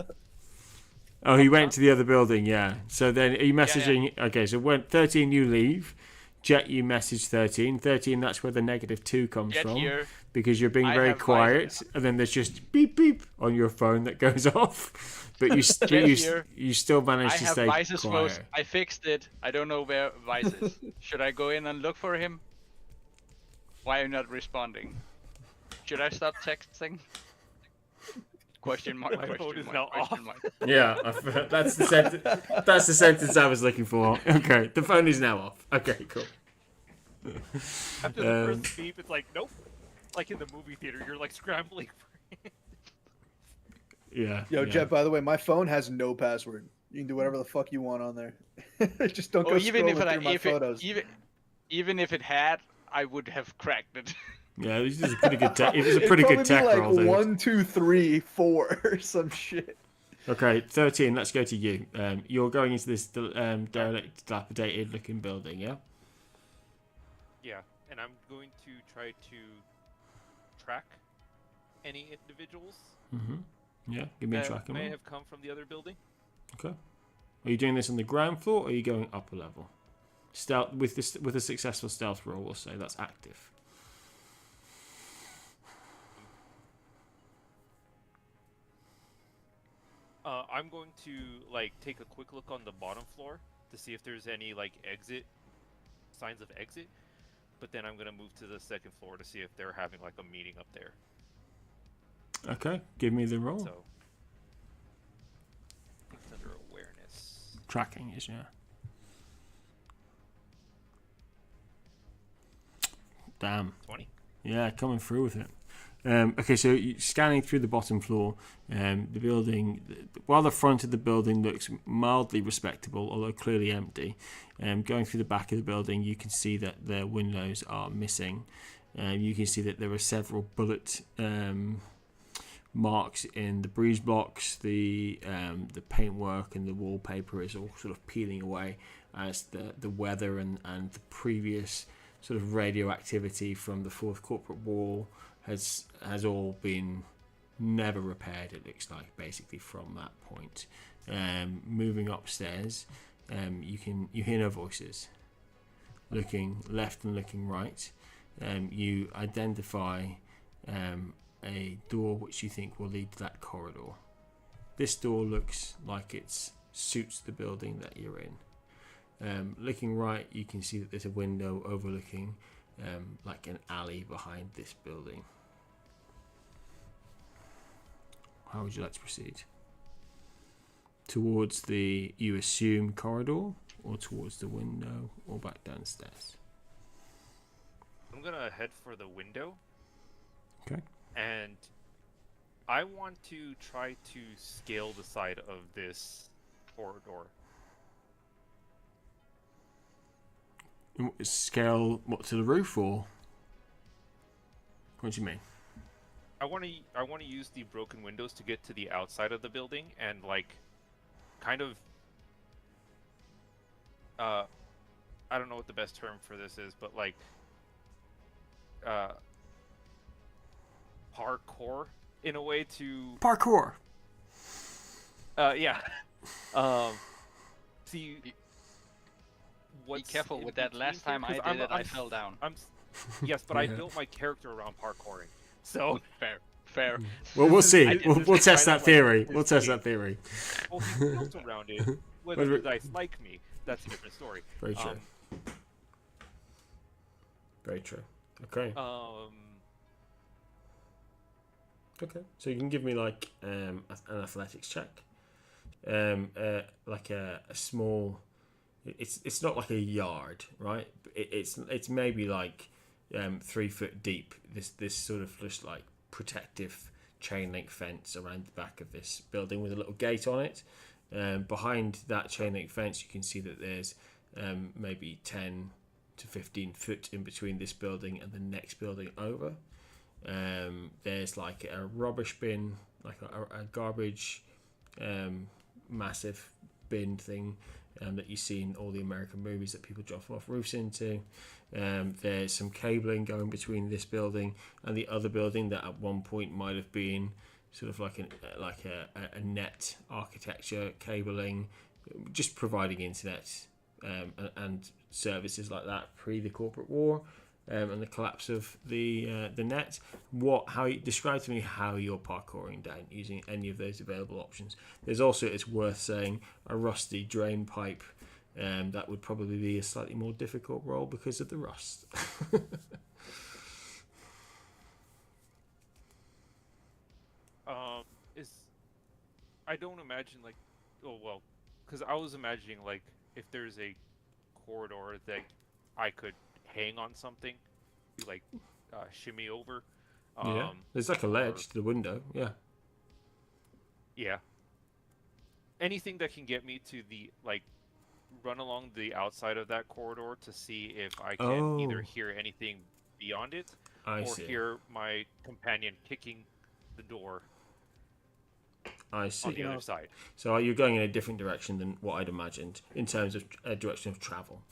Oh, he went to the other building. Yeah. So then are you messaging? Okay. So when 13 you leave, Jett you message 13. 13 that's where the -2 comes Get from here. because you're being I very have quiet, and then there's just beep beep on your phone that goes off. But you still manage I to have stay Vice's phone. quiet. I fixed it. I don't know where Vice is. Should I go in and look for him? Why are you not responding? Should I stop texting? Question mark. My phone Question is mark. now Question off. mark. Yeah, that's the sentence. That's the sentence I was looking for. Okay, the phone is now off. Okay, cool. After the first beep, it's like, nope. Like in the movie theater, you're like scrambling for it. Yeah. Yo, yeah. Jett, by the way, my phone has no password. You can do whatever the fuck you want on there. Just don't go Even if scrolling through my if photos. even if it had, I would have cracked it. Yeah, this is a pretty good tech. It was a It'd pretty probably good be tech like roll, dude. 1, 2, 3, 4 or some shit. Okay, 13. Let's go to you. You're going into this derelict, dilapidated-looking building, yeah? Yeah, and I'm going to try to track any individuals Mm-hmm. Yeah, give me a that tracking may roll. have come from the other building. Okay. Are you doing this on the ground floor, or are you going upper level? Stealth with a successful stealth roll, we'll say that's active. I'm going to like take a quick look on the bottom floor to see if there's any like signs of exit. But then I'm gonna move to the second floor to see if they're having like a meeting up there. Okay, give me the roll. So it's under awareness. Tracking is, yeah. Damn. 20. Yeah, coming through with it. Okay, so you're scanning through the bottom floor, the building, while the front of the building looks mildly respectable, although clearly empty, going through the back of the building, you can see that the windows are missing. You can see that there are several bullet marks in the breeze blocks. The paintwork and the wallpaper is all sort of peeling away as the weather and the previous sort of radioactivity from the fourth corporate war has all been never repaired, it looks like, basically from that point. Moving upstairs, you hear no voices. Looking left and looking right, you identify a door which you think will lead to that corridor. This door looks like it suits the building that you're in. Looking right, you can see that there's a window overlooking like an alley behind this building. How would you like to proceed? Towards the, you assume, corridor, or towards the window, or back downstairs? I'm gonna head for the window. Okay. And I want to try to scale the side of this corridor. Scale what, to the roof, or what do you mean? I want to use the broken windows to get to the outside of the building and like kind of I don't know what the best term for this is, but like parkour in a way to Parkour. yeah. See Be what's careful in with that. between Last time here, I 'cause did it, I fell down. Yes, but I Yeah. built my character around parkouring. So Fair. Well, we'll see. I did We'll this test kind that of, like, theory. this We'll test game. that theory. well, he's built around it. Whether the dice like me, that's a different story. Very true. Very true. Okay. Okay. So you can give me like an athletics check. Like a small. It's not like a yard, right? It's maybe like 3 foot deep. This sort of just like protective chain link fence around the back of this building with a little gate on it. Behind that chain link fence, you can see that there's maybe 10 to 15 foot in between this building and the next building over. There's like a rubbish bin, like a garbage massive bin thing that you see in all the American movies that people drop off roofs into. There's some cabling going between this building and the other building that at one point might have been sort of like a net architecture cabling, just providing internet and services like that pre the corporate war. And the collapse of the net. Describe to me how you're parkouring down using any of those available options. There's also, it's worth saying, a rusty drain pipe. That would probably be a slightly more difficult role because of the rust. I don't imagine because I was imagining like if there's a corridor that I could hang on something, like shimmy over. Yeah, there's like a ledge to the window. Yeah. Yeah. Anything that can get me to the run along the outside of that corridor to see if I can either hear anything beyond it hear my companion kicking the door. I see. On the other side. So you're going in a different direction than what I'd imagined in terms of a direction of travel.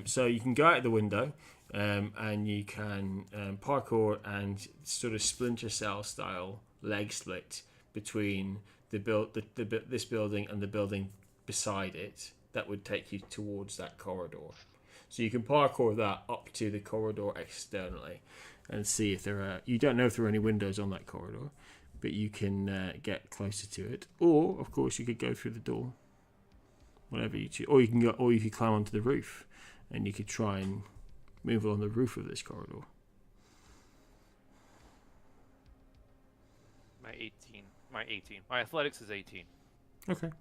So you can go out the window and you can parkour and sort of Splinter Cell style leg split between this building and the building beside it. That would take you towards that corridor. So you can parkour that up to the corridor externally and see if there are... You don't know if there are any windows on that corridor, but you can get closer to it. Or, of course, you could go through the door. Whatever you choose. Or you could climb onto the roof and you could try and move along the roof of this corridor. My 18. My athletics is 18. Okay.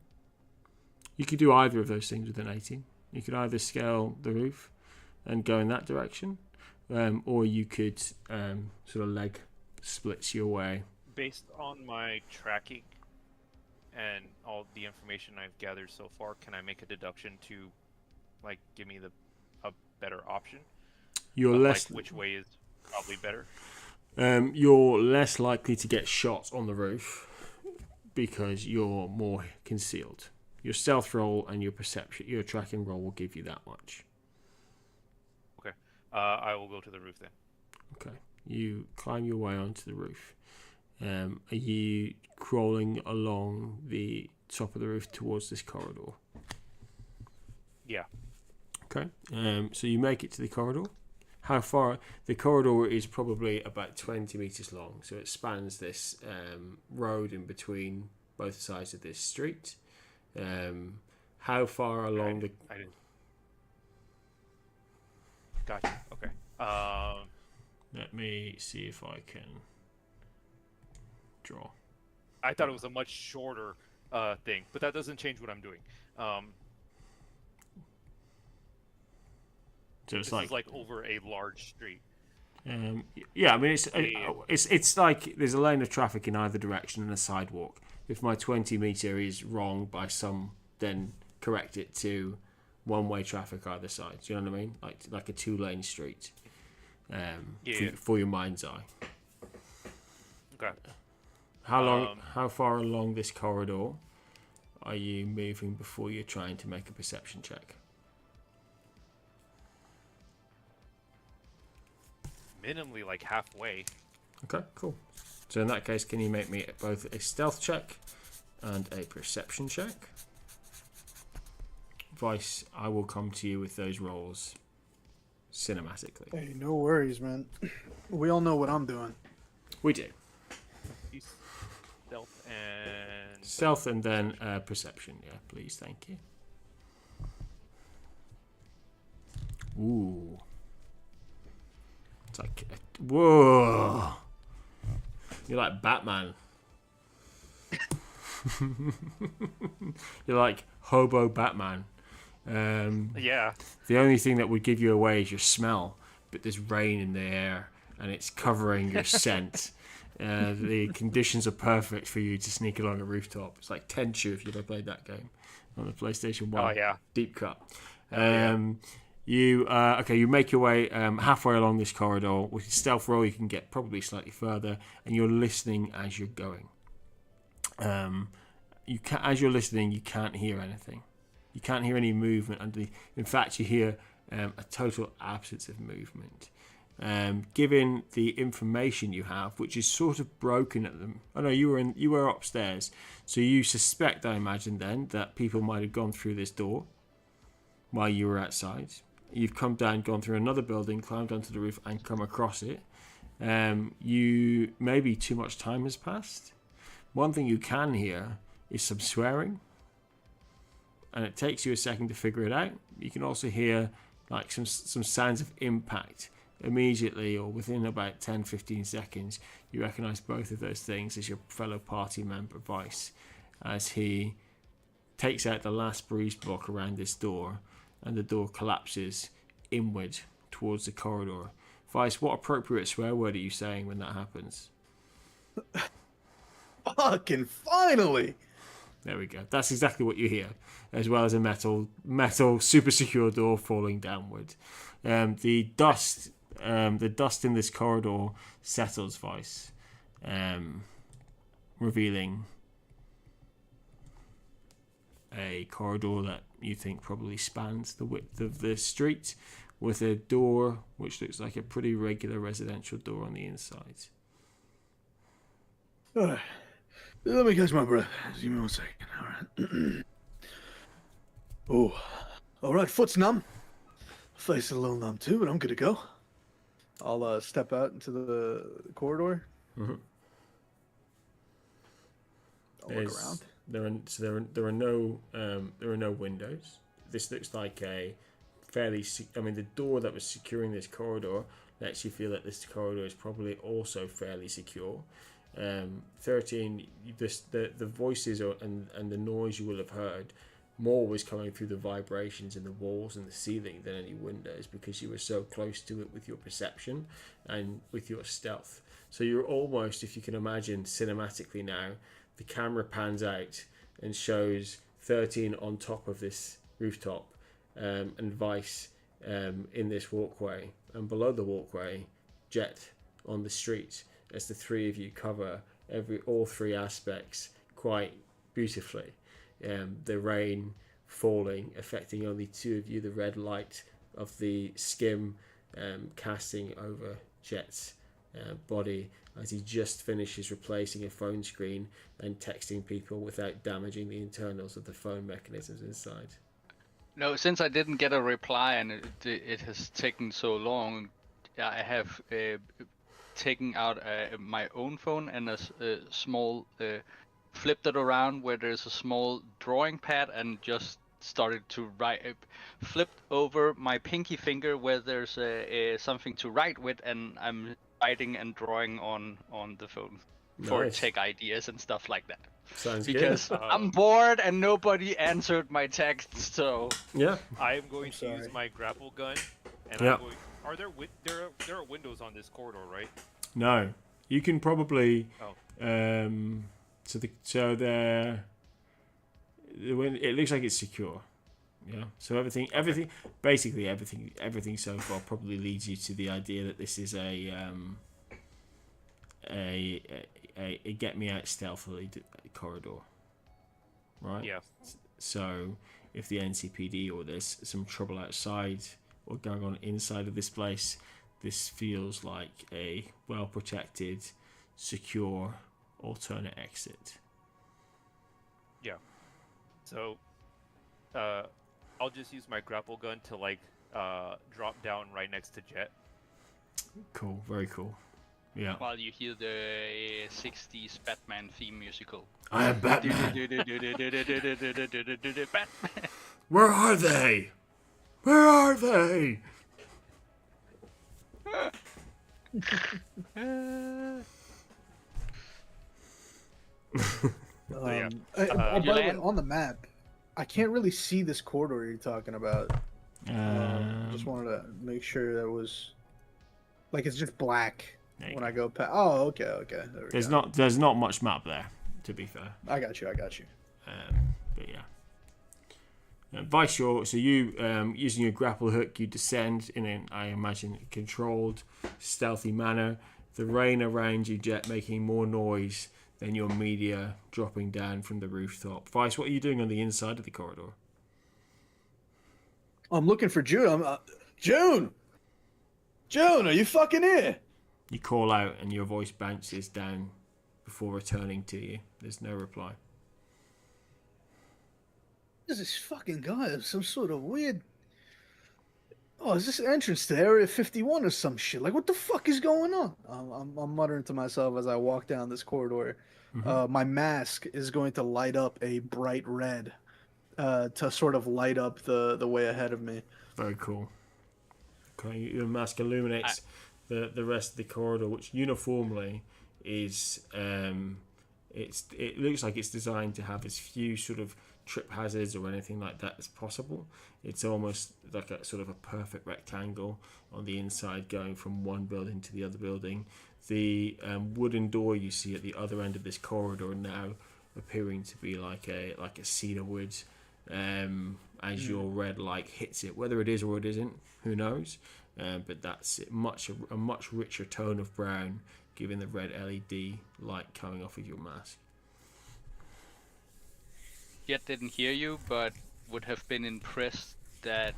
You could do either of those things with an 18. You could either scale the roof and go in that direction, or you could sort of leg splits your way. Based on my tracking and all the information I've gathered so far, can I make a deduction to give me a better option? You're less which way is probably better? You're less likely to get shot on the roof because you're more concealed. Your stealth roll and your tracking roll will give you that much. Okay. I will go to the roof then. Okay. You climb your way onto the roof. Are you crawling along the top of the roof towards this corridor? Yeah. Okay. So you make it to the corridor. How far? The corridor is probably about 20 meters long. So it spans this road in between both sides of this street. How far along I didn't. Gotcha. Okay. Let me see if I can draw. I thought it was a much shorter thing, but that doesn't change what I'm doing. So it's this is like over a large street. Yeah, I mean it's like there's a lane of traffic in either direction and a sidewalk. If my 20 meter is wrong by some, then correct it to one-way traffic either side. Do you know what I mean? Like a 2-lane street. For your mind's eye. Okay. How far along this corridor are you moving before you're trying to make a perception check? Minimally halfway. Okay, cool. So in that case, can you make me both a stealth check and a perception check? Vice, I will come to you with those rolls cinematically. Hey, no worries, man. We all know what I'm doing. We do. Stealth and then perception. Yeah, please, thank you. Ooh. It's like, whoa. You're like Batman. You're like hobo Batman. Yeah. The only thing that would give you away is your smell, but there's rain in the air and it's covering your scent. The conditions are perfect for you to sneak along a rooftop. It's like Tenchu if you've ever played that game on the PlayStation 1. Oh, yeah. Deep cut. You you make your way halfway along this corridor. With your stealth roll, you can get probably slightly further, and you're listening as you're going. As you're listening, you can't hear anything. You can't hear any movement underneath. In fact, you hear a total absence of movement. Given the information you have, which is sort of broken at them. Oh no, you were upstairs, so you suspect, I imagine, then that people might have gone through this door while you were outside. You've come down, gone through another building, climbed onto the roof, and come across it. You maybe too much time has passed. One thing you can hear is some swearing, and it takes you a second to figure it out. You can also hear like some sounds of impact immediately, or within about 10-15 seconds. You recognize both of those things as your fellow party member Vice, as he takes out the last breeze block around this door, and the door collapses inward towards the corridor. Vice, what appropriate swear word are you saying when that happens? Fucking finally! There we go. That's exactly what you hear, as well as a metal super secure door falling downward. The dust in this corridor settles, Vice, revealing a corridor that you think probably spans the width of the street, with a door which looks like a pretty regular residential door on the inside. Let me catch my breath. Give me 1 second. Alright. Oh. Alright, foot's numb. Face is a little numb too, but I'm good to go. I'll step out into the corridor. Mm-hmm. I'll look around. There are no windows. This looks like a fairly. The door that was securing this corridor lets you feel that this corridor is probably also fairly secure. 13. The voices and the noise you will have heard more was coming through the vibrations in the walls and the ceiling than any windows, because you were so close to it with your perception and with your stealth. So you're almost, if you can imagine cinematically now, the camera pans out and shows 13 on top of this rooftop, and Vice in this walkway, and below the walkway, Jett on the street, as the three of you cover all three aspects quite beautifully. The rain falling, affecting only two of you, the red light of the skim casting over Jett's body as he just finishes replacing a phone screen and texting people without damaging the internals of the phone mechanisms inside. No, since I didn't get a reply and it has taken so long, I have taken out my own phone and a small flipped it around where there's a small drawing pad and just started to write. Flipped over my pinky finger where there's something to write with, and I'm writing and drawing on the phone for tech ideas and stuff like that. Sounds because good. I'm bored and nobody answered my text, so yeah. I am going to use my grapple gun, and Yeah. I'm going. Are there there are windows on this corridor, right? No, you can probably. Oh. It looks like it's secure. Yeah. So everything so far probably leads you to the idea that this is a get me out stealthily corridor, right? Yeah. So if the NCPD or there's some trouble outside or going on inside of this place, this feels like a well protected, secure alternate exit. Yeah. So, I'll just use my grapple gun to drop down right next to Jett. Cool, very cool. Yeah. while you hear the 60s Batman theme musical. I am Batman. Batman. Where are they? Where are they? Yeah. By the way, land- on the map, I can't really see this corridor you're talking about. Just wanted to make sure that was like it's just black There you when go. I go past. Oh, okay. There we go. There's not much map there, to be fair. I got you. But yeah. Vice, you using your grapple hook, you descend in an, I imagine, controlled, stealthy manner. The rain around you, Jett, making more noise than your media dropping down from the rooftop. Vice, what are you doing on the inside of the corridor? I'm looking for June. June! June, are you fucking here? You call out and your voice bounces down before returning to you. There's no reply. Is this fucking guy have some sort of weird... Oh, is this entrance to Area 51 or some shit? Like, what the fuck is going on? I'm muttering to myself as I walk down this corridor. My mask is going to light up a bright red to sort of light up the way ahead of me. Very cool. Okay, your mask illuminates the rest of the corridor, which uniformly is it looks like it's designed to have as few sort of trip hazards or anything like that as possible. It's almost like a sort of a perfect rectangle on the inside, going from one building to the other building. The wooden door you see at the other end of this corridor now appearing to be like a cedar wood. As your red light hits it, whether it is or it isn't, who knows? But that's a much richer tone of brown, given the red LED light coming off of your mask. Yet didn't hear you, but would have been impressed that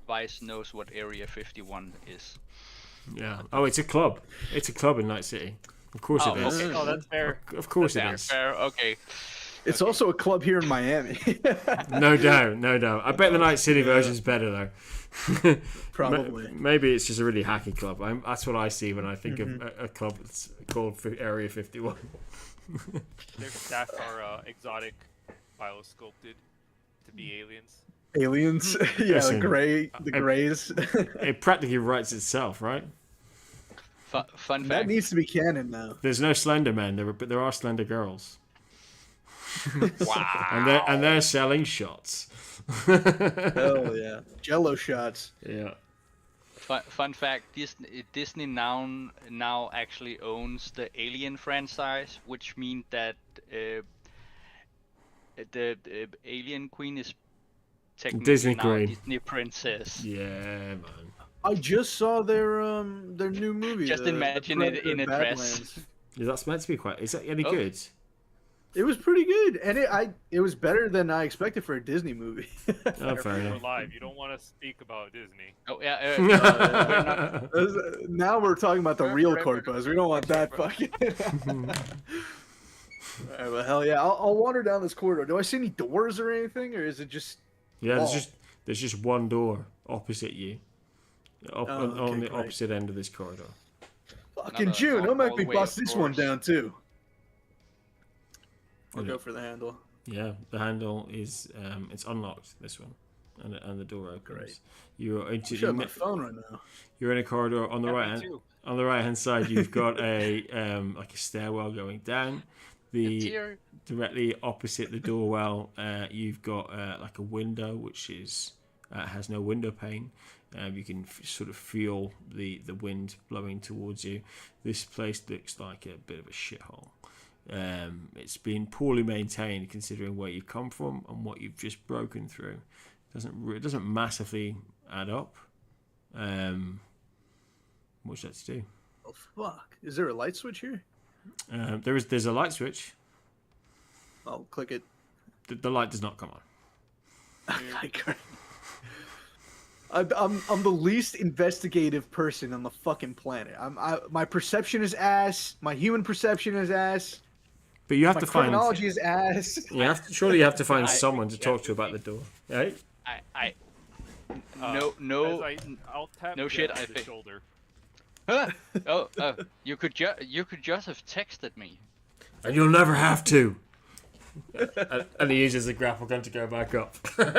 Vice knows what Area 51 is. Yeah. Oh, it's a club. It's a club in Night City. Of course it is. Okay. Oh, that's fair. Of course it That's is. fair. Okay. It's also a club here in Miami. No doubt, no doubt. I bet the Night City version's better though. Probably. Maybe it's just a really hacky club. That's what I see when I think of a club that's called Area 51. Their stats are exotic, biosculpted to be aliens. Aliens? Yeah, Listen, the grays. It practically writes itself, right? Fun That fact. needs to be canon now. There's no Slender Men, but there are Slender Girls. Wow. And they're selling shots. Hell yeah. Jello shots. Yeah. Fun fact: Disney now actually owns the Alien franchise, which means that the Alien Queen is technically Disney now Queen. a Disney princess. Yeah, man. I just saw their new movie. Just the imagine it in a dress. Badlands. Is that meant to be quite? Is that any Oh. good? It was pretty good, and it was better than I expected for a Disney movie. Oh, fair We're enough. live. You don't want to speak about Disney. Oh yeah. We're not, Now we're talking about the real corpus. We don't want that Right. fucking. Alright, well, hell yeah! I'll wander down this corridor. Do I see any doors or anything, or is it just? Yeah, wall? there's just one door opposite you, on okay, the great. opposite end of this corridor. Fucking Another June! I all might the be way bust this one upstairs. down too. I'll Yeah. go for the handle. Yeah, the handle is it's unlocked. This one, and the door opens. Great. You're I should have my phone right now. You're in a corridor on the Yeah, right me hand. too. On the right hand side, you've got a like a stairwell going down. it's here. Directly opposite the doorwell, you've got like a window which is has no window pane. You can sort of feel the wind blowing towards you. This place looks like a bit of a shithole. It's been poorly maintained considering where you've come from and what you've just broken through. It doesn't massively add up. What's that to do? Oh fuck! Is there a light switch here? There's a light switch. I'll click it. The light does not come on. I'm the least investigative person on the fucking planet. My perception is ass. My human perception is ass. But you have My to find. criminology is ass. Surely you have to find I- someone to yeah, talk to about the door, right? No. I'll tap no Jett shit, on I the think- shoulder. Huh? You could just have texted me. And you'll never have to. And he uses the grapple gun to go back up. We're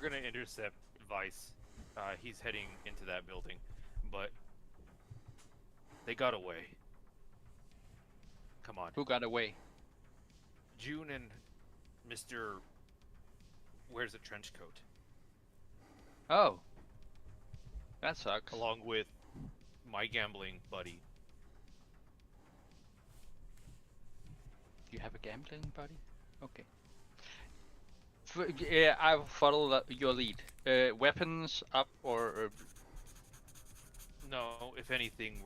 gonna intercept Vice. He's heading into that building, but they got away. Come on, Who got away? June and Mr. wears a trench coat, Oh. That sucks. along with my gambling buddy. You have a gambling buddy? Okay. Yeah, I'll follow your lead. Weapons up or No, if anything,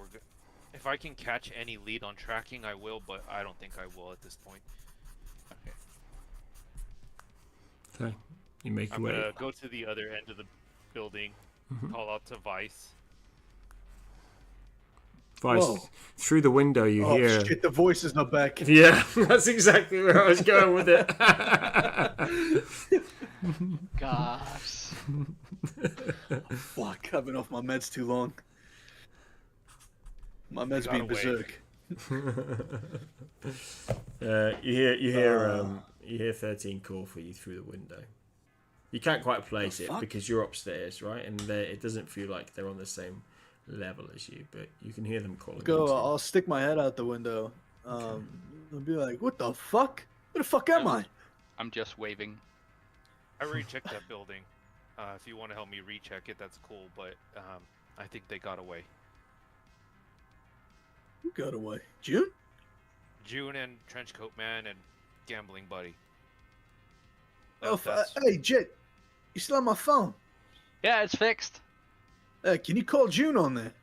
if I can catch any lead on tracking, I will, but I don't think I will at this point. Okay. You make I'm your way. gonna go to the other end of the building, call out to Vice. Vice, Whoa. through the window you Oh hear. shit! The voice is not back. Yeah, that's exactly where I was going with it. gosh. Fuck! I've been off my meds too long. My meds got being away. berserk. You hear 13 call for you through the window. You can't quite place it fuck? because you're upstairs, right? And it doesn't feel like they're on the same level as you, but you can hear them calling. Go. you too. I'll stick my head out the window. I'll be like, "What the fuck? Where the fuck am I?" I'm just waving. I rechecked that building. If you want to help me recheck it, that's cool, but I think they got away. Who got away? June? June and Trenchcoat Man and Gambling Buddy. Oh, hey, Jett, you still on my phone? Yeah, it's fixed. Hey, can you call June on there?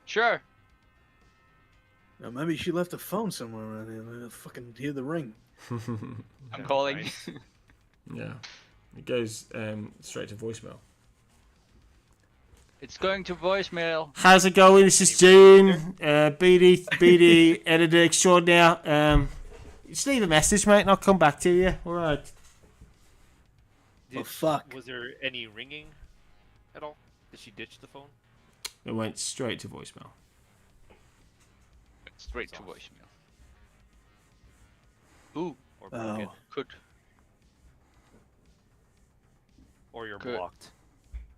Sure. Now, maybe she left a phone somewhere around here. I fucking hear the ring. I'm calling. Nice. Yeah, it goes straight to voicemail. It's going to voicemail. How's it going? This is June, BD editor extraordinaire. Just leave a message, mate, and I'll come back to you. All right. Oh, fuck. Was there any ringing at all? Did she ditch the phone? It went straight to voicemail. Straight to voicemail. Ooh. Or broken? Could. Or you're Good. blocked?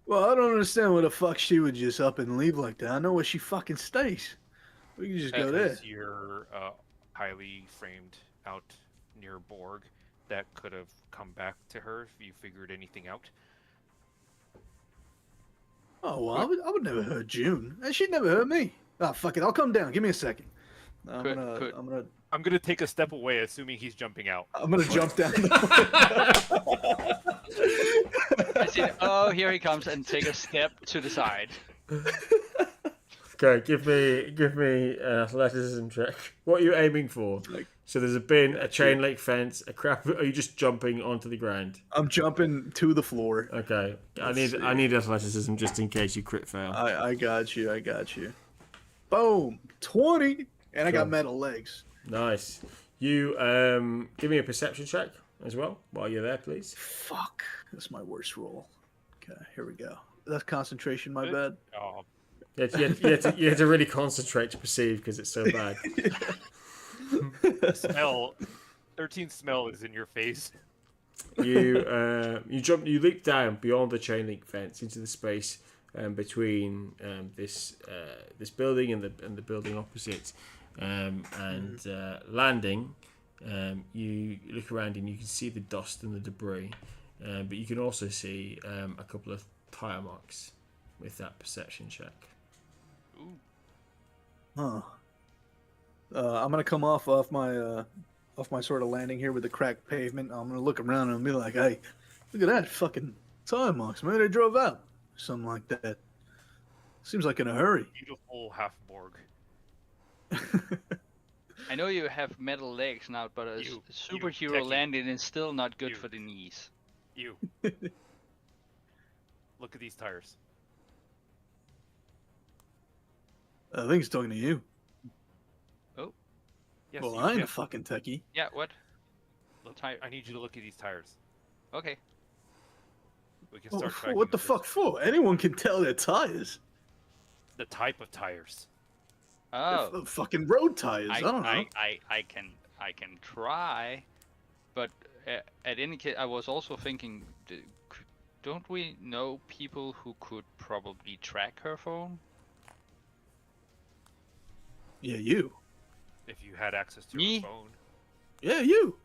Well, I don't understand why the fuck she would just up and leave like that. I know where she fucking stays. We can just go there. Because you're highly framed out near Borg. That could have come back to her if you figured anything out. Oh, well, I would never hurt June. And she'd never hurt me. Ah, fuck it. I'll come down. Give me a second. I'm gonna take a step away, assuming he's jumping out. gonna jump down. I see. Oh, here he comes, and take a step to the side. Okay, give me an athleticism check. What are you aiming for? So there's a bin, a chain link fence, a crap. Are you just jumping onto the ground? I'm jumping to the floor. Okay, I need athleticism just in case you crit fail. I got you. Boom. 20. And I got Cool. metal legs. Nice. You give me a perception check as well while you're there, please. Fuck. That's my worst roll. Okay, here we go. That's concentration, my bad. Oh, You had to really concentrate to perceive because it's so bad. smell. 13 smell is in your face. You leap down beyond the chain link fence into the space between this building and the building opposite, and landing. You look around and you can see the dust and the debris, but you can also see a couple of tire marks with that perception check. Ooh. Huh. I'm gonna come off my sort of landing here with the cracked pavement. I'm gonna look around and be like, "Hey, look at that fucking tire marks, man! They drove out, something like that. Seems like in a hurry." Beautiful half Borg. I know you have metal legs now, but a superhero techie. landing is still not good You. for the knees. You. Look at these tires. I think he's talking to you. Yes, Well, you I ain't can. a fucking techie. Yeah, what? Look, Tire. I need you to look at these tires. Okay. We can Oh, start tracking what the this. fuck for? Anyone can tell their tires. The type of tires. Oh. Fucking road tires. I don't know. I can try, but at any case, I was also thinking, don't we know people who could probably track her phone? Yeah, you. If you had access to Me? a phone. Yeah, you.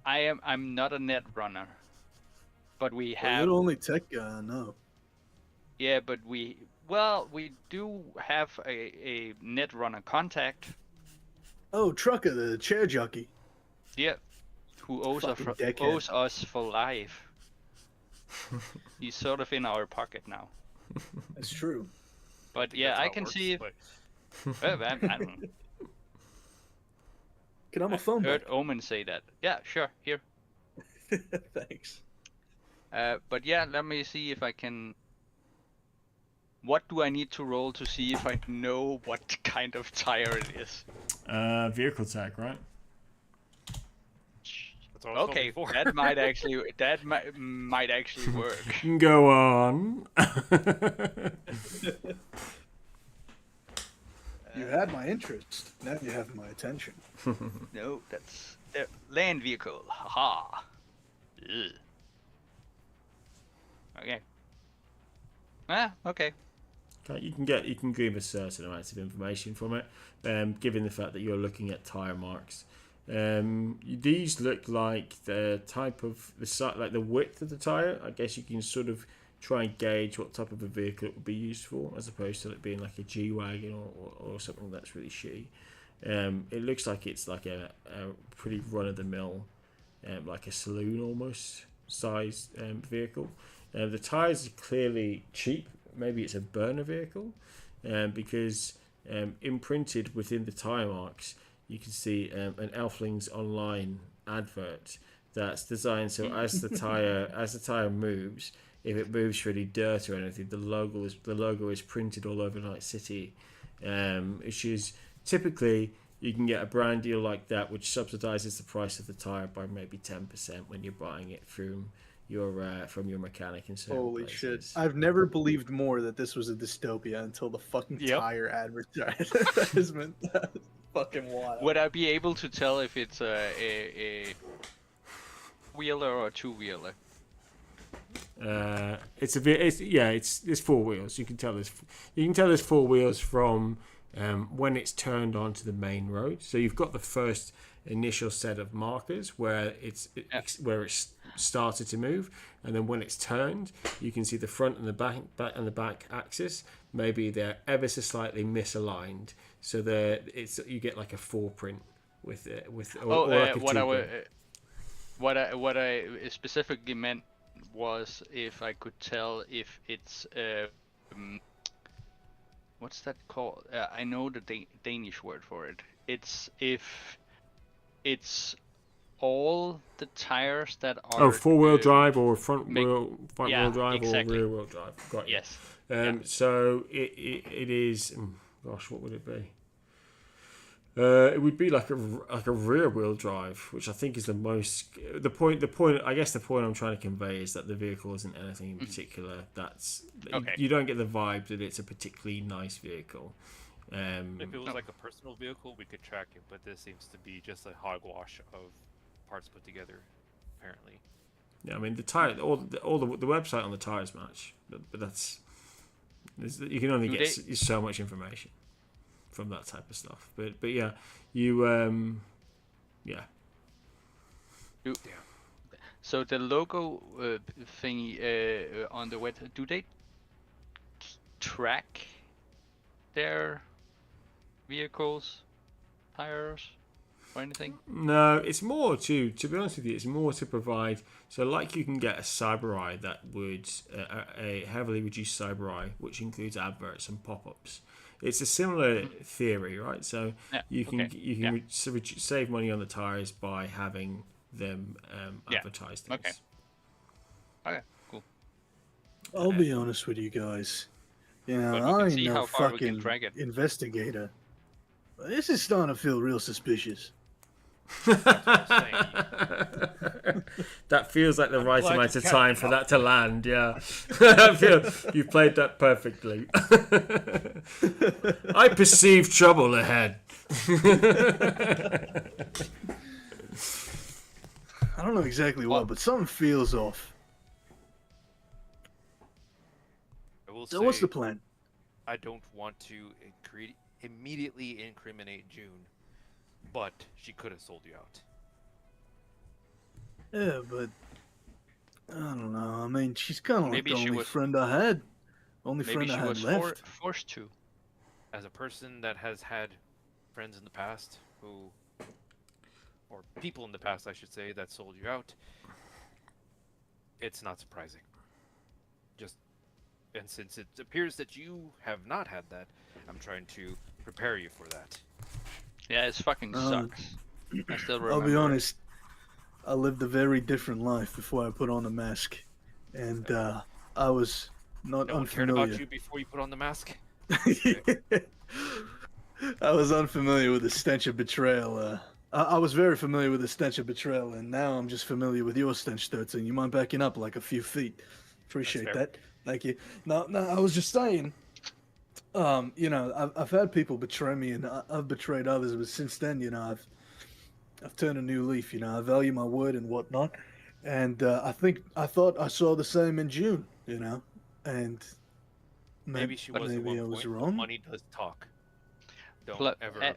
I'm not a net runner, but we Well, have. you're the only tech guy I know. Yeah, but we do have a net runner contact. Oh, Trucker, the chair jockey. Yeah, who owes us Fucking dickhead. owes us for life. He's sort of in our pocket now. That's true. But yeah, That's I how it can works, see if but I don't know. Can I have my I phone heard back? Omen say that. Yeah, sure, here. Thanks. But yeah, let me see if I can. What do I need to roll to see if I know what kind of tire it is? Vehicle tag, right? that's what I was Okay, hoping for. that might actually work. Go on. You had my interest. Now you have my attention. No, that's land vehicle. Haha. Ugh. Okay. Okay. Okay, you can glean a certain amount of information from it, given the fact that you're looking at tire marks. These look like the type of like the width of the tire. I guess you can sort of try and gauge what type of a vehicle it would be used for, as opposed to it being like a G-Wagon or something that's really shitty. It looks like it's like a pretty run-of-the-mill, like a saloon almost size vehicle. The tires are clearly cheap. Maybe it's a burner vehicle, because imprinted within the tire marks, you can see an Elflings Online advert that's designed so as the tire moves, if it moves through any dirt or anything, the logo is printed all over Night City, which is typically you can get a brand deal like that, which subsidizes the price of the tire by maybe 10% when you're buying it from your mechanic and so. Holy shit! I've never believed more that this was a dystopia until the fucking tire advertisement. That's fucking wild. Would I be able to tell if it's a wheeler or a two-wheeler? It's four wheels. You can tell there's four wheels from when it's turned onto the main road. So you've got the first initial set of markers where it's started to move, and then when it's turned, you can see the front and the back axis. Maybe they're ever so slightly misaligned, so you get like a four-print with what I specifically meant was if I could tell if it's what's that called? I know the Danish word for it. It's if it's all the tires that are four-wheel drive or front-wheel drive exactly. or rear-wheel drive. Got you. Yes. So it is. Gosh, what would it be? It would be like a rear-wheel drive, which I think is the most. The point. I guess the point I'm trying to convey is that the vehicle isn't anything in particular. That's okay. You don't get the vibe that it's a particularly nice vehicle. If it was like a personal vehicle, we could track it, but this seems to be just a hogwash of parts put together, apparently. Yeah, I mean the tire, all the website on the tires match, but you can only get so much information from that type of stuff. But yeah, So the logo thingy on the web, do they track their vehicles, tires, or anything? No, it's more to be honest with you, it's more to provide. So like you can get a Cyber Eye that would a heavily reduced Cyber Eye, which includes adverts and pop-ups. It's a similar theory, right? So you can save money on the tires by having them advertised. Okay, cool. I'll be honest with you guys. Yeah, But we I can ain't see no how far we can fucking drag it. investigator. But this is starting to feel real suspicious. That feels like the right amount of time for that to land. Yeah, I feel you played that perfectly. I perceive trouble ahead. I don't know exactly what, but something feels off. So what's the plan? I don't want to immediately incriminate June, but she could have sold you out. Yeah, but I don't know. I mean, she's kind of like Maybe the she only was- friend I had. Only Maybe friend I she had was left. forced to. As a person that has had friends in the past who or people in the past, I should say, that sold you out, it's not surprising. And since it appears that you have not had that, I'm trying to prepare you for that. Yeah, it fucking sucks. I still remember. I'll be honest. I lived a very different life before I put on the mask, and I was not No one cared unfamiliar. about you before you put on the mask? I was unfamiliar with the stench of betrayal. I was very familiar with the stench of betrayal, and now I'm just familiar with your stench, 13. You mind backing up like a few feet? Appreciate that. Thank you. No, I was just saying, you know, I've had people betray me, and I've betrayed others, but since then, you know, I've turned a new leaf. You know, I value my word and whatnot, and I thought I saw the same in June. You know, and Maybe she was at one I was point, but wrong. money does talk. Don't ever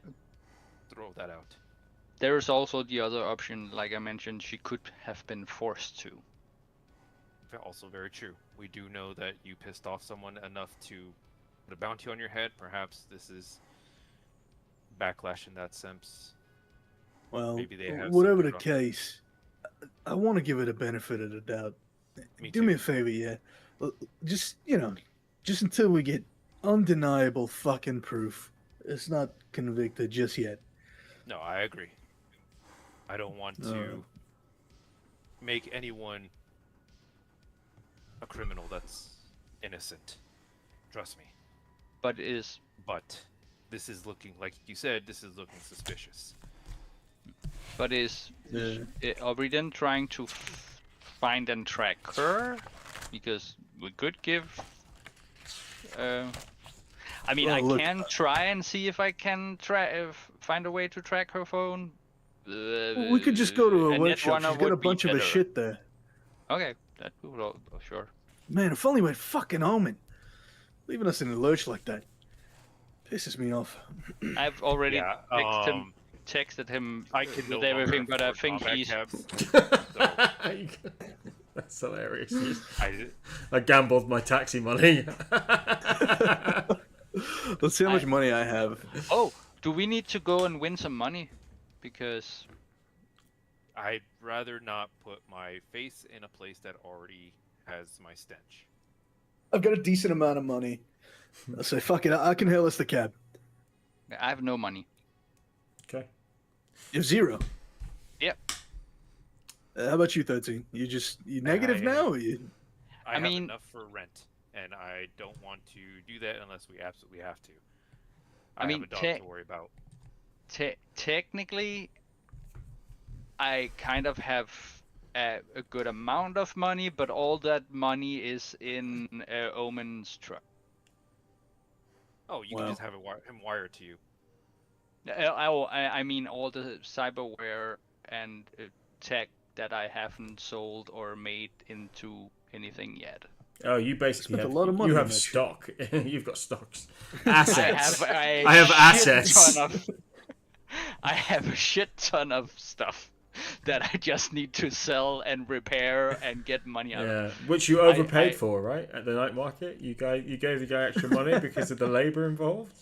throw that out. There's also the other option, like I mentioned, she could have been forced to. Also very true. We do know that you pissed off someone enough to put a bounty on your head. Perhaps this is backlash in that sense. Well, Maybe they have whatever some the case, I want to give it a benefit of the doubt. Me Do too. me a favor, yeah. Just, you know, just until we get undeniable fucking proof. It's not convicted just yet. No, I agree. I don't want to make anyone a criminal that's innocent. Trust me. But this is looking, like you said, this is looking suspicious. But are we then trying to find and track her? Because we could give. I mean, Well, look, I can try and see if I can find a way to track her phone. We could just go to a net workshop. runner She's got a would be bunch of her better. shit there. Okay, that would sure. Man, if only we had fucking Omen. Leaving us in the lurch like that pisses me off. I've already Yeah, texted him I can no with everything, longer but I afford think combat he's. cabs, so That's hilarious. I I gambled my taxi money. Let's see how much money I have. Oh, do we need to go and win some money? Because I'd rather not put my face in a place that already has my stench. I've got a decent amount of money. I say, fuck it, I can hail us the cab. I have no money. Okay. You're zero. Yep. How about you, 13? You negative now? Or you... I mean- have enough for rent, and I don't want to do that unless we absolutely have to. I mean, have a dog to worry about. Technically, I kind of have a good amount of money, but all that money is in Omen's truck. Oh, you Wow. can just have him wired to you. I mean all the cyberware and tech that I haven't sold or made into anything yet. Oh, you basically Spent have a lot of money you on have that shit. stock. You've got stocks, assets. I I have shit assets. ton of- I have a shit ton of stuff that I just need to sell and repair and get money out of. Yeah, which you overpaid I- for, right? At the night market, you gave the guy extra money because of the labor involved.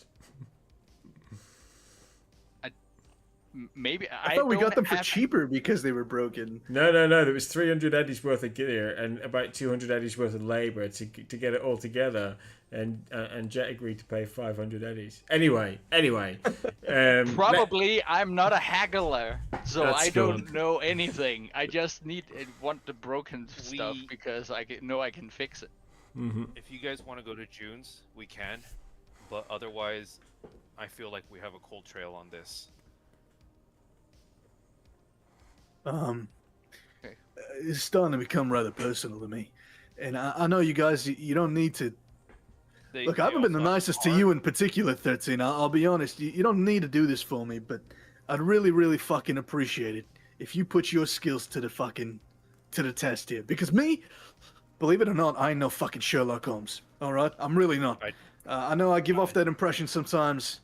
Maybe I thought we don't got them for have- cheaper because they were broken. No. There was 300 eddies worth of gear and about 200 eddies worth of labor to get it all together, and Jett agreed to pay 500 eddies. Anyway. Probably I'm not a haggler, so That's I don't good. know anything. I just want the broken stuff We- because I know I can fix it. If you guys want to go to June's, we can. But otherwise, I feel like we have a cold trail on this. Okay. It's starting to become rather personal to me. And I know you guys, you don't need to... Look, I haven't been the nicest to you in particular, 13. I'll be honest. You don't need to do this for me, but I'd really, really fucking appreciate it if you put your skills to the test here. Because me, believe it or not, I ain't no fucking Sherlock Holmes. All right? I'm really not. I know I give off that impression sometimes.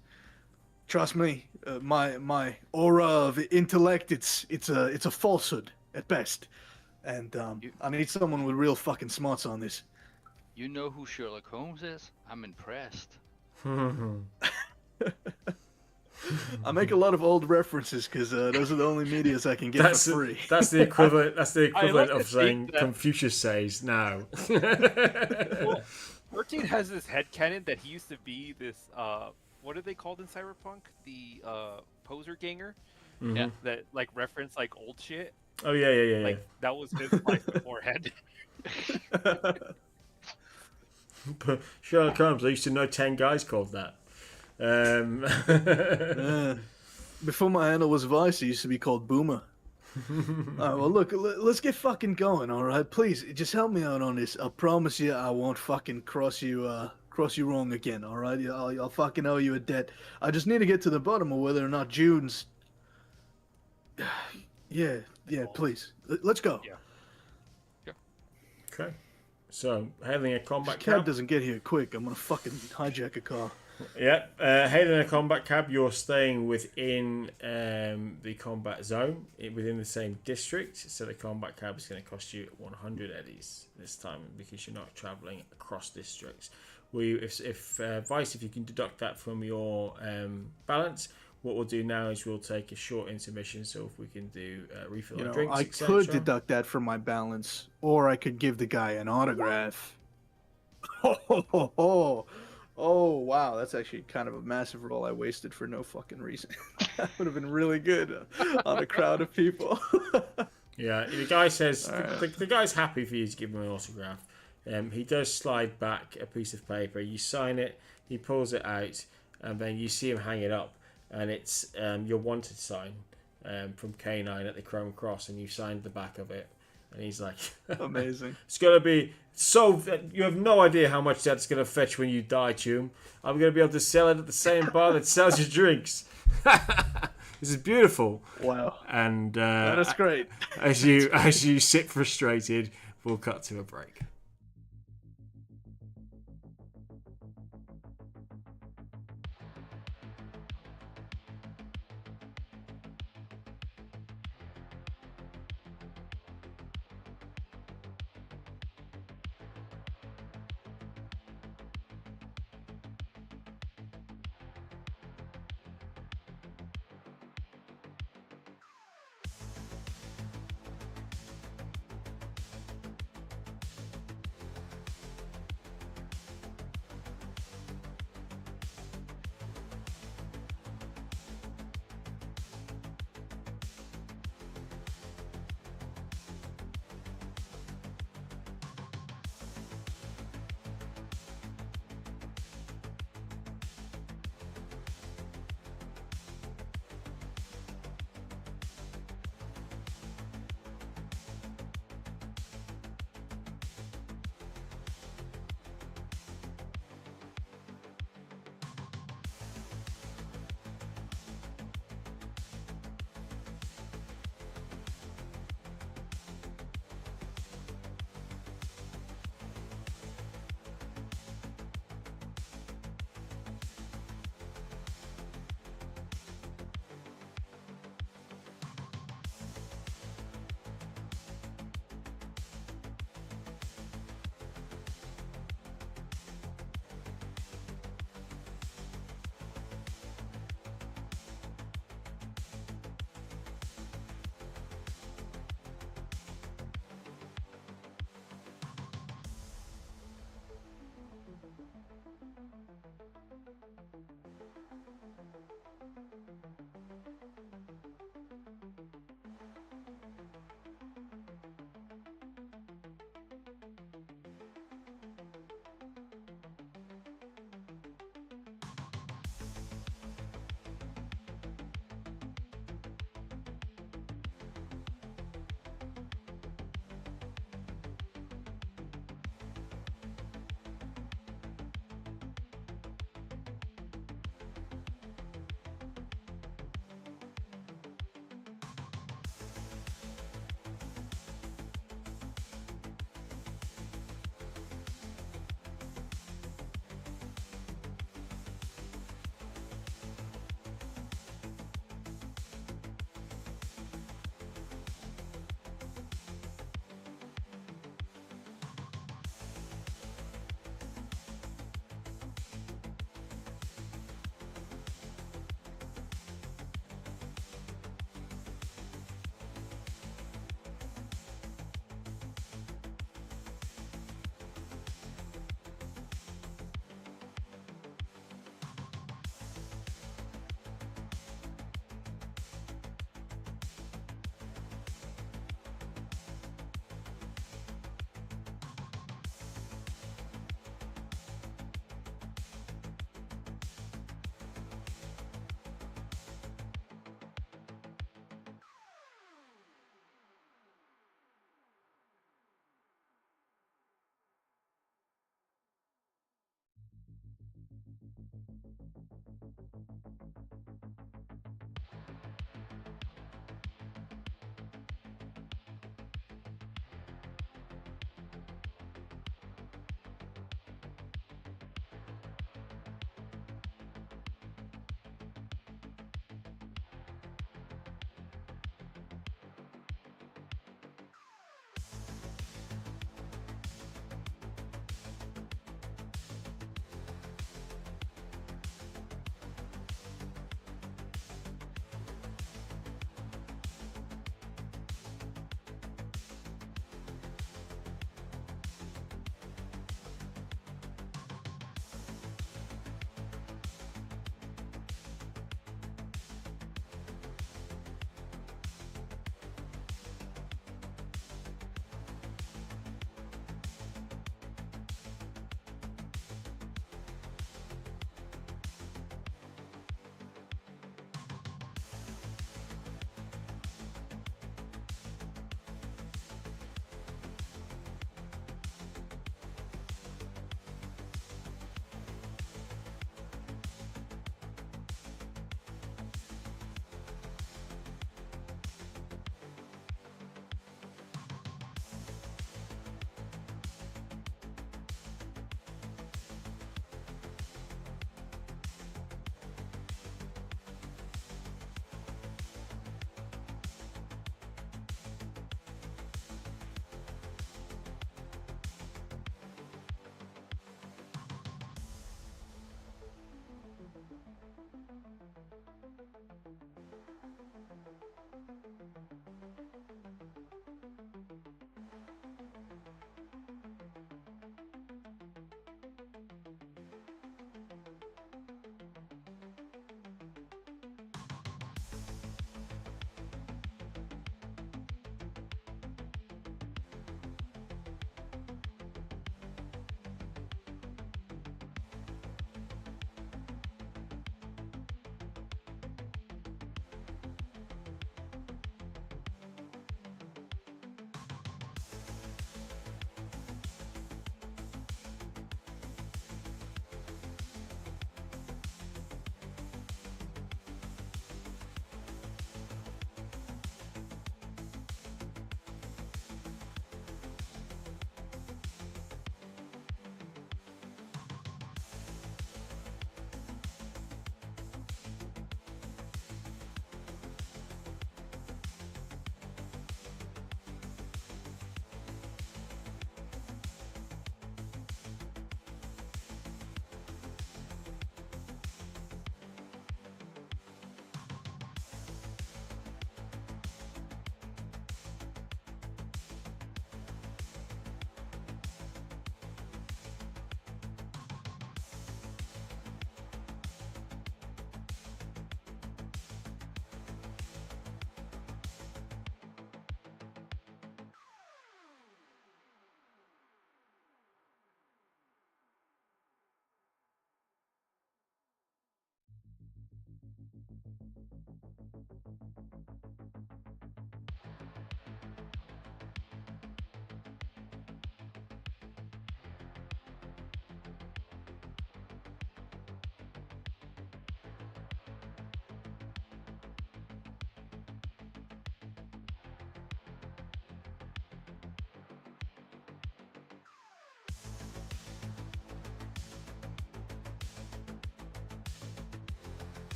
Trust me, my aura of intellect, it's a falsehood at best. And I need someone with real fucking smarts on this. You know who Sherlock Holmes is? I'm impressed. I make a lot of old references because those are the only medias I can get That's for free. that's the equivalent. That's the I equivalent like of to saying think that- Confucius says now. Well, 13 has this headcanon that he used to be this, what are they called in Cyberpunk? The poser ganger Yeah. that like reference like old shit. Oh yeah. Like that was his life beforehand. Sherlock Holmes. I used to know 10 guys called that. Before my handle was Vice, it used to be called Boomer. All right, well, look, let's get fucking going, all right? Please, just help me out on this. I promise you I won't fucking cross you wrong again, all right? I'll fucking owe you a debt. I just need to get to the bottom of whether or not June's... Yeah, please. Let's go. Yeah. Okay. So, hailing a combat This cab cab. doesn't get here quick. I'm gonna fucking hijack a car. Yep. Hailing a combat cab, you're staying within the combat zone, within the same district. So the combat cab is going to cost you 100 eddies this time because you're not traveling across districts. If Vice, if you can deduct that from your balance, what we'll do now is we'll take a short intermission. So if we can do refill our drinks, I etc. could deduct that from my balance, or I could give the guy an autograph. Oh, wow, that's actually kind of a massive roll I wasted for no fucking reason. That would have been really good on a crowd of people. Yeah, the guy says Right. the guy's happy for you to give him an autograph. He does slide back a piece of paper. You sign it. He pulls it out, and then you see him hang it up, and it's your wanted sign from K9 at the Chrome Cross, and you signed the back of it. And he's like, Amazing. it's gonna be so. You have no idea how much that's gonna fetch when you die, Tume. I'm gonna be able to sell it at the same bar that sells your drinks. This is beautiful. Wow. And That is great. as you sit frustrated, we'll cut to a break.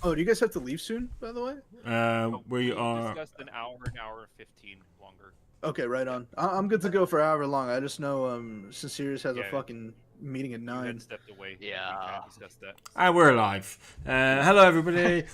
Oh, do you guys have to leave soon, by the way? We are. discussed an hour and 15 longer. Okay, right on. I'm good to go for however long. I just know Censerious has a Yeah. fucking meeting at You 9. had stepped away. Yeah. We can't discuss that. And we're live. Hello, everybody.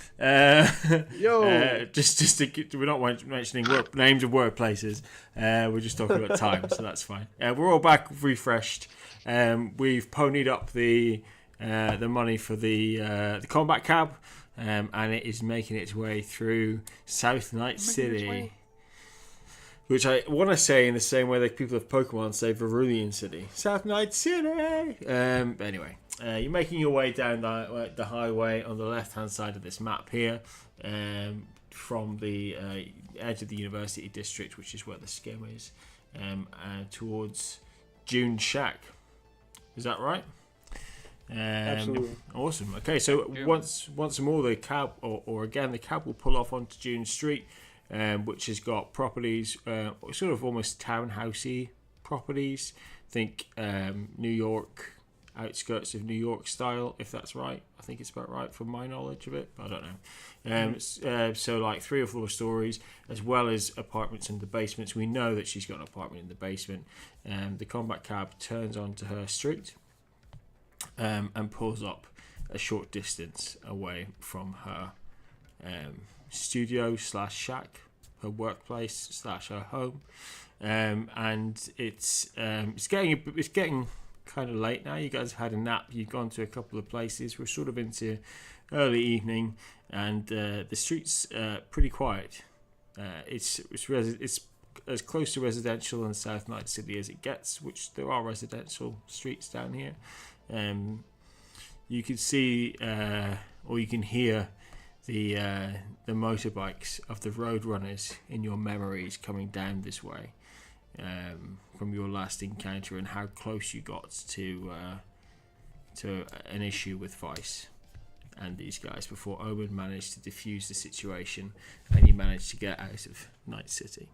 Yo. Just we're not mentioning names of workplaces. We're just talking about time, so that's fine. We're all back, refreshed. We've ponied up the money for the combat cab, and it is making its way through South Night City. Which I want to say in the same way that people of Pokemon say Verulian City. South Night City! Anyway, you're making your way down the highway on the left-hand side of this map here, from the edge of the University District, which is where the skim is, towards June Shack. Is that right? Absolutely. Awesome. Okay, so once more, the cab, or again, the cab will pull off onto June Street, which has got properties, sort of almost townhousey properties. Think New York, outskirts of New York style, if that's right. I think it's about right from my knowledge of it, but I don't know. So like 3 or 4 stories, as well as apartments in the basements. We know that she's got an apartment in the basement. The combat cab turns onto her street, and pulls up a short distance away from her studio / shack, her workplace / her home, and it's getting kind of late now. You guys have had a nap. You've gone to a couple of places. We're sort of into early evening, and the street's pretty quiet. It's as close to residential in South Night City as it gets, which there are residential streets down here. You can see, or you can hear the motorbikes of the roadrunners in your memories coming down this way, from your last encounter and how close you got to an issue with Vice and these guys before Omen managed to defuse the situation and you managed to get out of Night City.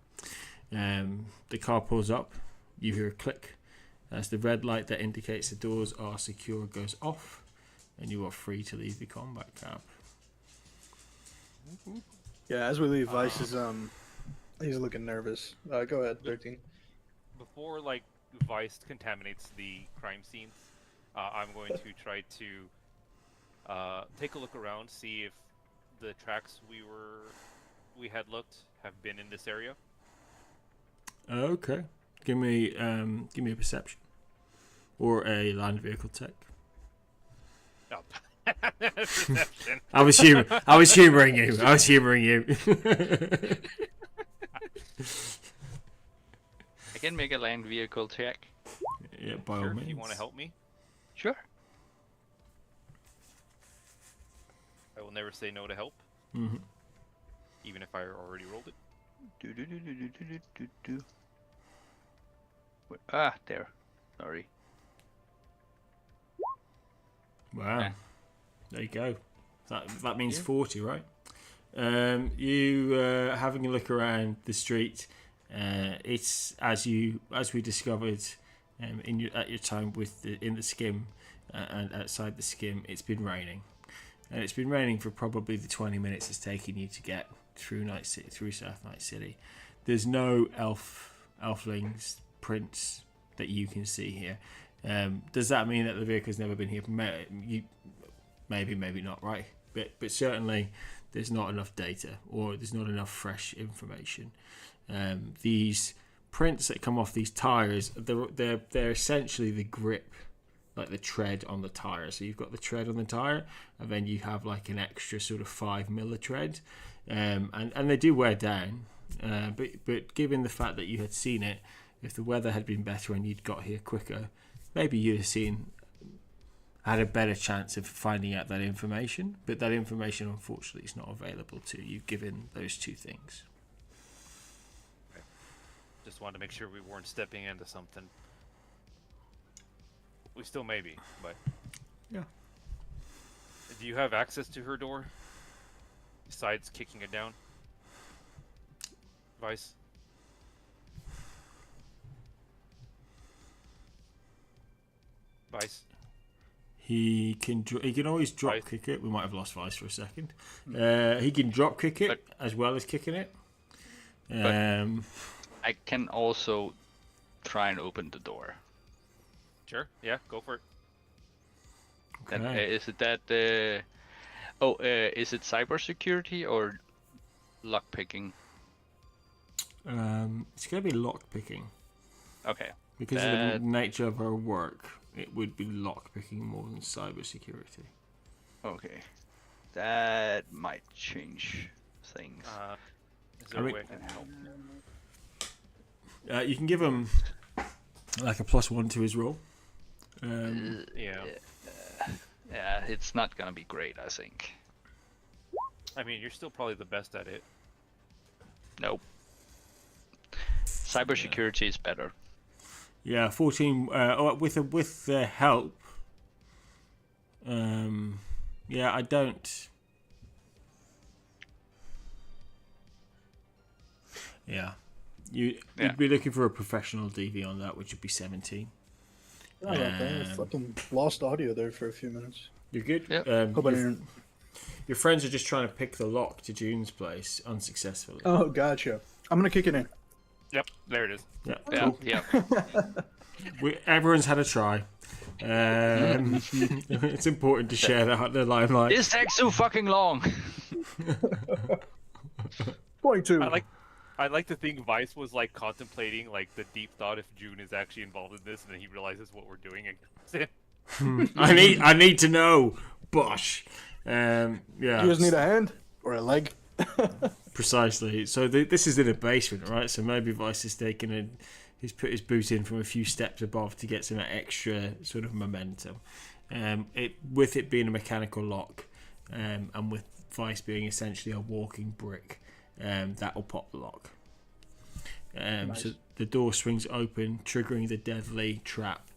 The car pulls up. You hear a click as the red light that indicates the doors are secure goes off, and you are free to leave the combat cab. Yeah, as we leave, Vice is he's looking nervous. Go ahead, 13. Before Vice contaminates the crime scenes, I'm going to try to take a look around, see if the tracks we had looked have been in this area. Okay, give me a perception or a land vehicle tech. Oh. Perception. I was humoring you. I can make a land vehicle check. Yeah, by all Sure, means. if you want to help me, Sure. I will never say no to help, Mm-hmm. even if I already rolled it. There. Sorry. Wow. Yeah. There you go. That means 40, right? You having a look around the street. It's as we discovered at your time in the skim and outside the skim. It's been raining, and it's been raining for probably the 20 minutes it's taken you to get through South Night City. There's no elflings prints that you can see here. Does that mean that the vehicle's never been here? Maybe not, right? But certainly there's not enough data, or there's not enough fresh information. These prints that come off these tires, they're essentially the grip, like the tread on the tire. So you've got the tread on the tire, and then you have like an extra sort of 5 mm tread. and they do wear down. But given the fact that you had seen it, if the weather had been better and you'd got here quicker, maybe you'd have had a better chance of finding out that information. But that information, unfortunately, is not available to you, given those two things. Just wanted to make sure we weren't stepping into something. We still may be, but... Yeah. Do you have access to her door? Besides kicking it down? Vice? Vice? He can always drop Vice. kick it. We might have lost Vice for a second. He can drop kick it as well as kicking it. I can also try and open the door. Sure, yeah, go for it. Okay. Is it cybersecurity or lockpicking? It's going to be lock picking. Okay. Because of the nature of our work, it would be lock picking more than cybersecurity. Okay. That might change things. Is there a way I can help? You can give him like a +1 to his roll. Yeah. Yeah, it's not gonna be great, I think. I mean, you're still probably the best at it. Nope. Cybersecurity is better. Yeah, 14 with the help. Yeah, I don't. Yeah. You'd be looking for a professional DV on that, which would be 17. Oh, okay. I fucking lost audio there for a few minutes. You're good? Yep. Your friends are just trying to pick the lock to June's place unsuccessfully. Oh, gotcha. I'm gonna kick it in. Yep, there it is. Yeah, Yeah, cool. yeah. Everyone's had a try. It's important to share the limelight. This takes too fucking long. 22. I like to think Vice was like contemplating like the deep thought if June is actually involved in this, and then he realizes what we're doing against him. I need to know, Bosh. Yeah. You guys need a hand or a leg? Precisely. So this is in a basement, right? So maybe Vice has he's put his boot in from a few steps above to get some extra sort of momentum. With it being a mechanical lock, and with Vice being essentially a walking brick, that will pop the lock. Nice. So the door swings open, triggering the deadly trap.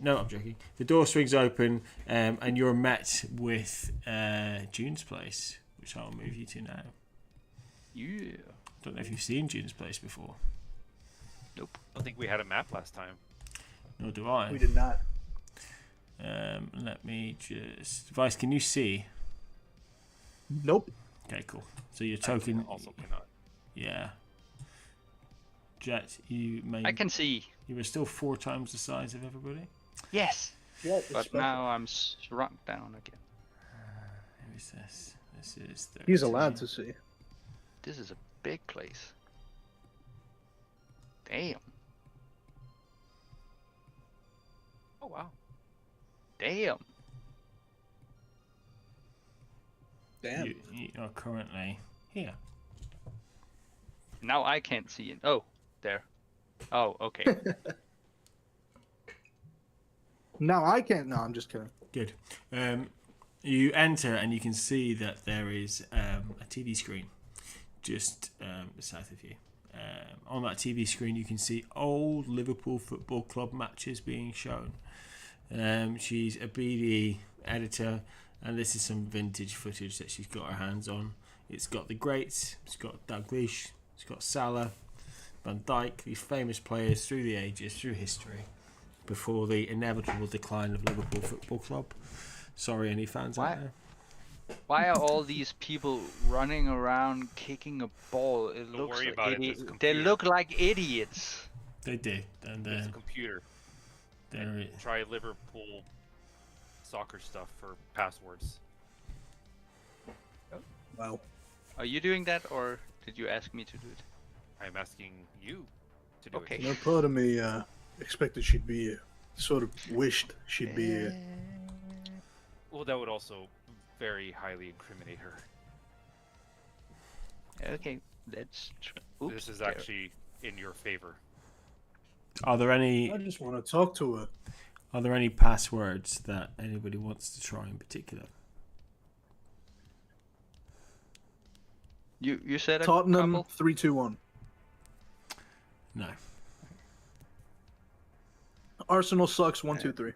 No, I'm joking. The door swings open, and you're met with June's place, which I'll move you to now. Yeah. Don't know if you've seen June's place before. Nope. I don't think we had a map last time. Nor do I. We did not. Let me just... Vice, can you see? Nope. Okay, cool. So your token... Also cannot. Yeah. Jett, you may... I can see. You were still 4 times the size of everybody. Yes. Yeah, it's But special. now I'm shrunk down again. Who is this? This is 13. He's allowed to see. This is a big place. Damn. Oh wow. Damn. Damn. You are currently here. Now I can't see it. Oh, there. Oh, okay. No, I can't. No, I'm just kidding. Good. You enter and you can see that there is a TV screen just south of you. On that TV screen, you can see old Liverpool Football Club matches being shown. She's a BD editor, and this is some vintage footage that she's got her hands on. It's got the greats, it's got Dalglish, it's got Salah, Van Dijk, these famous players through the ages, through history, before the inevitable decline of Liverpool Football Club. Sorry, any fans out there? Why are all these people running around kicking a ball? It Don't looks worry like about it, there's a they computer. look like idiots. They do, and There's a computer. they're Try Liverpool soccer stuff for passwords. Wow. Are you doing that, or did you ask me to do it? I'm asking you to do Okay. it. No part of me expected she'd be here. Sort of wished she'd be here. Well, that would also very highly incriminate her. Okay, let's. Oops, This is there. actually in your favor. Are there any I just want to talk to her. Are there any passwords that anybody wants to try in particular? You said a Tottenham couple. 3-2-1. No, Arsenal sucks 1-2-3.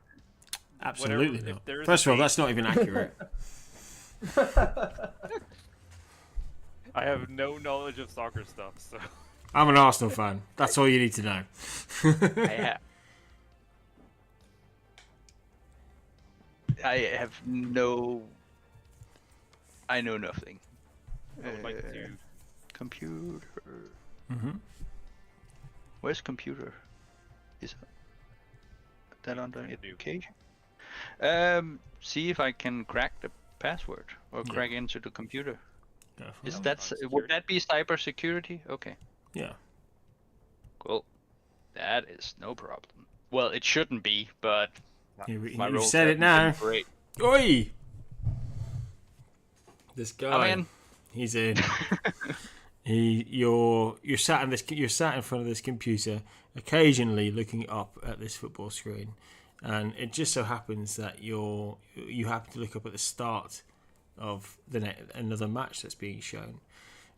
absolutely Whatever, if not. there is First a of all, base- that's not even accurate. I have no knowledge of soccer stuff, so I'm an Arsenal fan. That's all you need to know. I have no. I know nothing. I would like to. Computer. Mm-hmm. Where's computer? Is that under trying to do? education? See if I can crack the password or Yeah. crack into the computer. Go for Is it. that on would security. that be cybersecurity? Okay, Yeah. cool. That is no problem. Well, it shouldn't be, but You've my rolls said it haven't now. been great. Oi! This guy. I'm in. He's in. You're sat in front of this computer, occasionally looking up at this football screen, and it just so happens that you happen to look up at the start of another match that's being shown,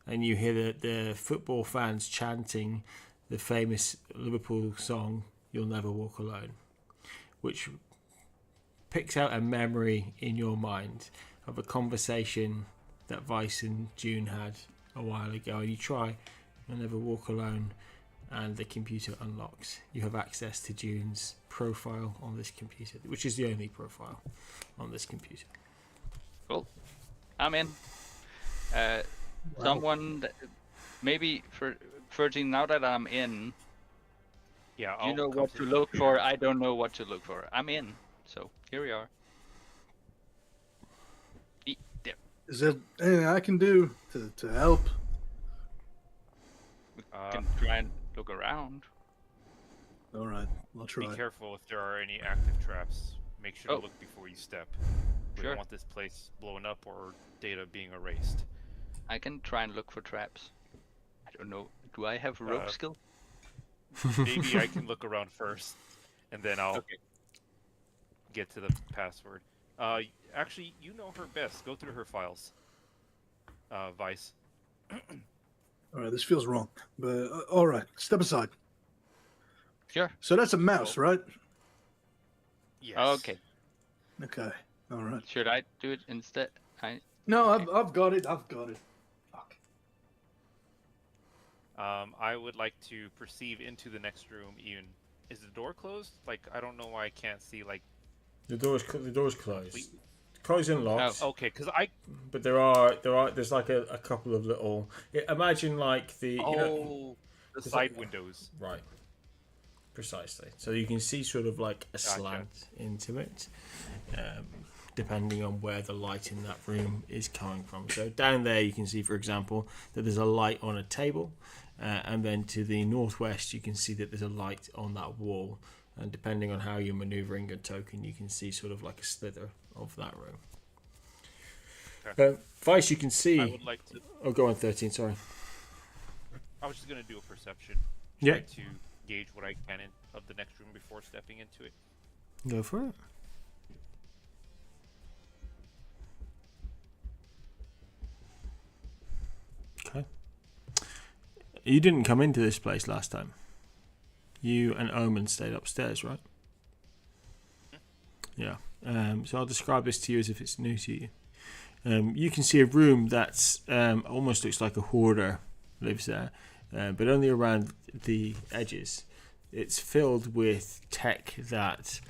and you hear the football fans chanting the famous Liverpool song "You'll Never Walk Alone," which picks out a memory in your mind of a conversation that Vice and June had a while ago, and you try and never walk alone, and the computer unlocks. You have access to June's profile on this computer, which is the only profile on this computer. Cool. I'm in. Someone maybe for 13. Now that I'm in, Yeah, you I'll know come what to to the look computer. for. I don't know what to look for. I'm in. So here we are. There. Is there anything I can do to help? Can try and look around. All right, I'll Be try. careful if there are any active traps. Make sure Oh. to look before you step. We Sure. don't want this place blowing up or data being erased. I can try and look for traps. I don't know. Do I have rope skill? Maybe I can look around first, and then I'll Okay. get to the password. Actually, you know her best. Go through her files. Vice. All right, this feels wrong, but all right, step aside. Sure. So that's a mouse, right? Yes. Okay. Okay. All right. Should I do it instead? No, Okay. I've got it. I've got it. Fuck. I would like to perceive into the next room. Ian, is the door closed? Like, I don't know why I can't see. Like, The door's closed. Closed and locked. oh, okay, because But there's like a couple of little. Imagine like the the Is side that- windows. right. Precisely. So you can see sort of like a Gotcha. slant into it, depending on where the light in that room is coming from. So down there you can see, for example, that there's a light on a table, and then to the northwest you can see that there's a light on that wall. And depending on how you're maneuvering your token, you can see sort of like a slither of that room. Okay. Vice, you can see. I would like to. Oh, go on 13. Sorry. I was just gonna do a perception. Yeah. Try to gauge what I can of the next room before stepping into it. Go for it. Okay. You didn't come into this place last time. You and Omen stayed upstairs, right? Yeah. So I'll describe this to you as if it's new to you. You can see a room that's almost looks like a hoarder lives there, but only around the edges. It's filled with tech that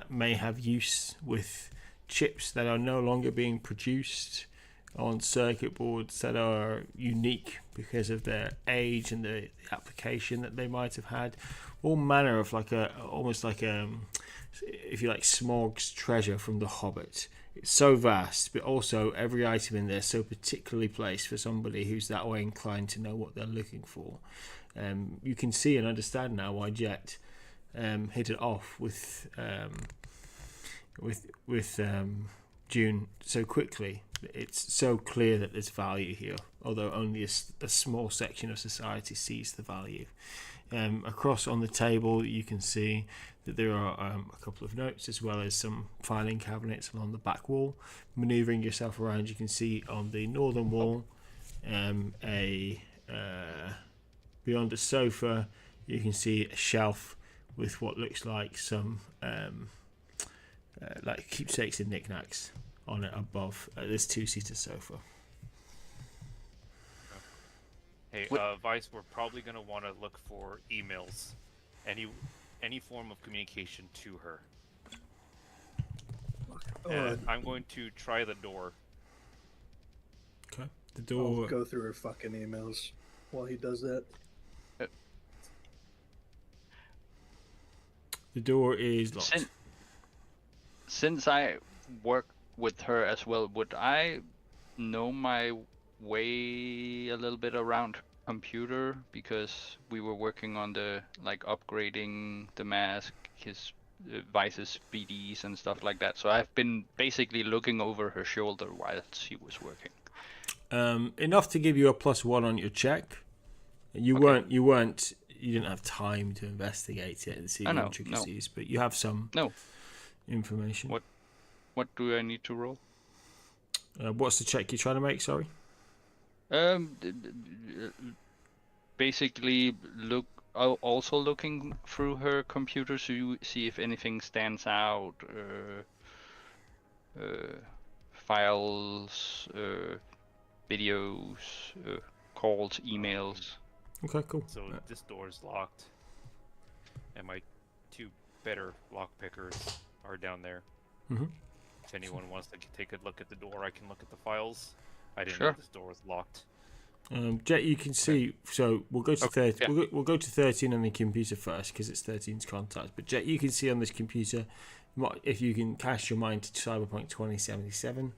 may have use with chips that are no longer being produced on circuit boards that are unique because of their age and the application that they might have had. All manner of almost like if you like, Smaug's treasure from The Hobbit. It's so vast, but also every item in there so particularly placed for somebody who's that way inclined to know what they're looking for. You can see and understand now why Jett June so quickly. It's so clear that there's value here, although only a small section of society sees the value. Across on the table, you can see that there are a couple of notes as well as some filing cabinets along the back wall. Maneuvering yourself around, you can see on the northern wall beyond a sofa, you can see a shelf with what looks like some like keepsakes and knickknacks on it above this two-seater sofa. Hey, Vice, we're probably going to want to look for emails, any form of communication to her. And I'm going to try the door. Okay. The door. I'll go through her fucking emails while he does that. The door is locked. Since I work with her as well, would I know my way a little bit around computer, because we were working on the upgrading the mask, his Vice's BDs and stuff like that. So I've been basically looking over her shoulder while she was working. Enough to give you a +1 on your check. You didn't have time to investigate it and see the intricacies, but you have some information. What do I need to roll? What's the check you're trying to make? Sorry. Basically also looking through her computer to see if anything stands out, files, videos, calls, emails. Okay, cool. So this door is locked, and my 2 better lock pickers are down there. Mm-hmm. If anyone wants to take a look at the door, I can look at the files. I didn't Sure. know this door was locked. Jett, you can see. So we'll go to 13. Yeah. We'll go to 13 on the computer first because it's 13's contact. But Jett, you can see on this computer, if you can cast your mind to Cyberpunk 2077,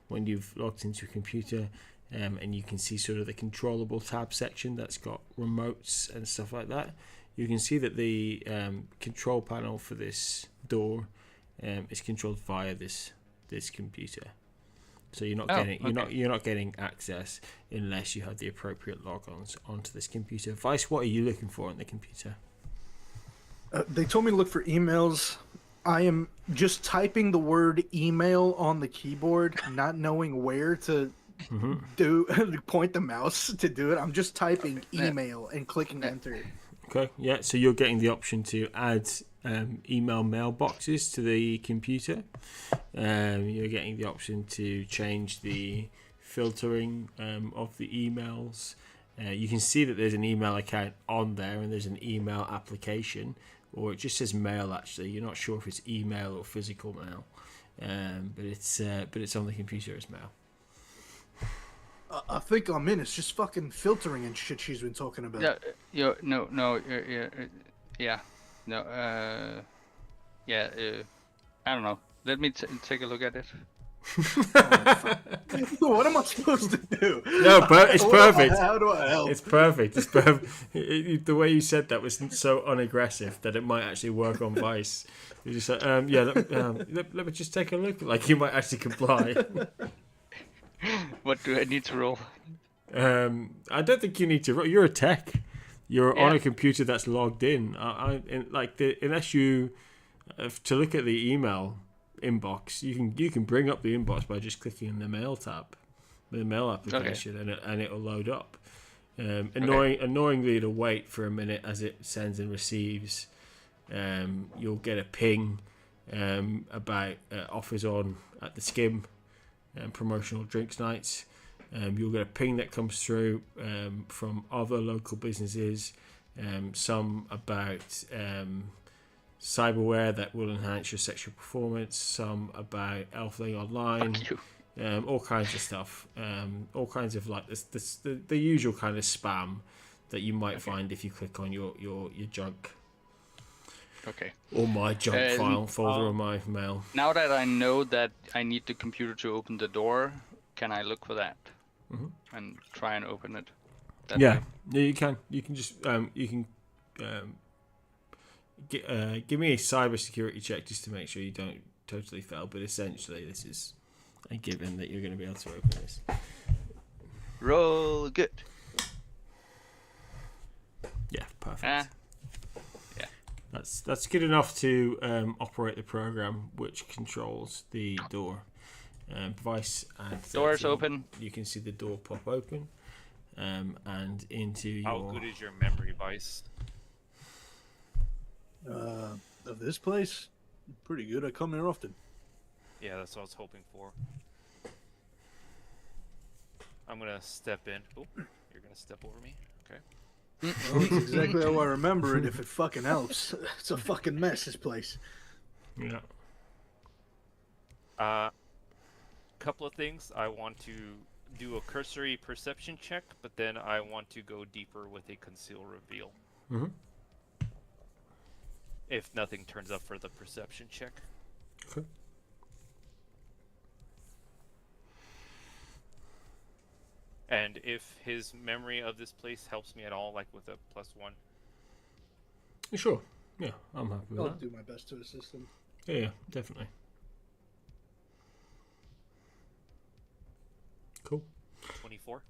when you've logged into a computer, and you can see sort of the controllable tab section that's got remotes and stuff like that. You can see that the control panel for this door is controlled via this computer. So you're not getting access unless you have the appropriate logons onto this computer. Vice, what are you looking for on the computer? They told me to look for emails. I am just typing the word email on the keyboard, not knowing where to point the mouse to do it. I'm just typing email and clicking enter. Okay, yeah, so you're getting the option to add email mailboxes to the computer. You're getting the option to change the filtering of the emails. You can see that there's an email account on there, and there's an email application, or it just says mail. Actually, you're not sure if it's email or physical mail, but it's on the computer as mail. I think I'm in. It's just fucking filtering and shit she's been talking about. I don't know. Let me take a look at it. What am I supposed to do? No, but it's perfect. How do I help? It's perfect. It's perfect. The way you said that was so unaggressive that it might actually work on Vice. You're just like, let me just take a look. Like you might actually comply. What do I need to roll? I don't think you need to roll. You're a tech. You're on a computer that's logged in. Unless you to look at the email inbox, you can bring up the inbox by just clicking on the mail tab, the mail application, and it'll load up. Annoyingly, it'll wait for a minute as it sends and receives. You'll get a ping about offers on at the Skim. Promotional drinks nights. You'll get a ping that comes through from other local businesses, some about cyberware that will enhance your sexual performance, some about Elfling Online, all kinds of stuff, all kinds of like the usual kind of spam that you might find if you click on your junk. Okay. Or my junk folder or my mail. Now that I know that I need the computer to open the door, can I look for that and try and open it? Yeah, you can. You can just give me a cybersecurity check just to make sure you don't totally fail. But essentially, this is given that you're going to be able to open this. Roll good. Yeah, perfect. Yeah. That's good enough to operate the program which controls the door. Vice and Door's open. You can see the door pop open, and into your. How good is your memory, Vice? Of this place, pretty good. I come here often. Yeah, that's what I was hoping for. I'm gonna step in. Oh, you're gonna step over me? Okay. Well, that's exactly how I remember it. If it fucking helps, it's a fucking mess. This place. Yeah. Couple of things. I want to do a cursory perception check, but then I want to go deeper with a conceal reveal. Mhm. If nothing turns up for the perception check. Okay. And if his memory of this place helps me at all, like with a +1. Sure. Yeah, I'm happy with I'll that. do my best to assist him. Yeah, definitely. Cool. 24.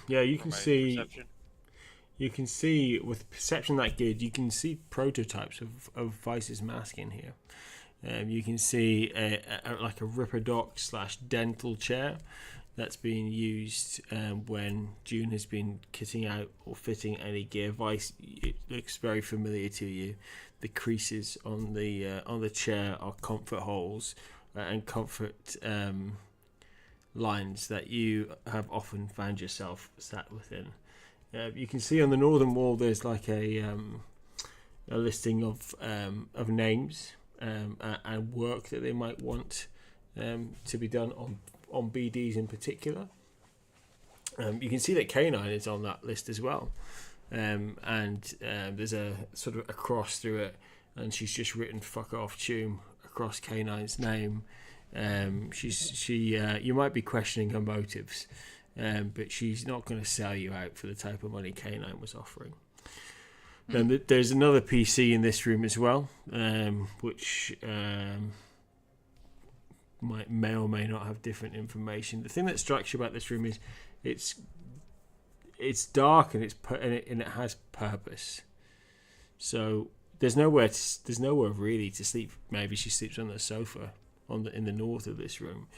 Yeah, you for can my see. perception. You can see with perception that good, you can see prototypes of Vice's mask in here. You can see like a Ripperdoc / dental chair that's being used when June has been kitting out or fitting any gear. Vice, it looks very familiar to you. The creases on the chair are comfort holes and comfort lines that you have often found yourself sat within. You can see on the northern wall there's like a listing of names and work that they might want to be done on BDs in particular. You can see that Canine is on that list as well, and there's a sort of a cross through it, and she's just written "fuck off" Tume across Canine's name. You might be questioning her motives, but she's not going to sell you out for the type of money Canine was offering. There's another PC in this room as well, which may or may not have different information. The thing that strikes you about this room is it's dark and it has purpose. So there's nowhere really to sleep. Maybe she sleeps on the sofa in the north of this room.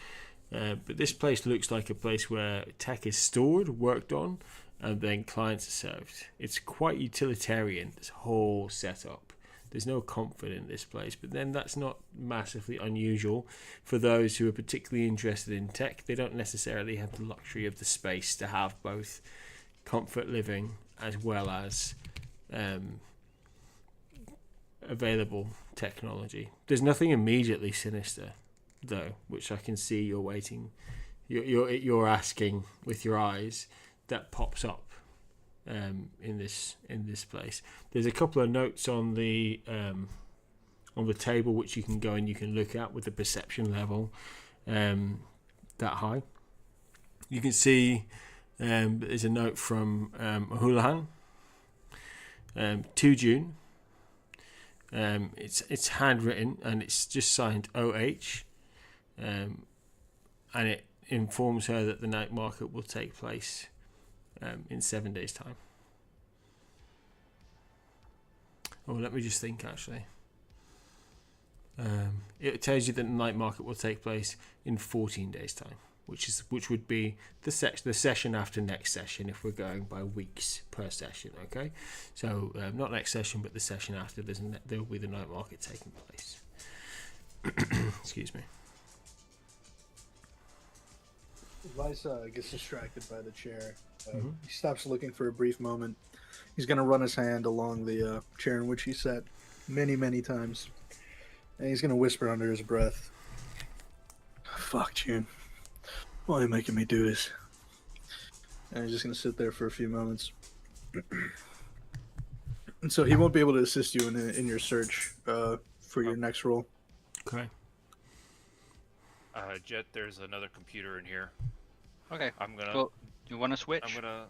But this place looks like a place where tech is stored, worked on, and then clients are served. It's quite utilitarian, this whole setup. There's no comfort in this place, but then that's not massively unusual for those who are particularly interested in tech. They don't necessarily have the luxury of the space to have both comfort living as well as available technology. There's nothing immediately sinister, though, which I can see you're asking with your eyes, that pops up in this place. There's a couple of notes on the table which you can go and you can look at with the perception level that high. You can see there's a note from Houlihan to June. It's handwritten and it's just signed OH, and it informs her that the night market will take place in 7 days' time. Oh, let me just think. Actually, it tells you that the night market will take place in 14 days' time, which would be the session after next session if we're going by weeks per session. Okay, so not next session, but the session after. There will be the night market taking place. Excuse me. Vice gets distracted by the chair. He stops looking for a brief moment. He's going to run his hand along the chair in which he sat many, many times. And he's going to whisper under his breath, "Fuck, June. Why are you making me do this?" And he's just going to sit there for a few moments. And so he won't be able to assist you in your search for your next roll. Okay. Jett, there's another computer in here. Okay. I'm gonna. Well, you want to switch? I'm gonna.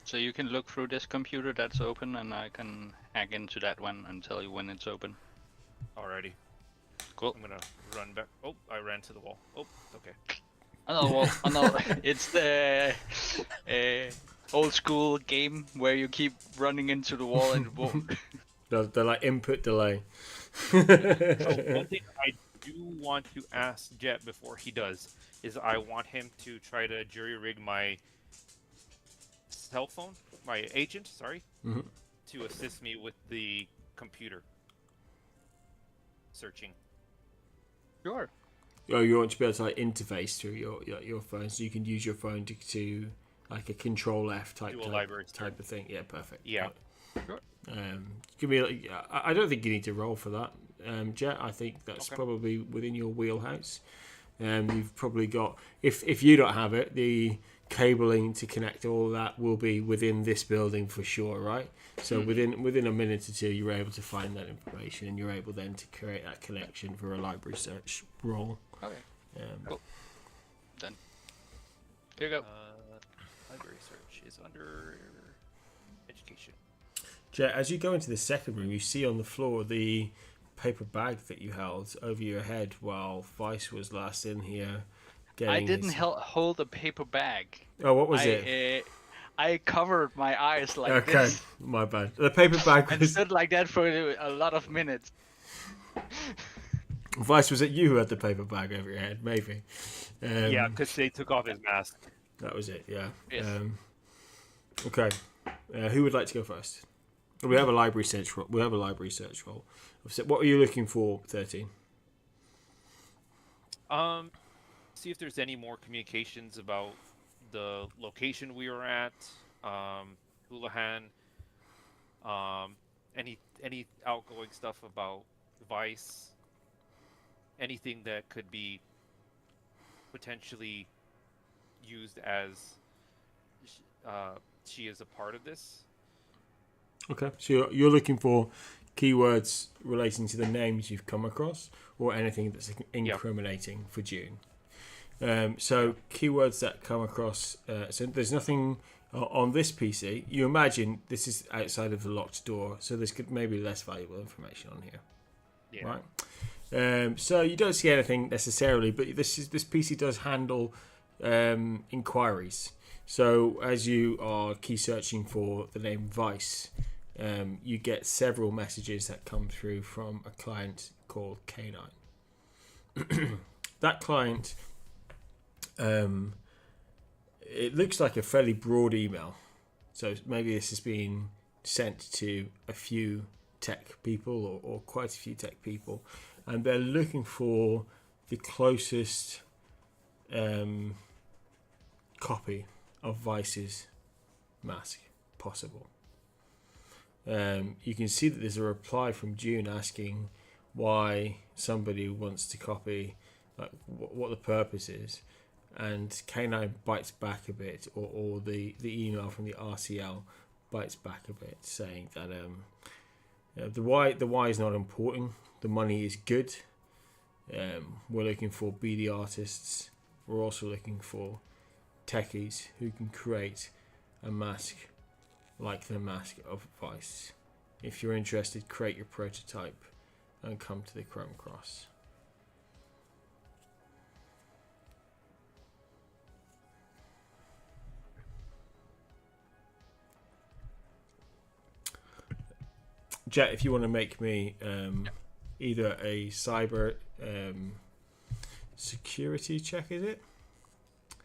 So you can look through this computer that's open, and I can hack into that one and tell you when it's open. Alrighty. Cool. I'm gonna run back. Oh, I ran to the wall. Oh, okay. Another wall. Another. It's the old school game where you keep running into the wall and The like input delay. So one thing I do want to ask Jett before he does is I want him to try to jury rig my cell phone, my agent, to assist me with the computer searching. Sure. Oh, you want to be able to like interface through your phone, so you can use your phone to like a Control F type of thing. Yeah, perfect. Yeah. Sure. Give me. I don't think you need to roll for that, Jett. I think that's probably within your wheelhouse. You've probably got if you don't have it, the cabling to connect all that will be within this building for sure, right? So within a minute or two, you're able to find that information, and you're able then to create that connection for a library search role. Okay. Cool. Done. Here you go. Library search is under education. Jett, as you go into the second room, you see on the floor the paper bag that you held over your head while Vice was last in here. I didn't hold a paper bag. Oh, what was it? I covered my eyes like this. Okay, my bad. The paper bag and was... stood like that for a lot of minutes. Vice, was it you who had the paper bag over your head? Maybe. Yeah, because they took off his mask. That was it, yeah. Yes. Okay. Who would like to go first? We have a library search role. What are you looking for, 13? See if there's any more communications about the location we were at, Houlihan, any outgoing stuff about Vice, anything that could be potentially used as she is a part of this. Okay, so you're looking for keywords relating to the names you've come across, or anything that's incriminating for June. So keywords that come across. So there's nothing on this PC. You imagine this is outside of the locked door, so there's maybe less valuable information on here. Yeah. Right. So you don't see anything necessarily, but this PC does handle inquiries. So as you are key searching for the name Vice, you get several messages that come through from a client called K9. That client, it looks like a fairly broad email. So maybe this has been sent to a few tech people or quite a few tech people, and they're looking for the closest copy of Vice's mask possible. You can see that there's a reply from June asking why somebody wants to copy, like what the purpose is, and K9 bites back a bit, or the email from the RCL bites back a bit, saying that the why is not important, the money is good. We're looking for BD artists. We're also looking for techies who can create a mask like the mask of Vice. If you're interested, create your prototype and come to the Chrome Cross. Jett, if you want to make me either a cyber security check, is it?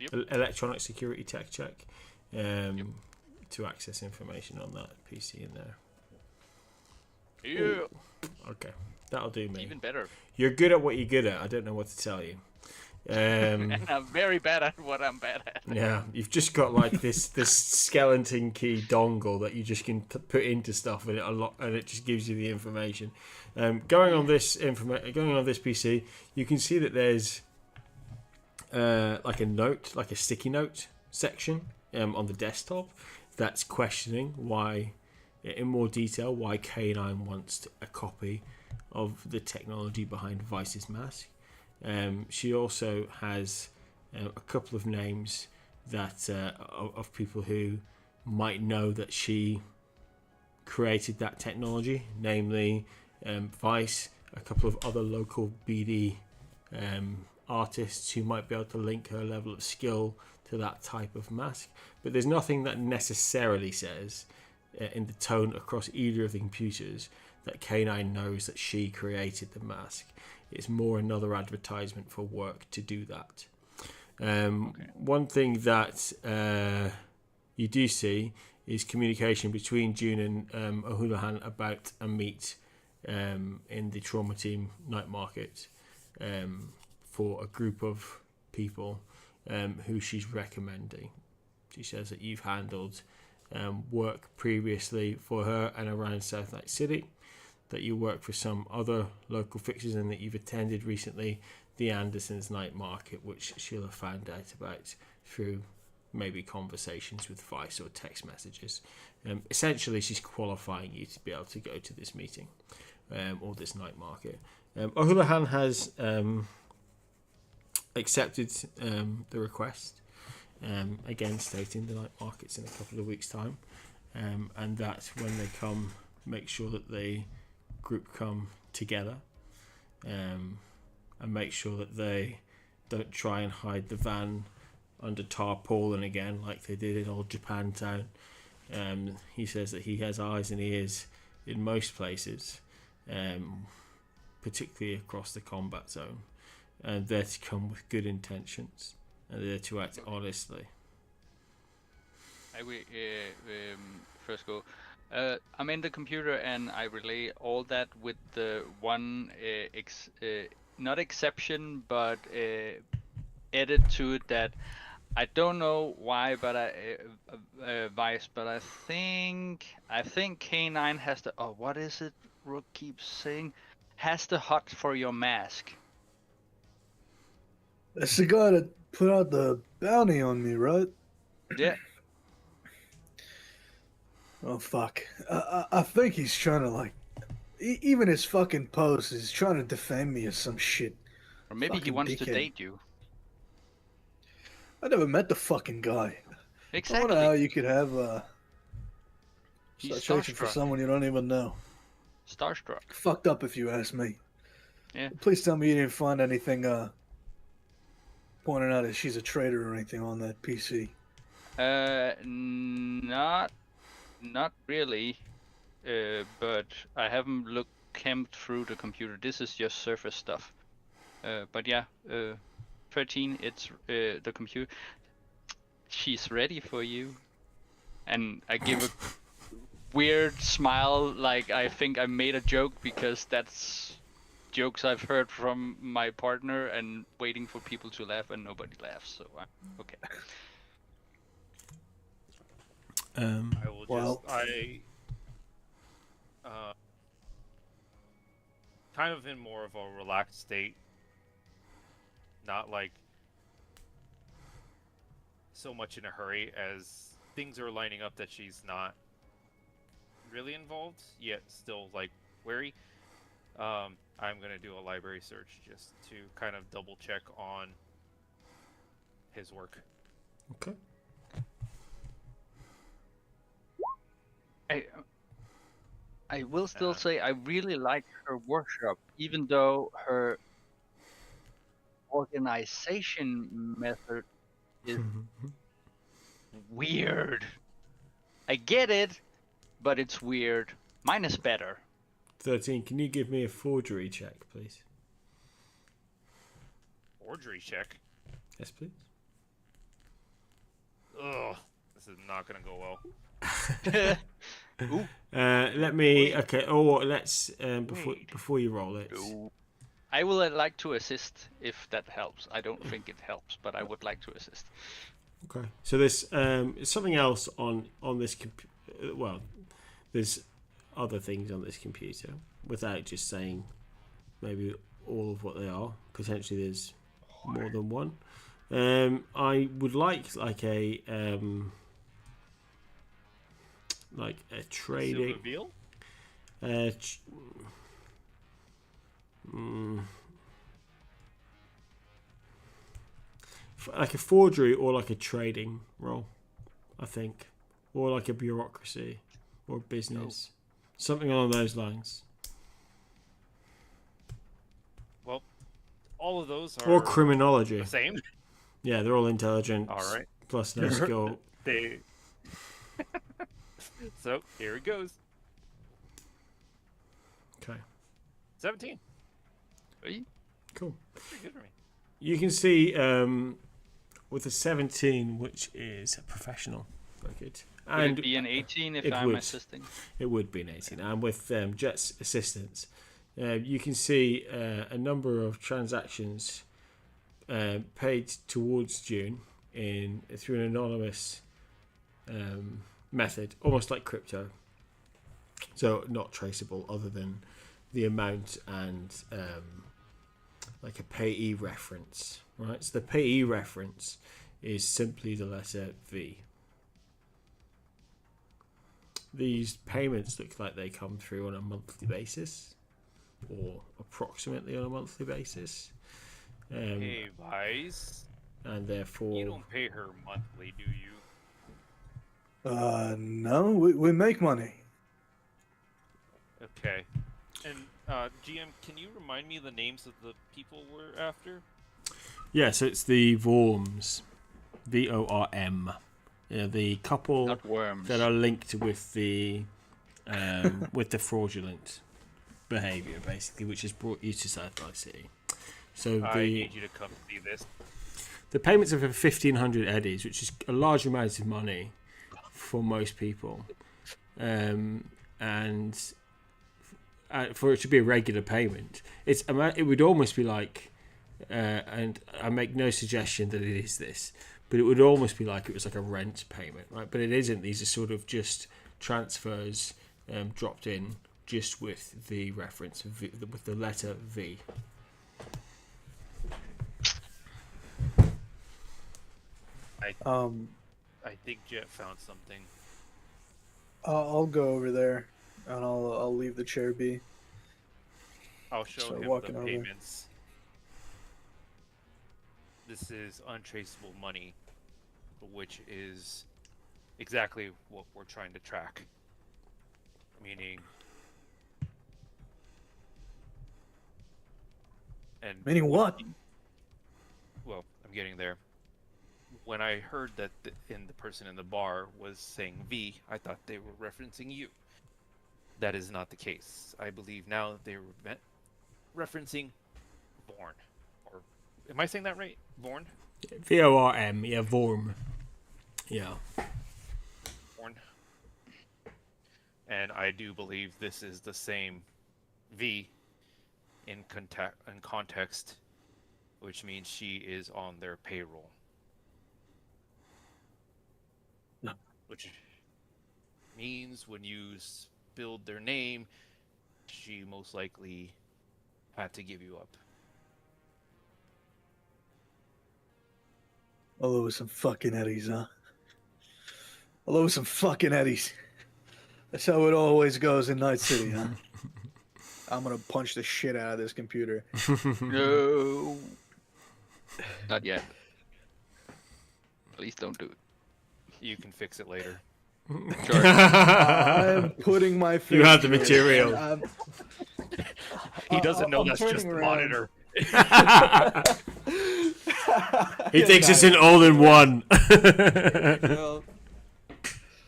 Yep. Electronic security tech check to access information on that PC in there. Yeah. Ooh. Okay, that'll do me. Even better. You're good at what you're good at. I don't know what to tell you. And I'm very bad at what I'm bad at. Yeah, you've just got like this skeleton key dongle that you just can put into stuff, and it just gives you the information. Going on this PC, you can see that there's like a sticky note section on the desktop that's questioning why, in more detail, why K9 wants a copy of the technology behind Vice's mask. She also has a couple of names that of people who might know that she created that technology, namely Vice a couple of other local BD artists who might be able to link her level of skill to that type of mask. But there's nothing that necessarily says in the tone across either of the computers that K9 knows that she created the mask. It's more another advertisement for work to do that. One thing that you do see is communication between June and O'Houlihan about a meet in the Trauma Team night market for a group of people who she's recommending. She says that you've handled work previously for her and around South Night City, that you work for some other local fixers, and that you've attended recently the Andersons night market, which she'll have found out about through maybe conversations with Vice or text messages. Essentially, she's qualifying you to be able to go to this meeting or this night market. O'Houlihan has accepted the request, again stating the night market's in a couple of weeks' time, and that when they come, make sure that the group come together, and make sure that they don't try and hide the van under tarpaulin again like they did in old Japantown. He says that he has eyes and ears in most places, particularly across the combat zone, and they're to come with good intentions and they're to act honestly. I will first go. I'm in the computer and I relay all that with the one not exception, but edit to it that I don't know why, but Vice, but I think K9 has the what is it? Rook keeps saying has the hot for your mask. That's the guy that put out the bounty on me, right? Yeah. Oh fuck! I think he's trying to like, even his fucking post is trying to defame me or some shit. Or maybe he Fucking wants to dickhead. date you. I never met the fucking guy. I Exactly. wonder how you could have He's start searching for starstruck. someone you don't even know. Starstruck. Fucked up, if you ask me. Yeah. Please tell me you didn't find anything pointing out that she's a traitor or anything on that PC. Not really. But I haven't camped through the computer. This is just surface stuff. But yeah, 13. It's the computer. She's ready for you. And I give a weird smile, like I think I made a joke, because that's jokes I've heard from my partner, and waiting for people to laugh, and nobody laughs. So okay. I will Well- kind of in more of a relaxed state, not like so much in a hurry, as things are lining up that she's not really involved yet, still like wary. I'm gonna do a library search just to kind of double check on his work. Okay. I will still say I really like her workshop, even though her organization method is weird. I get it, but it's weird. Mine is better. 13, can you give me a forgery check, please? Forgery check. Yes, please. Ugh, this is not gonna go well. Ooh. Let me. Okay. Or let's before you roll it. I will like to assist if that helps. I don't think it helps, but I would like to assist. Okay. So there's something else on this well, there's other things on this computer, without just saying maybe all of what they are. Potentially there's more than one. I would like a trading. Reveal? Like a forgery or like a trading role, I think, or like a bureaucracy or business, something along those lines. all of those are Or criminology. the same. Yeah, they're all intelligence. All right. Plus no skill. They. So here it goes. Okay. 17. Cool. Pretty good for me. You can see with a 17, which is professional. Very good. Would And it be an 18 if it I'm would. assisting? It would be an 18. And with Jett's assistance, you can see a number of transactions paid towards June through an anonymous method, almost like crypto. So not traceable other than the amount and like a payee reference, right? So the payee reference is simply the letter V. These payments look like they come through on a monthly basis, or approximately on a monthly basis. Hey, Vice. And therefore... You don't pay her monthly, do you? No, we make money. Okay. And, GM, can you remind me the names of the people we're after? Yeah, so it's the Vorms. VORM. Yeah, the couple Not worms. that are linked with the fraudulent behaviour, basically, which has brought you to South Vice City. So I need you to come see this. the payments are for 1,500 eddies, which is a large amount of money for most people, and for it to be a regular payment, it would almost be like, and I make no suggestion that it is this, but it would almost be like it was like a rent payment, right? But it isn't. These are sort of just transfers dropped in just with the reference v, with the letter V. I think Jett found something. I'll go over there, and I'll leave the chair be. I'll show Start him the walking over. payments. This is untraceable money, which is exactly what we're trying to track. Meaning... Meaning what? Well, I'm getting there. When I heard that the person in the bar was saying V, I thought they were referencing you. That is not the case. I believe now they were referencing Vorn. Or am I saying that right? Vorn? VORM, yeah, Vorm. Yeah. Vorn. And I do believe this is the same V in context, which means she is on their payroll. No. Which means when you spilled their name, she most likely had to give you up. I'll owe some fucking eddies, huh? I'll owe some fucking eddies. That's how it always goes in Night City, huh? I'm gonna punch the shit out of this computer. No. Not yet. Please don't do it. You can fix it later. Sure. I'm putting my face. You have the through it, material. and He doesn't know I'm that's just turning the around. monitor. He thinks it's an all-in-one. Well,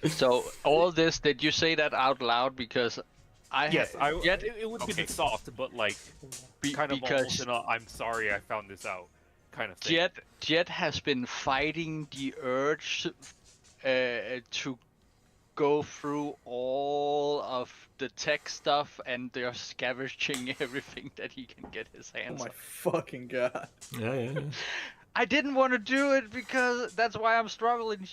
So all this, did you say that out loud? Because Yes, Jett, it would be okay. soft, but like kind of almost an I'm sorry I found this out kind of thing. Jett has been fighting the urge to go through all of the tech stuff, and they're scavenging everything that he can get his oh hands my on. fucking god. Yeah. I didn't want to do it because that's why I'm struggling.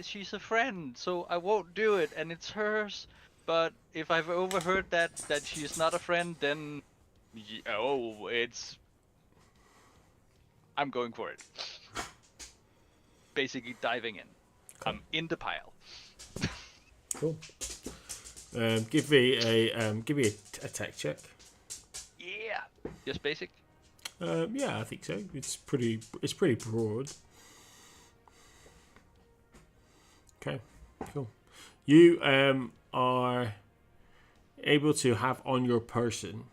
She's a friend, so I won't do it, and it's hers. But if I've overheard that she's not a friend, then I'm going for it. Basically diving in. I'm in the pile. Cool. Give me a tech check. Yeah. Just basic. Yeah, I think so. It's pretty broad. Okay, cool. You are able to have on your person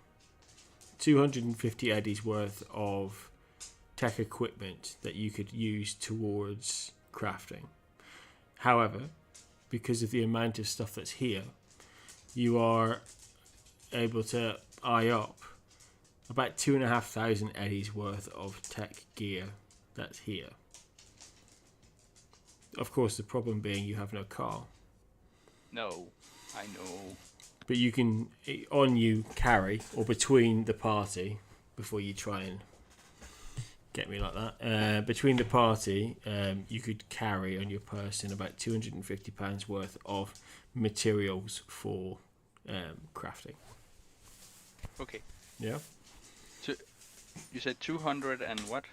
250 eddies worth of tech equipment that you could use towards crafting. However, because of the amount of stuff that's here, you are able to eye up about 2,500 eddies worth of tech gear that's here. Of course, the problem being you have no car. No, I know. But you can, on you, carry, or between the party, before you try and get me like that, between the party, you could carry on your person about £250 worth of materials for crafting. Okay. Yeah? You said 200 and what?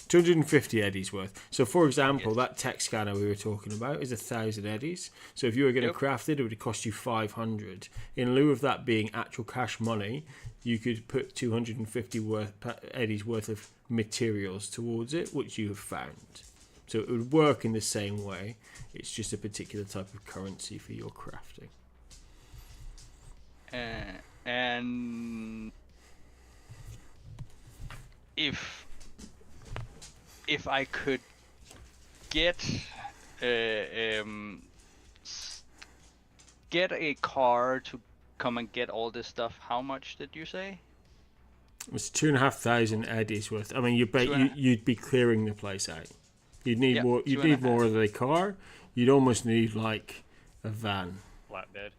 250 eddies worth. So, for example, that tech scanner we were talking about is 1,000 eddies. So, if you were going to craft it, it would cost you 500. In lieu of that being actual cash money, you could put 250 eddies worth of materials towards it, which you have found. So, it would work in the same way. It's just a particular type of currency for your crafting. And if I could get a car to come and get all this stuff, how much did you say? It's 2,500 eddies worth. I mean, you'd be clearing the place out. You'd need more. You'd need more of a car. You'd almost need like a van, Flatbed.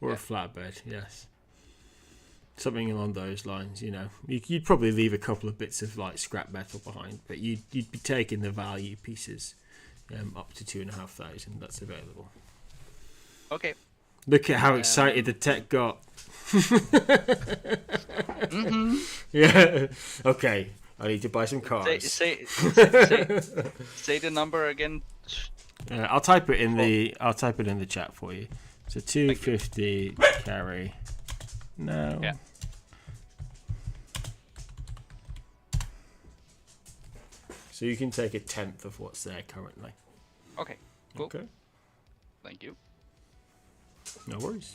or a flatbed. Yes. Something along those lines, you know. You'd probably leave a couple of bits of like scrap metal behind, but you'd be taking the value pieces up to 2,500 that's available. Okay. Look at how excited the tech got. Yeah. Okay. I need to buy some cars. Say the number again. I'll type it in the chat for you. So 250 carry. No. Yeah. So you can take 1/10 of what's there currently. Okay. Cool. Okay. Thank you. No worries.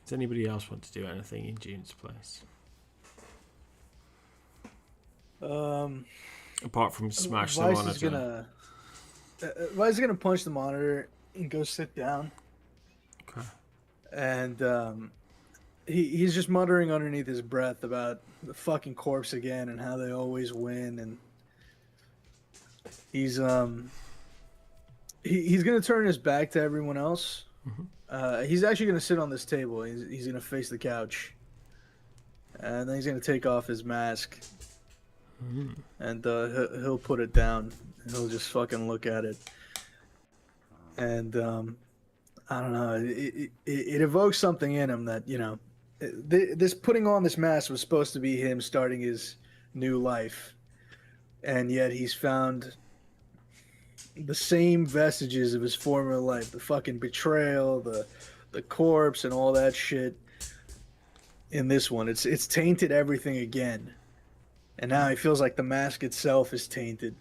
Does anybody else want to do anything in June's place? Apart from smash the monitor. Vice is gonna punch the monitor and go sit down. Okay. And he's just muttering underneath his breath about the fucking corpse again and how they always win. And he's gonna turn his back to everyone else. Mm-hmm. He's actually gonna sit on this table. He's gonna face the couch, and then he's gonna take off his mask. Mm-hmm. And he'll put it down. He'll just fucking look at it. And I don't know. It evokes something in him that, you know, this putting on this mask was supposed to be him starting his new life, and yet he's found the same vestiges of his former life, the fucking betrayal, the corpse, and all that shit. In this one, it's tainted everything again, and now he feels like the mask itself is tainted.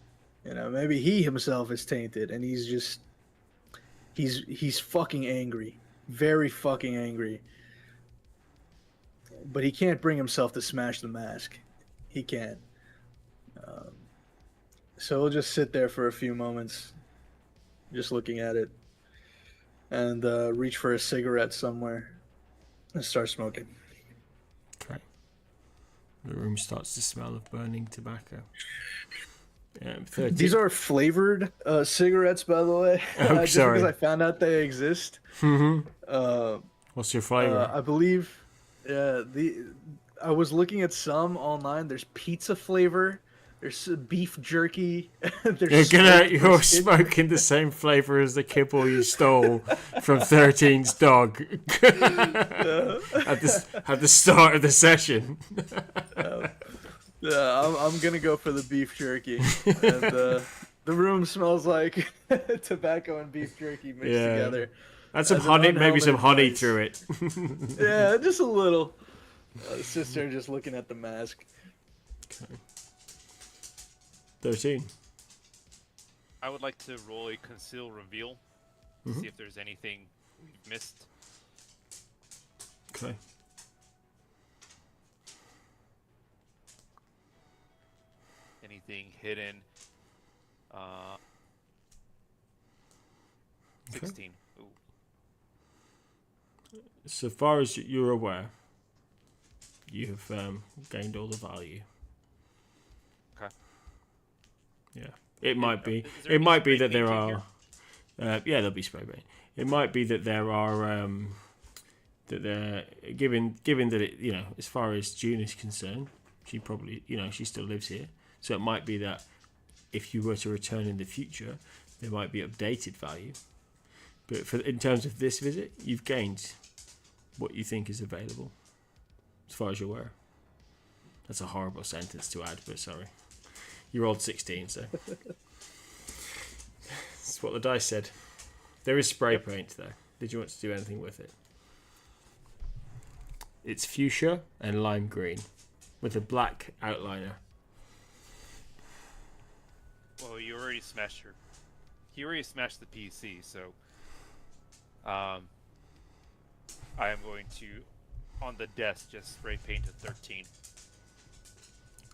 You know, maybe he himself is tainted, and he's fucking angry, very fucking angry. But he can't bring himself to smash the mask. He can't. So he'll just sit there for a few moments, just looking at it, and reach for a cigarette somewhere and start smoking. Okay. The room starts to smell of burning tobacco. 13. These are flavored cigarettes, by the way. Oh, just sorry. because I found out they exist. Mm-hmm. What's your flavor? I believe. I was looking at some online. There's pizza flavor. There's beef jerky. You're smoking the same flavor as the kibble you stole from 13's dog at the start of the session. I'm gonna go for the beef jerky. And, the room smells like tobacco and beef jerky mixed together. Add some honey, maybe some honey Vice. through it. Yeah, just a little. Sister just looking at the mask. Okay. 13. I would like to roll a conceal reveal to see if there's anything we've missed. Okay. anything hidden. 16. Ooh. So far as you're aware, you've gained all the value. Okay. Yeah. It might be. Is there It any might be spray that there paint in are. Yeah, there'll be spray paint. It might be that there are. That they're given that it, you know, as far as June is concerned, she probably, you know, she still lives here. So it might be that if you were to return in the future, there might be updated value. But in terms of this visit, you've gained what you think is available, as far as you're aware. That's a horrible sentence to add, but sorry. You rolled 16, so that's what the dice said. There is spray paint though. Did you want to do anything with it? It's fuchsia and lime green, with a black outliner. Well, you already smashed He already smashed the PC, so I am going to, on the desk, just spray paint a 13.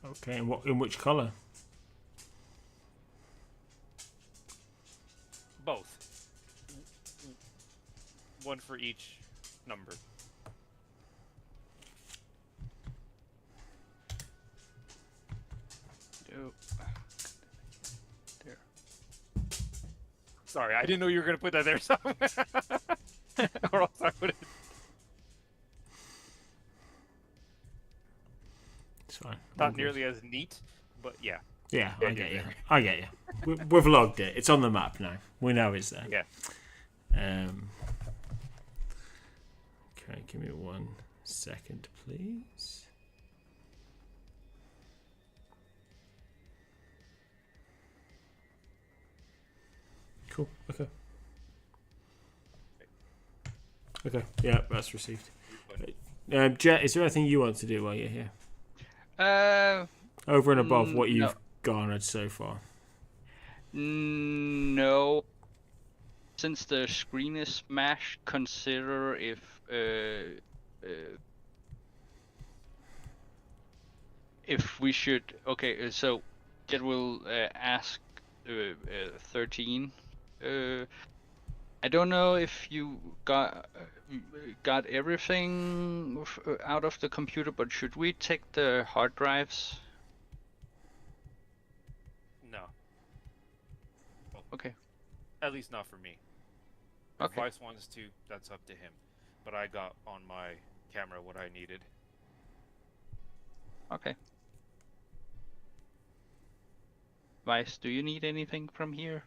Okay, and in which color? Both. One for each number. There. Sorry, I didn't know you were going to put that there somewhere. Or else I would have. It's fine. Not nearly as neat, but yeah. Yeah, I get you. I get you. We've logged it. It's on the map now. We know it's there. Yeah. Okay, give me 1 second, please. Cool. Okay. Okay. Yeah, that's received. Jett, is there anything you want to do while you're here? Over and above what you've garnered so far? No. Since the screen is smashed, consider if we should. Okay, so Jett will ask 13. I don't know if you got everything out of the computer, but should we take the hard drives? No. Okay. At least not for me. If Okay. Vice wants to, that's up to him. But I got on my camera what I needed. Okay. Vice, do you need anything from here?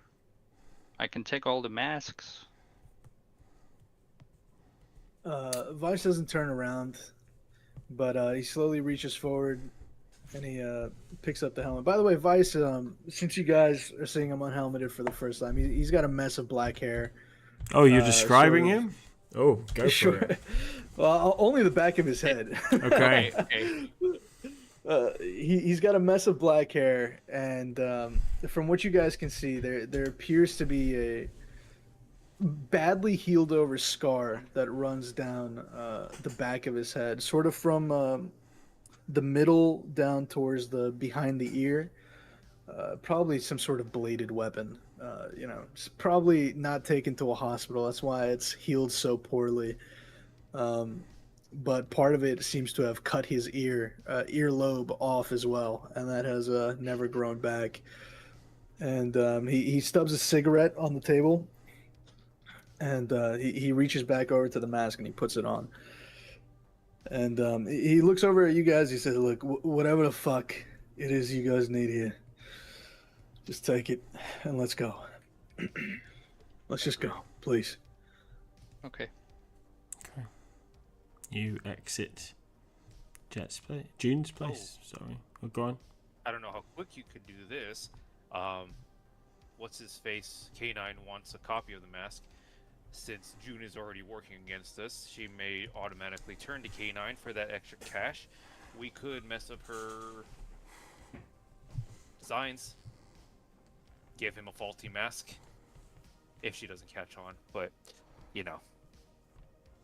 I can take all the masks. Vice doesn't turn around, but he slowly reaches forward and he picks up the helmet. By the way, Vice, since you guys are seeing him unhelmeted for the first time, he's got a mess of black hair. Oh, you're describing sort of- him? Oh, go for it. Well, only the back of his head. Okay. Okay. He's got a mess of black hair, and from what you guys can see, there appears to be a badly healed over scar that runs down the back of his head, sort of from the middle down towards the behind the ear. Probably some sort of bladed weapon. It's probably not taken to a hospital. That's why it's healed so poorly. But part of it seems to have cut his earlobe off as well, and that has never grown back. And he stubs a cigarette on the table, and he reaches back over to the mask and he puts it on. And he looks over at you guys. He says, "Look, whatever the fuck it is you guys need here, just take it and let's go. Let's just go, please." Okay. You exit Jett's place. June's place. Sorry. Oh, go on. I don't know how quick you could do this. What's his face? K9 wants a copy of the mask. Since June is already working against us, she may automatically turn to K9 for that extra cash. We could mess up her designs. Give him a faulty mask. If she doesn't catch on. But,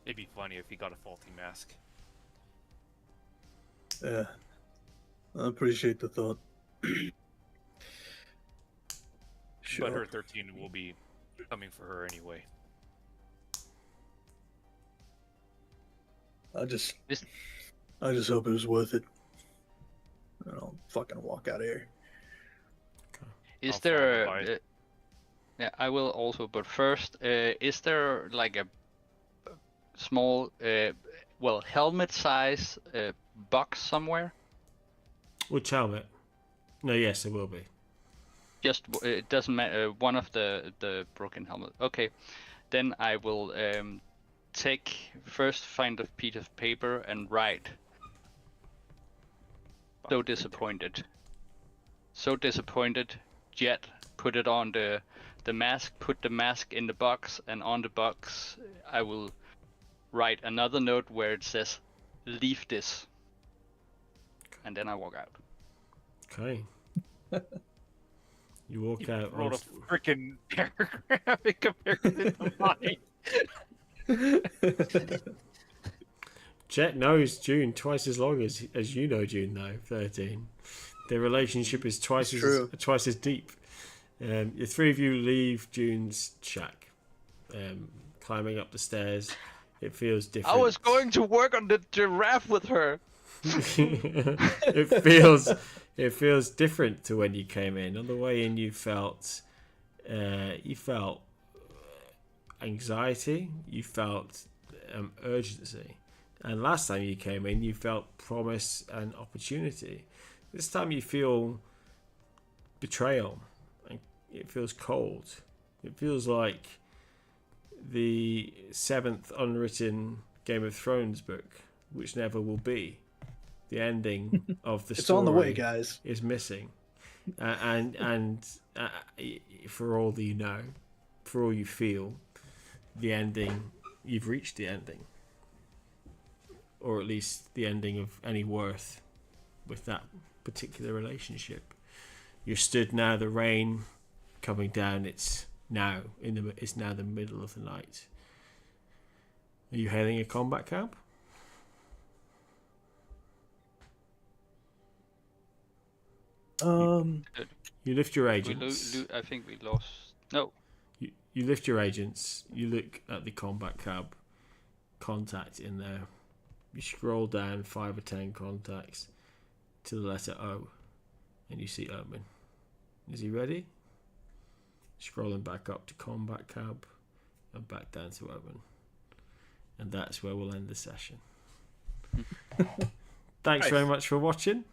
it'd be funny if he got a faulty mask. Yeah, I appreciate the thought. But her 13 will be coming for her anyway. I just This- hope it was worth it. And I'll fucking walk out of here. Is I'll there? follow the Yeah, I will also. But first, is there like a small, helmet size box somewhere? Which helmet? No, yes, there will be. Just it doesn't matter. One of the broken helmet. Okay, then I will find a piece of paper and write. So disappointed. So disappointed. Jett, put it on the mask. Put the mask in the box, and on the box I will write another note where it says, "Leave this." And then I walk out. Okay. You walk out. Wrote a freaking paragraph in comparison to mine. Jett knows June twice as long as you know June, though. 13. Their relationship is twice as deep. The three of you leave June's shack, climbing up the stairs. It feels different. I was going to work on the giraffe with her. It feels different to when you came in. On the way in, you felt anxiety. You felt urgency. And last time you came in, you felt promise and opportunity. This time you feel betrayal. And it feels cold. It feels like the 7th unwritten Game of Thrones book, which never will be. The ending of the It's story on the way, guys. is missing. And for all that you know, for all you feel, the ending, you've reached the ending. Or at least the ending of any worth with that particular relationship. You're stood now, the rain coming down, it's now the middle of the night. Are you heading a combat camp? You lift your agents. I think we lost. No. You lift your agents. You look at the combat cab contact in there. You scroll down 5 or 10 contacts to the letter O, and you see Omen. Is he ready? Scrolling back up to combat cab and back down to Omen. And that's where we'll end the session. Thanks very much for watching.